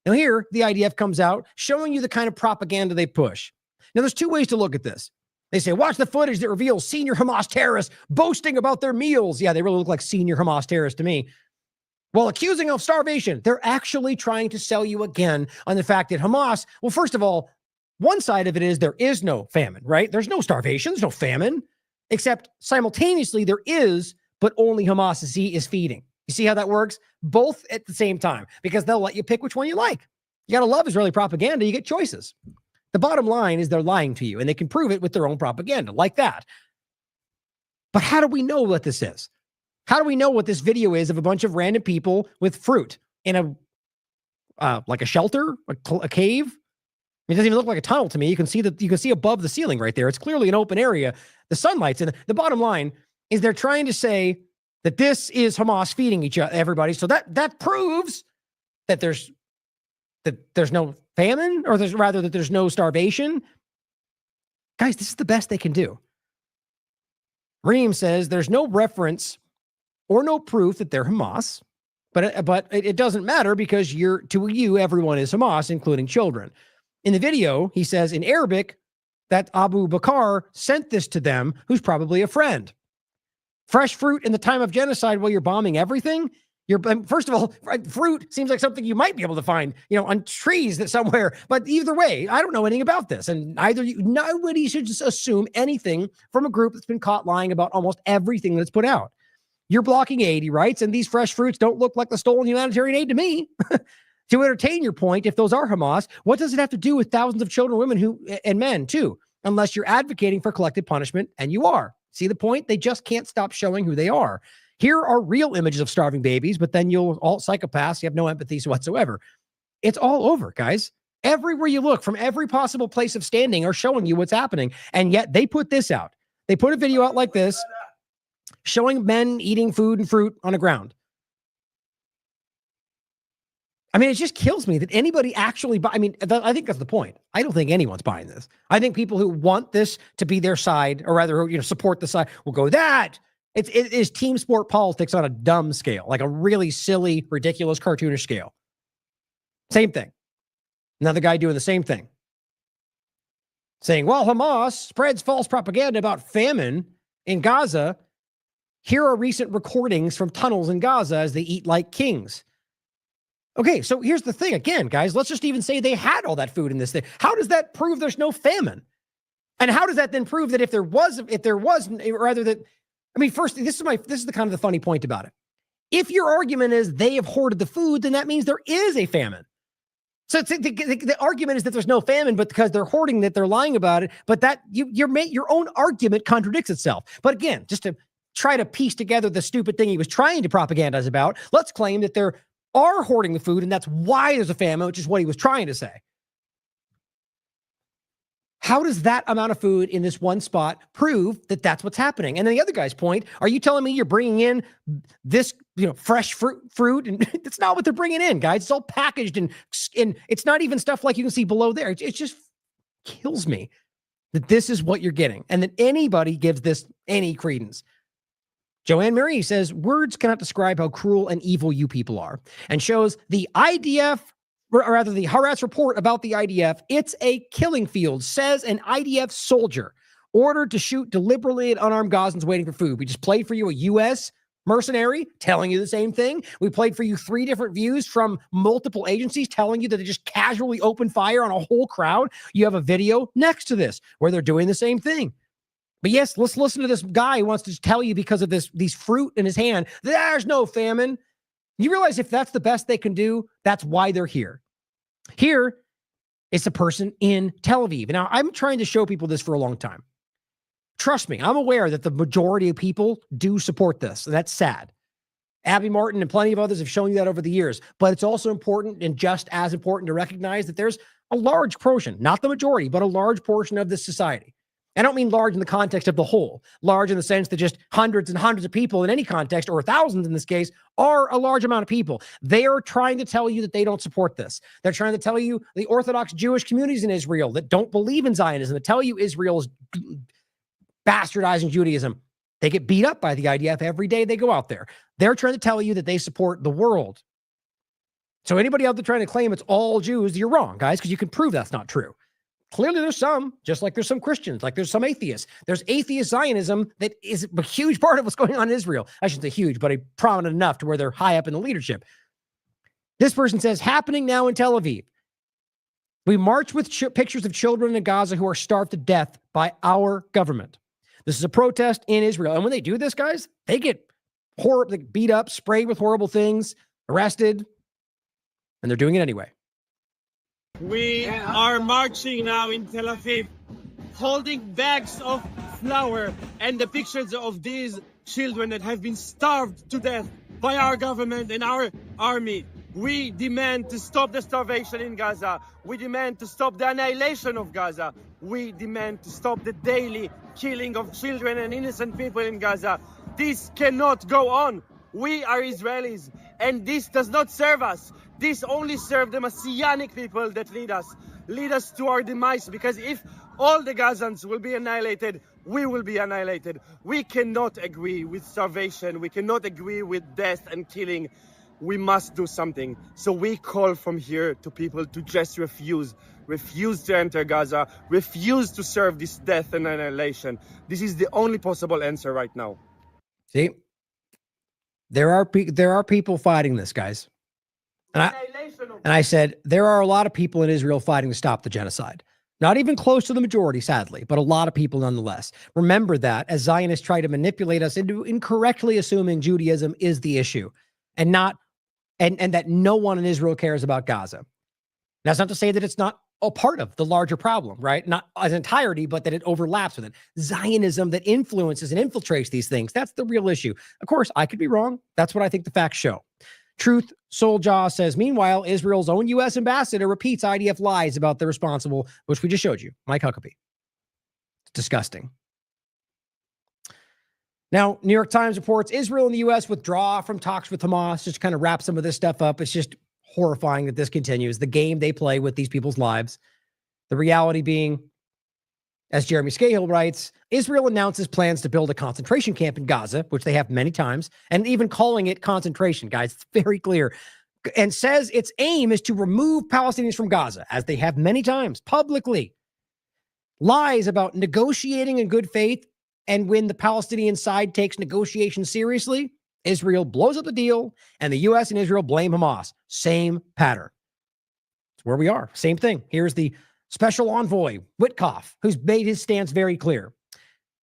Speaker 4: Now here, the IDF comes out showing you the kind of propaganda they push. Now, there's two ways to look at this. They say, watch the footage that reveals senior Hamas terrorists boasting about their meals. Yeah, they really look like senior Hamas terrorists to me. While accusing of starvation, they're actually trying to sell you again on the fact that Hamas, well, first of all, one side of it is there is no famine, right? There's no starvation, there's no famine, except simultaneously there is, but only Hamas is feeding. You see how that works? Both at the same time, because they'll let you pick which one you like. You got to love Israeli propaganda, you get choices. The bottom line is they're lying to you, and they can prove it with their own propaganda, like that. But how do we know what this is? How do we know what this video is of a bunch of random people with fruit in like a shelter, a cave? It doesn't even look like a tunnel to me. You can see above the ceiling right there. It's clearly an open area. The sunlight's in. The bottom line is they're trying to say that this is Hamas feeding everybody. So that proves that there's no famine, or that there's no starvation. Guys, this is the best they can do. Reem says there's no reference or no proof that they're Hamas, but it doesn't matter because to you, everyone is Hamas, including children. In the video, he says in Arabic that Abu Bakr sent this to them, who's probably a friend. Fresh fruit in the time of genocide while you're bombing everything? First of all, fruit seems like something you might be able to find, on trees somewhere. But either way, I don't know anything about this. And nobody should just assume anything from a group that's been caught lying about almost everything that's put out. You're blocking aid, he writes, and these fresh fruits don't look like the stolen humanitarian aid to me. To entertain your point, if those are Hamas, what does it have to do with thousands of children, women, and men too? Unless you're advocating for collective punishment, and you are. See the point? They just can't stop showing who they are. Here are real images of starving babies, but then you'll all psychopaths. You have no empathy whatsoever. It's all over, guys. Everywhere you look, from every possible place of standing, are showing you what's happening. And yet they put this out. They put a video out like this, showing men eating food and fruit on the ground. I mean, it just kills me that anybody actually I think that's the point. I don't think anyone's buying this. I think people who want this to be their side, or rather, support the side, will go that. It is team sport politics on a dumb scale, like a really silly, ridiculous, cartoonish scale. Same thing. Another guy doing the same thing. Saying, well, Hamas spreads false propaganda about famine in Gaza. Here are recent recordings from tunnels in Gaza as they eat like kings. Okay, so here's the thing. Again, guys, let's just even say they had all that food in this thing. How does that prove there's no famine? And how does that then prove that first, this is the kind of the funny point about it. If your argument is they have hoarded the food, then that means there is a famine. So the argument is that there's no famine, but because they're hoarding that, they're lying about it. But that your own argument contradicts itself. But again, just to try to piece together the stupid thing he was trying to propagandize about, let's claim that they're hoarding the food, and that's why there's a famine, which is what he was trying to say. How does that amount of food in this one spot prove that that's what's happening? And then the other guy's point, are you telling me you're bringing in this, fresh fruit? And that's not what they're bringing in, guys. It's all packaged and it's not even stuff like you can see below there. It just kills me. that this is what you're getting, and that anybody gives this any credence. Joanne Marie says, words cannot describe how cruel and evil you people are, and shows the IDF, or rather the Haaretz report about the IDF. It's a killing field, says an IDF soldier ordered to shoot deliberately at unarmed Gazans waiting for food. We just played for you a U.S. mercenary telling you the same thing. We played for you 3 different views from multiple agencies telling you that they just casually opened fire on a whole crowd. You have a video next to this where they're doing the same thing. But yes, let's listen to this guy who wants to tell you because of these fruit in his hand, there's no famine. You realize if that's the best they can do, that's why they're here. Here is a person in Tel Aviv. Now, I'm trying to show people this for a long time. Trust me, I'm aware that the majority of people do support this, and that's sad. Abby Martin and plenty of others have shown you that over the years, but it's also important, and just as important, to recognize that there's a large portion, not the majority, but a large portion of this society. I don't mean large in the context of the whole, large in the sense that just hundreds and hundreds of people in any context, or thousands in this case, are a large amount of people. They are trying to tell you that they don't support this. They're trying to tell you the Orthodox Jewish communities in Israel that don't believe in Zionism, that tell you Israel is bastardizing Judaism. They get beat up by the IDF every day they go out there. They're trying to tell you that they support the world. So anybody out there trying to claim it's all Jews, you're wrong, guys, because you can prove that's not true. Clearly there's some, just like there's some Christians, like there's some atheists. There's atheist Zionism that is a huge part of what's going on in Israel. I shouldn't say huge, but prominent enough to where they're high up in the leadership. This person says, happening now in Tel Aviv. We march with pictures of children in Gaza who are starved to death by our government. This is a protest in Israel. And when they do this, guys, they get beat up, sprayed with horrible things, arrested, and they're doing it anyway.
Speaker 3: We are marching now in Tel Aviv, holding bags of flour and the pictures of these children that have been starved to death by our government and our army. We demand to stop the starvation in Gaza. We demand to stop the annihilation of Gaza. We demand to stop the daily killing of children and innocent people in Gaza. This cannot go on. We are Israelis, and this does not serve us. This only serves the Messianic people that lead us to our demise, because if all the Gazans will be annihilated, we will be annihilated. We cannot agree with starvation. We cannot agree with death and killing. We must do something. So we call from here to people to just refuse to enter Gaza, refuse to serve this death and annihilation. This is the only possible answer right now.
Speaker 4: See, there are people fighting this, guys. And I said, there are a lot of people in Israel fighting to stop the genocide. Not even close to the majority, sadly, but a lot of people nonetheless. Remember that as Zionists try to manipulate us into incorrectly assuming Judaism is the issue and that no one in Israel cares about Gaza. That's not to say that it's not a part of the larger problem, right? Not as entirety, but that it overlaps with it. Zionism that influences and infiltrates these things. That's the real issue. Of course, I could be wrong. That's what I think the facts show. Truth Souljaw says, meanwhile, Israel's own U.S. ambassador repeats IDF lies about the responsible, which we just showed you, Mike Huckabee. It's disgusting. Now, New York Times reports Israel and the U.S. withdraw from talks with Hamas, just to kind of wrap some of this stuff up. It's just horrifying that this continues. The game they play with these people's lives. The reality being, as Jeremy Scahill writes, Israel announces plans to build a concentration camp in Gaza, which they have many times, and even calling it concentration, guys. It's very clear. And says its aim is to remove Palestinians from Gaza, as they have many times, publicly. Lies about negotiating in good faith, and when the Palestinian side takes negotiations seriously, Israel blows up the deal, and the U.S. and Israel blame Hamas. Same pattern. It's where we are. Same thing. Here's the Special Envoy, Witkoff, who's made his stance very clear.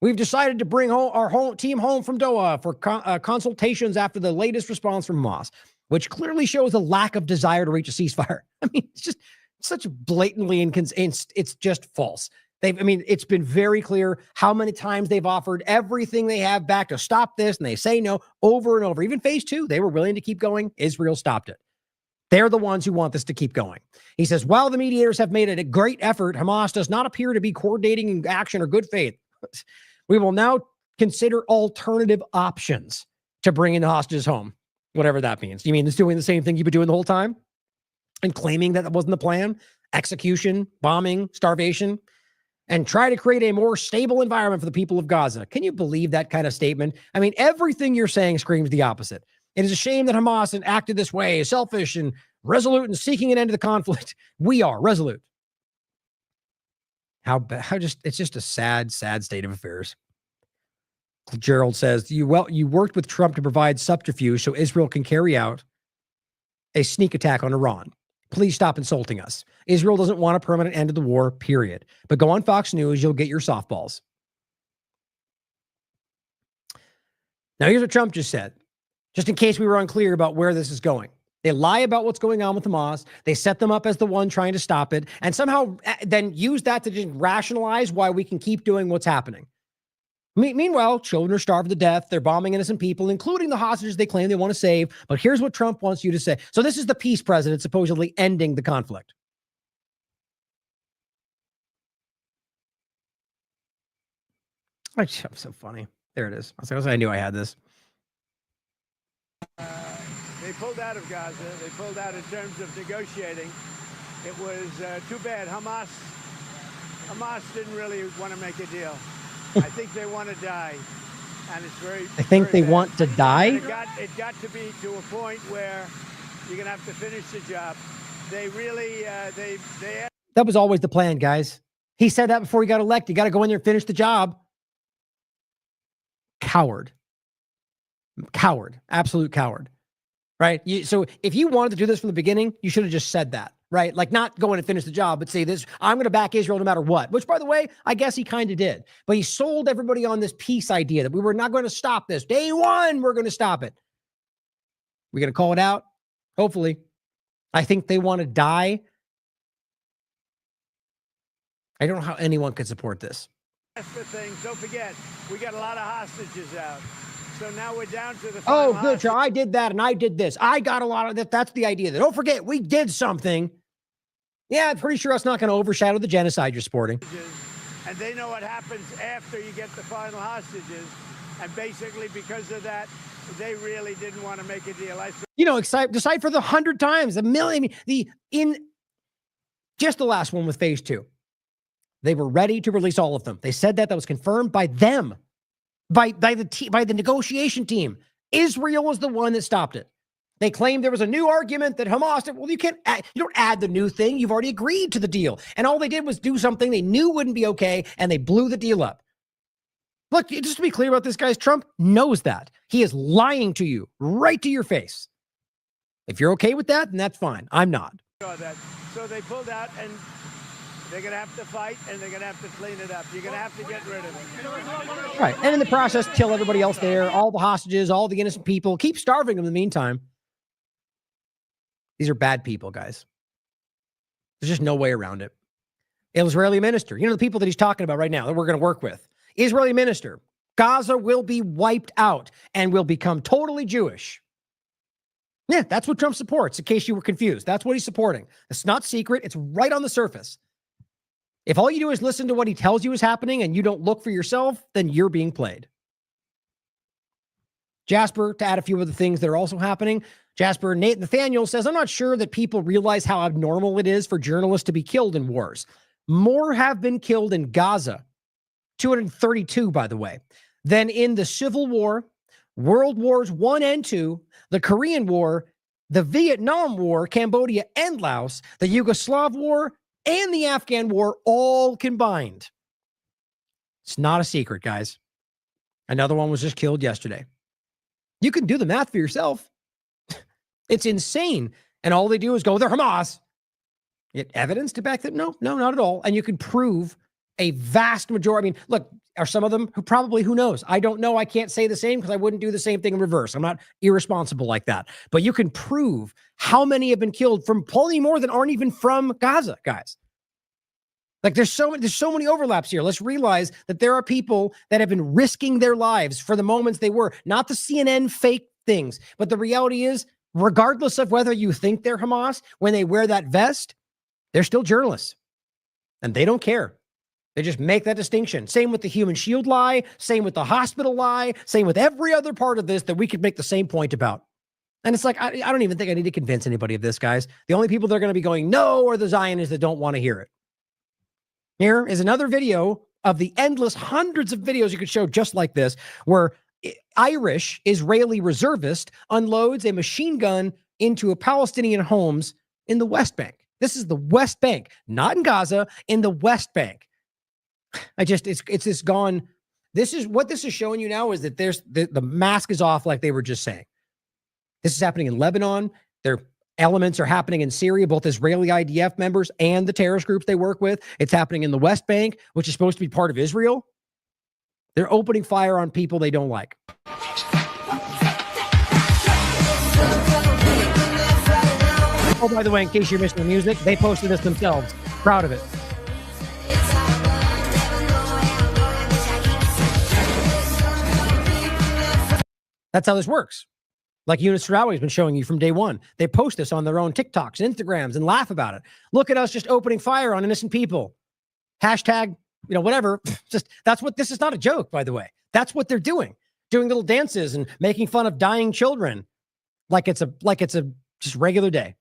Speaker 4: We've decided to bring our team home from Doha for consultations after the latest response from Hamas, which clearly shows a lack of desire to reach a ceasefire. I mean, it's just such blatantly inconsistent. It's just false. It's been very clear how many times they've offered everything they have back to stop this, and they say no over and over. Even phase 2, they were willing to keep going. Israel stopped it. They're the ones who want this to keep going. He says, while the mediators have made it a great effort, Hamas does not appear to be coordinating in action or good faith. We will now consider alternative options to bringing the hostages home, whatever that means. You mean it's doing the same thing you've been doing the whole time and claiming that wasn't the plan? Execution, bombing, starvation. and try to create a more stable environment for the people of Gaza. Can you believe that kind of statement? I mean, everything you're saying screams the opposite. It is a shame that Hamas acted this way, selfish and resolute in seeking an end to the conflict. We are resolute. It's just a sad state of affairs. Gerald says, you worked with Trump to provide subterfuge so Israel can carry out a sneak attack on Iran. Please stop insulting us. Israel doesn't want a permanent end to the war, period. But go on Fox News, you'll get your softballs. Now, here's what Trump just said, just in case we were unclear about where this is going. They lie about what's going on with Hamas. They set them up as the one trying to stop it, and somehow then use that to just rationalize why we can keep doing what's happening. Meanwhile, children are starved to death. They're bombing innocent people, including the hostages they claim they want to save. But here's what Trump wants you to say. So this is the peace president supposedly ending the conflict. I'm so funny. There it is. I knew I had this.
Speaker 5: They pulled out of Gaza. They pulled out in terms of negotiating. It was too bad. Hamas didn't really want to make a deal. I think they want to die, and it's very.
Speaker 4: I think they
Speaker 5: bad.
Speaker 4: want to die.
Speaker 5: It got to be to a point where you're gonna have to finish the job. They really
Speaker 4: That was always the plan, guys. He said that before he got elected. You got to go in there and finish the job. Coward, absolute coward. Right? So if you wanted to do this from the beginning, you should have just said that. Right? Like not go in and finish the job, but say this, I'm going to back Israel no matter what, which by the way, I guess he kind of did, but he sold everybody on this peace idea that we were not going to stop this. Day one, we're going to stop it. We're going to call it out. Hopefully. I think they want to die. I don't know how anyone could support this.
Speaker 5: That's the thing. Don't forget, we got a lot of hostages out. So now we're down to the
Speaker 4: Oh, good. So I did that and I did this. I got a lot of that. That's the idea. Don't forget, we did something. Yeah, I'm pretty sure that's not going to overshadow the genocide you're supporting.
Speaker 5: And they know what happens after you get the final hostages. And basically, because of that, they really didn't want to make a deal.
Speaker 4: Decipher the 100 times, a million. Just the last one with phase 2. They were ready to release all of them. They said that was confirmed by them. By the negotiation team. Israel was the one that stopped it. They claimed there was a new argument that Hamas. Well, you don't add the new thing. You've already agreed to the deal, and all they did was do something they knew wouldn't be okay, and they blew the deal up. Look, just to be clear about this, guys, Trump knows that he is lying to you right to your face. If you're okay with that, then that's fine. I'm not.
Speaker 5: So they pulled out and. They're going to have to fight, and they're going to have to clean it up. You're going to have to get rid of it.
Speaker 4: Right. And in the process, kill everybody else there, all the hostages, all the innocent people. Keep starving them in the meantime. These are bad people, guys. There's just no way around it. Israeli minister, the people that he's talking about right now that we're going to work with. Israeli minister, Gaza will be wiped out and will become totally Jewish. Yeah, that's what Trump supports, in case you were confused. That's what he's supporting. It's not secret. It's right on the surface. If all you do is listen to what he tells you is happening and you don't look for yourself, then you're being played. Jasper, to add a few of the things that are also happening, Jasper Nathaniel says, I'm not sure that people realize how abnormal it is for journalists to be killed in wars. More have been killed in Gaza, 232, by the way, than in the Civil War, World Wars I and II, the Korean War, the Vietnam War, Cambodia and Laos, the Yugoslav War, and the Afghan War all combined. It's not a secret, guys. Another one was just killed yesterday. You can do the math for yourself. It's insane. And all they do is go, they're Hamas. Get evidence to back that? No, not at all. And you can prove a vast majority. I mean, look, are some of them who knows? I don't know. I can't say the same because I wouldn't do the same thing in reverse. I'm not irresponsible like that. But you can prove how many have been killed from plenty more than aren't even from Gaza, guys. Like there's so many overlaps here. Let's realize that there are people that have been risking their lives for the moments they were, not the CNN fake things. But the reality is, regardless of whether you think they're Hamas, when they wear that vest, they're still journalists. And they don't care. They just make that distinction. Same with the human shield lie, same with the hospital lie, same with every other part of this that we could make the same point about. And it's like, I don't even think I need to convince anybody of this, guys. The only people that are going to be going no are the Zionists that don't want to hear it. Here is another video of the endless hundreds of videos you could show just like this, where Irish Israeli reservist unloads a machine gun into a Palestinian homes in the West Bank. This is the West Bank, not in Gaza, in the West Bank. It's just gone. This is what this is showing you now, is that there's the mask is off, like they were just saying. This is happening in Lebanon. Their elements are happening in Syria, both Israeli IDF members and the terrorist groups they work with. It's happening in the West Bank, which is supposed to be part of Israel. They're opening fire on people they don't like. Oh, by the way, in case you're missing the music, they posted this themselves. Proud of it. That's how this works. Like Yunus Sarawi has been showing you from day one. They post this on their own TikToks and Instagrams and laugh about it. Look at us just opening fire on innocent people. Hashtag, whatever. Just that's what this is. Not a joke, by the way. That's what they're doing. Doing little dances and making fun of dying children. Like it's a just regular day.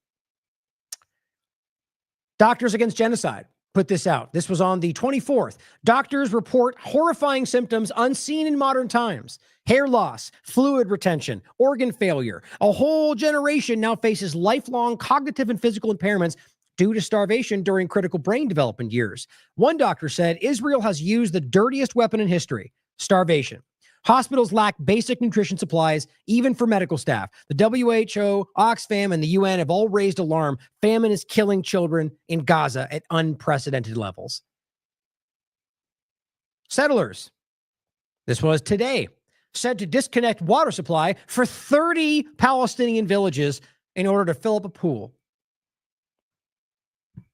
Speaker 4: Doctors Against Genocide put this out. This was on the 24th. Doctors report horrifying symptoms unseen in modern times. Hair loss, fluid retention, organ failure. A whole generation now faces lifelong cognitive and physical impairments due to starvation during critical brain development years. One doctor said Israel has used the dirtiest weapon in history, starvation. Hospitals lack basic nutrition supplies, even for medical staff. The WHO, Oxfam, and the UN have all raised alarm. Famine is killing children in Gaza at unprecedented levels. Settlers, this was today, said to disconnect water supply for 30 Palestinian villages in order to fill up a pool.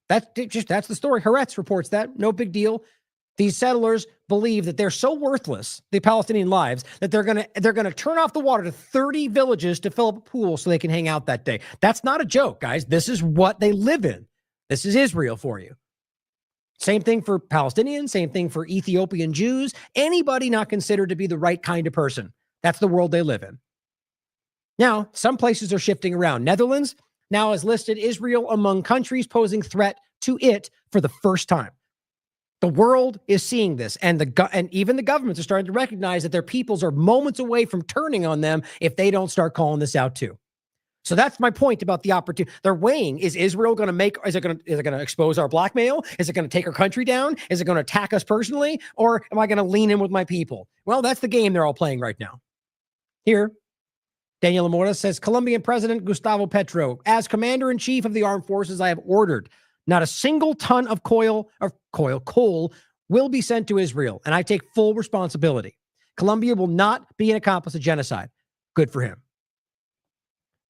Speaker 4: That's the story. Haaretz reports that. No big deal. These settlers believe that they're so worthless, the Palestinian lives, that they're gonna turn off the water to 30 villages to fill up a pool so they can hang out that day. That's not a joke, guys. This is what they live in. This is Israel for you. Same thing for Palestinians, same thing for Ethiopian Jews, anybody not considered to be the right kind of person. That's the world they live in. Now, some places are shifting around. Netherlands now has listed Israel among countries posing threat to it for the first time. The world is seeing this, and even the governments are starting to recognize that their peoples are moments away from turning on them if they don't start calling this out too. So that's my point about the opportunity. They're weighing, is Israel going to is it going to expose our blackmail? Is it going to take our country down? Is it going to attack us personally? Or am I going to lean in with my people? Well, that's the game they're all playing right now. Here, Daniel Amora says, Colombian President Gustavo Petro, as Commander-in-Chief of the Armed Forces, I have ordered not a single ton of coal will be sent to Israel, and I take full responsibility. Colombia will not be an accomplice of genocide. Good for him.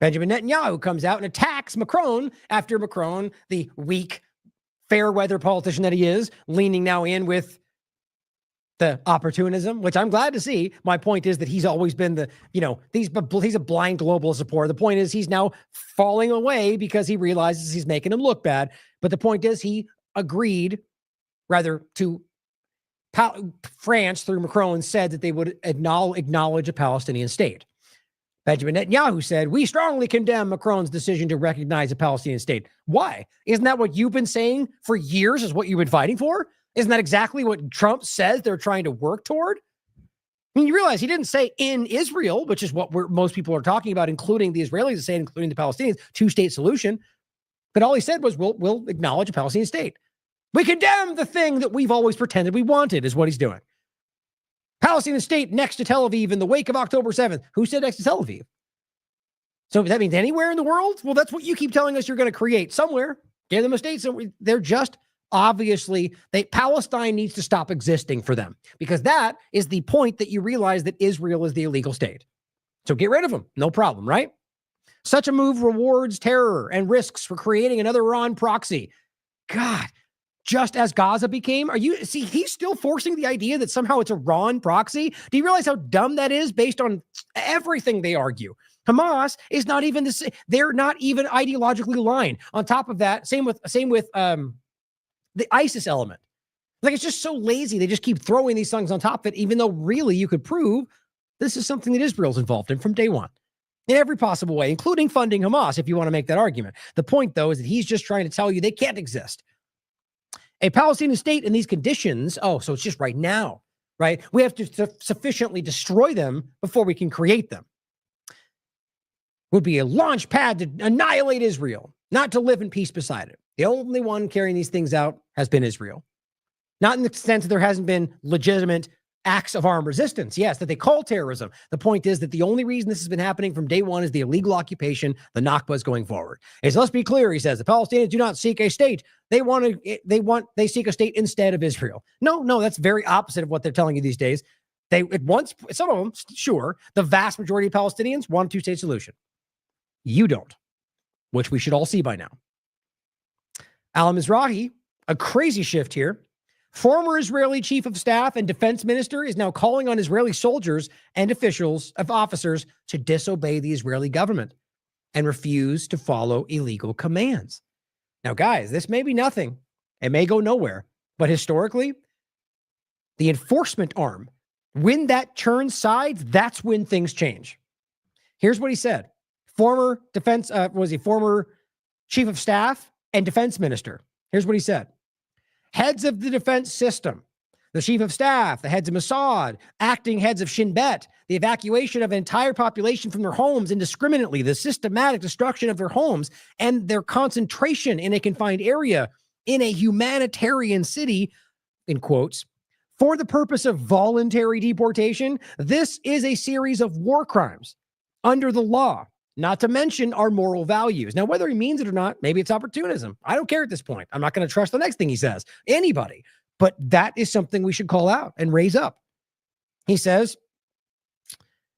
Speaker 4: Benjamin Netanyahu comes out and attacks Macron after Macron, the weak, fair weather politician that he is, leaning now in with the opportunism, which I'm glad to see. My point is that he's always been he's a blind global supporter. The point is he's now falling away because he realizes he's making him look bad. But the point is he agreed, to France through Macron, said that they would acknowledge a Palestinian state. Benjamin Netanyahu said, we strongly condemn Macron's decision to recognize a Palestinian state. Why? Isn't that what you've been saying for years is what you've been fighting for? Isn't that exactly what Trump says they're trying to work toward? I mean, you realize he didn't say in Israel, which is what most people are talking about, including the Israelis, saying, including the Palestinians, two-state solution. But all he said was, we'll acknowledge a Palestinian state. We condemn the thing that we've always pretended we wanted, is what he's doing. Palestinian state next to Tel Aviv in the wake of October 7th. Who said next to Tel Aviv? So that means anywhere in the world? Well, that's what you keep telling us you're going to create somewhere. Give them a state. So they're just obviously, Palestine needs to stop existing for them, because that is the point that you realize that Israel is the illegal state. So get rid of them. No problem, right? Such a move rewards terror and risks for creating another Iran proxy. God, just as Gaza became, he's still forcing the idea that somehow it's Iran proxy. Do you realize how dumb that is based on everything they argue? Hamas is not even they're not even ideologically aligned. On top of that, same with the ISIS element. Like, it's just so lazy. They just keep throwing these things on top of it, even though really you could prove this is something that Israel's involved in from day one. In every possible way, including funding Hamas, if you want to make that argument. The point, though, is that he's just trying to tell you they can't exist. A Palestinian state in these conditions, oh, so it's just right now, right? We have to sufficiently destroy them before we can create them. Would be a launch pad to annihilate Israel, not to live in peace beside it. The only one carrying these things out has been Israel. Not in the sense that there hasn't been legitimate acts of armed resistance, yes, that they call terrorism. The point is that the only reason this has been happening from day one is the illegal occupation, the Nakba is going forward. Is let's be clear, he says, the Palestinians do not seek a state. They seek a state instead of Israel. No, that's very opposite of what they're telling you these days. Some of them, sure, the vast majority of Palestinians want a two-state solution. You don't, which we should all see by now. Al-Mizrahi, a crazy shift here. Former Israeli chief of staff and defense minister is now calling on Israeli soldiers and officers to disobey the Israeli government and refuse to follow illegal commands. Now, guys, this may be nothing. It may go nowhere. But historically, the enforcement arm, when that turns sides, that's when things change. Here's what he said. Former chief of staff and defense minister. Here's what he said. Heads of the defense system, the chief of staff, the heads of Mossad, acting heads of Shin Bet, the evacuation of an entire population from their homes indiscriminately, the systematic destruction of their homes, and their concentration in a confined area in a humanitarian city, in quotes, for the purpose of voluntary deportation. This is a series of war crimes under the law, not to mention our moral values. Now, whether he means it or not, maybe it's opportunism. I don't care at this point. I'm not going to trust the next thing he says, anybody. But that is something we should call out and raise up. He says,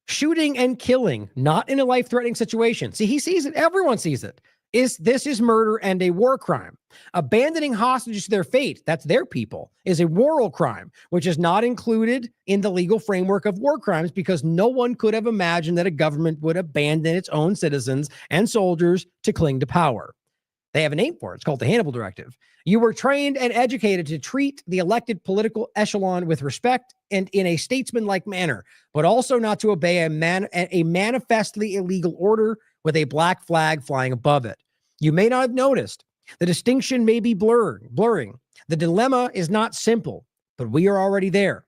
Speaker 4: shooting and killing, not in a life-threatening situation. See, he sees it. Everyone sees it. This is murder and a war crime. Abandoning hostages to their fate, that's their people, is a moral crime, which is not included in the legal framework of war crimes because no one could have imagined that a government would abandon its own citizens and soldiers to cling to power. They have a name for it. It's called the Hannibal Directive. You were trained and educated to treat the elected political echelon with respect and in a statesmanlike manner, but also not to obey a manifestly illegal order with a black flag flying above it. You may not have noticed. The distinction may be blurring. The dilemma is not simple, but we are already there.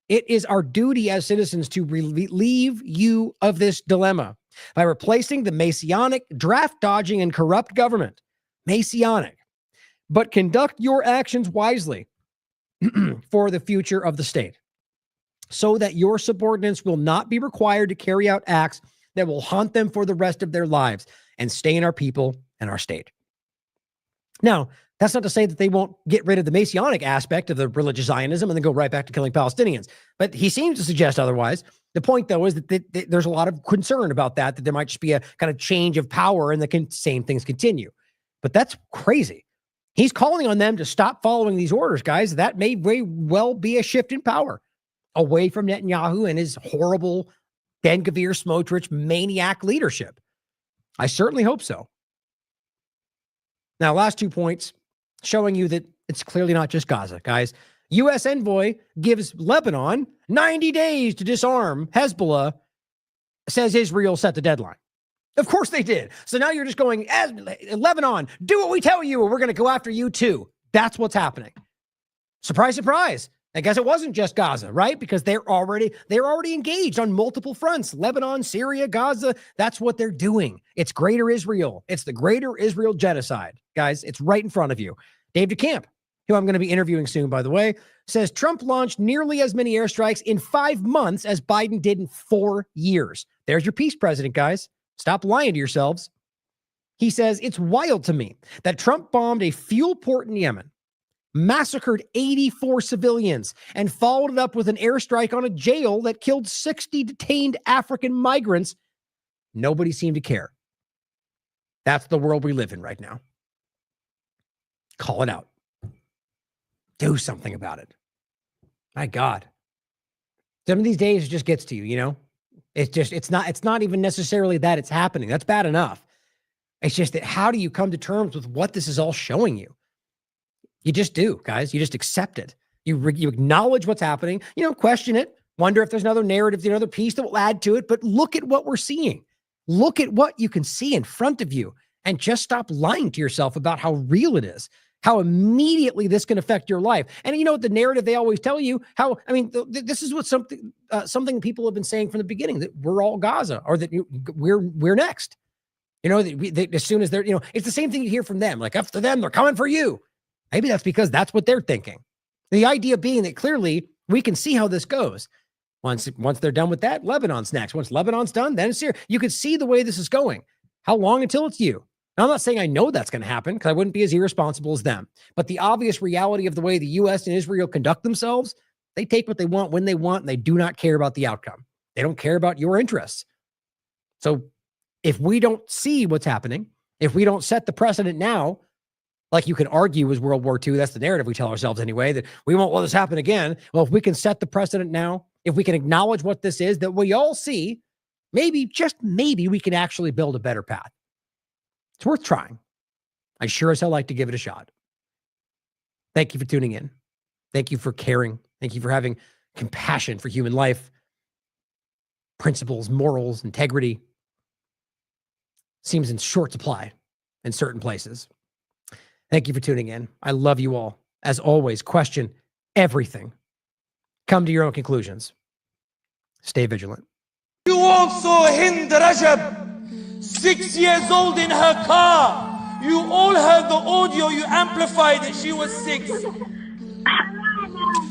Speaker 4: It is our duty as citizens to relieve you of this dilemma by replacing the messianic, draft-dodging, and corrupt government. Messianic. But conduct your actions wisely for the future of the state, so that your subordinates will not be required to carry out acts that will haunt them for the rest of their lives and stain our people and our state. Now, that's not to say that they won't get rid of the Messianic aspect of the religious Zionism and then go right back to killing Palestinians. But he seems to suggest otherwise. The point, though, is that there's a lot of concern about that there might just be a kind of change of power and the same things continue. But that's crazy. He's calling on them to stop following these orders, guys. That may very well be a shift in power away from Netanyahu and his horrible Ben-Gvir Smotrich maniac leadership. I certainly hope so. Now, last 2 points showing you that it's clearly not just Gaza, guys. U.S. envoy gives Lebanon 90 days to disarm Hezbollah, says Israel set the deadline. Of course they did. So now you're just going, Lebanon, do what we tell you, or we're going to go after you too. That's what's happening. Surprise, surprise. I guess it wasn't just Gaza, right? Because they're already engaged on multiple fronts. Lebanon, Syria, Gaza, that's what they're doing. It's greater Israel. It's the greater Israel genocide. Guys, it's right in front of you. Dave DeCamp, who I'm going to be interviewing soon, by the way, says Trump launched nearly as many airstrikes in 5 months as Biden did in 4 years. There's your peace president, guys. Stop lying to yourselves. He says, it's wild to me that Trump bombed a fuel port in Yemen, massacred 84 civilians, and followed it up with an airstrike on a jail that killed 60 detained African migrants. Nobody seemed to care. That's the world we live in right now. Call it out. Do something about it. My God. Some of these days it just gets to you, you know? It's not even necessarily that it's happening. That's bad enough. It's just that how do you come to terms with what this is all showing you? You just do, guys. You just accept it. You acknowledge what's happening, question it, wonder if there's another narrative, another piece that will add to it, but look at what we're seeing. Look at what you can see in front of you and just stop lying to yourself about how real it is. how immediately this can affect your life. And you know, the narrative they always tell you how, I mean, this is what something people have been saying from the beginning, that we're all Gaza, or that we're next. You know, that as soon as they're, you know, it's the same thing you hear from them. Like, after them, they're coming for you. Maybe that's because that's what they're thinking. The idea being that clearly we can see how this goes. Once they're done with that, Lebanon's next. Once Lebanon's done, then it's Syria. You can see the way this is going. How long until it's you? Now, I'm not saying I know that's going to happen, because I wouldn't be as irresponsible as them. But the obvious reality of the way the U.S. and Israel conduct themselves, they take what they want when they want, and they do not care about the outcome. They don't care about your interests. So if we don't see what's happening, if we don't set the precedent now, like you can argue was World War II, that's the narrative we tell ourselves anyway, that we won't let this happen again. Well, if we can set the precedent now, if we can acknowledge what this is, that we all see, maybe, just maybe, we can actually build a better path. It's worth trying. I sure as hell like to give it a shot. Thank you for tuning in. Thank you for caring. Thank you for having compassion for human life, principles, morals, integrity. Seems in short supply in certain places. Thank you for tuning in. I love you all. As always, question everything. Come to your own conclusions. Stay vigilant.
Speaker 6: You also Hind Rajab, 6 years old in her car. You all heard the audio, you amplified it. She was 6.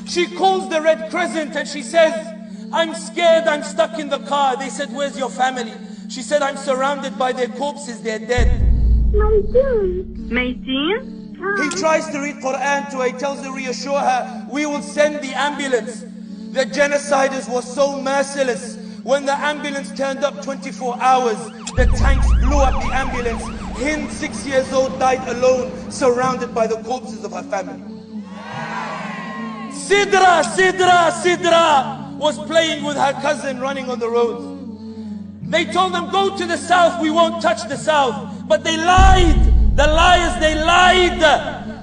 Speaker 6: She calls the Red Crescent and she says, I'm scared, I'm stuck in the car. They said, where's your family? She said, I'm surrounded by their corpses, they're dead. He tries to read Quran to her. He tells her, reassure her, we will send the ambulance. The genociders were so merciless. When the ambulance turned up 24 hours, the tanks blew up the ambulance. Hind, 6 years old, died alone, surrounded by the corpses of her family. Sidra, Sidra, Sidra was playing with her cousin, running on the roads. They told them, go to the south, we won't touch the south. But they lied. The liars, they lied.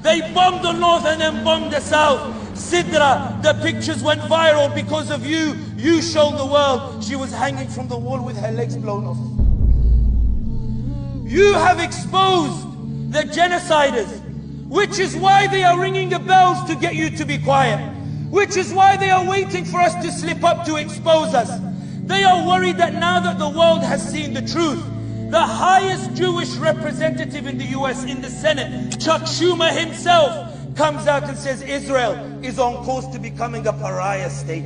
Speaker 6: They bombed the north and then bombed the south. Sidra, the pictures went viral because of you. You showed the world. She was hanging from the wall with her legs blown off. You have exposed the genociders, which is why they are ringing the bells to get you to be quiet, which is why they are waiting for us to slip up to expose us. They are worried that now that the world has seen the truth, the highest Jewish representative in the US in the Senate, Chuck Schumer himself, comes out and says Israel is on course to becoming a pariah state.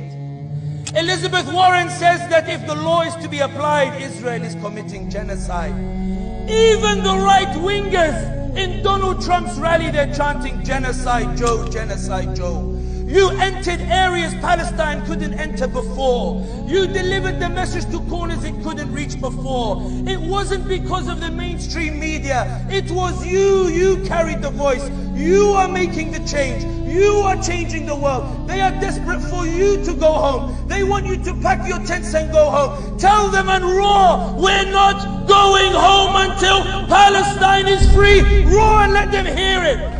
Speaker 6: Elizabeth Warren says that if the law is to be applied, Israel is committing genocide. Even the right-wingers in Donald Trump's rally, they're chanting genocide Joe, genocide Joe. You entered areas Palestine couldn't enter before. You delivered the message to corners it couldn't reach before. It wasn't because of the mainstream media. It was you. You carried the voice. You are making the change. You are changing the world. They are desperate for you to go home. They want you to pack your tents and go home. Tell them and roar, we're not going home until Palestine is free. Roar and let them hear it.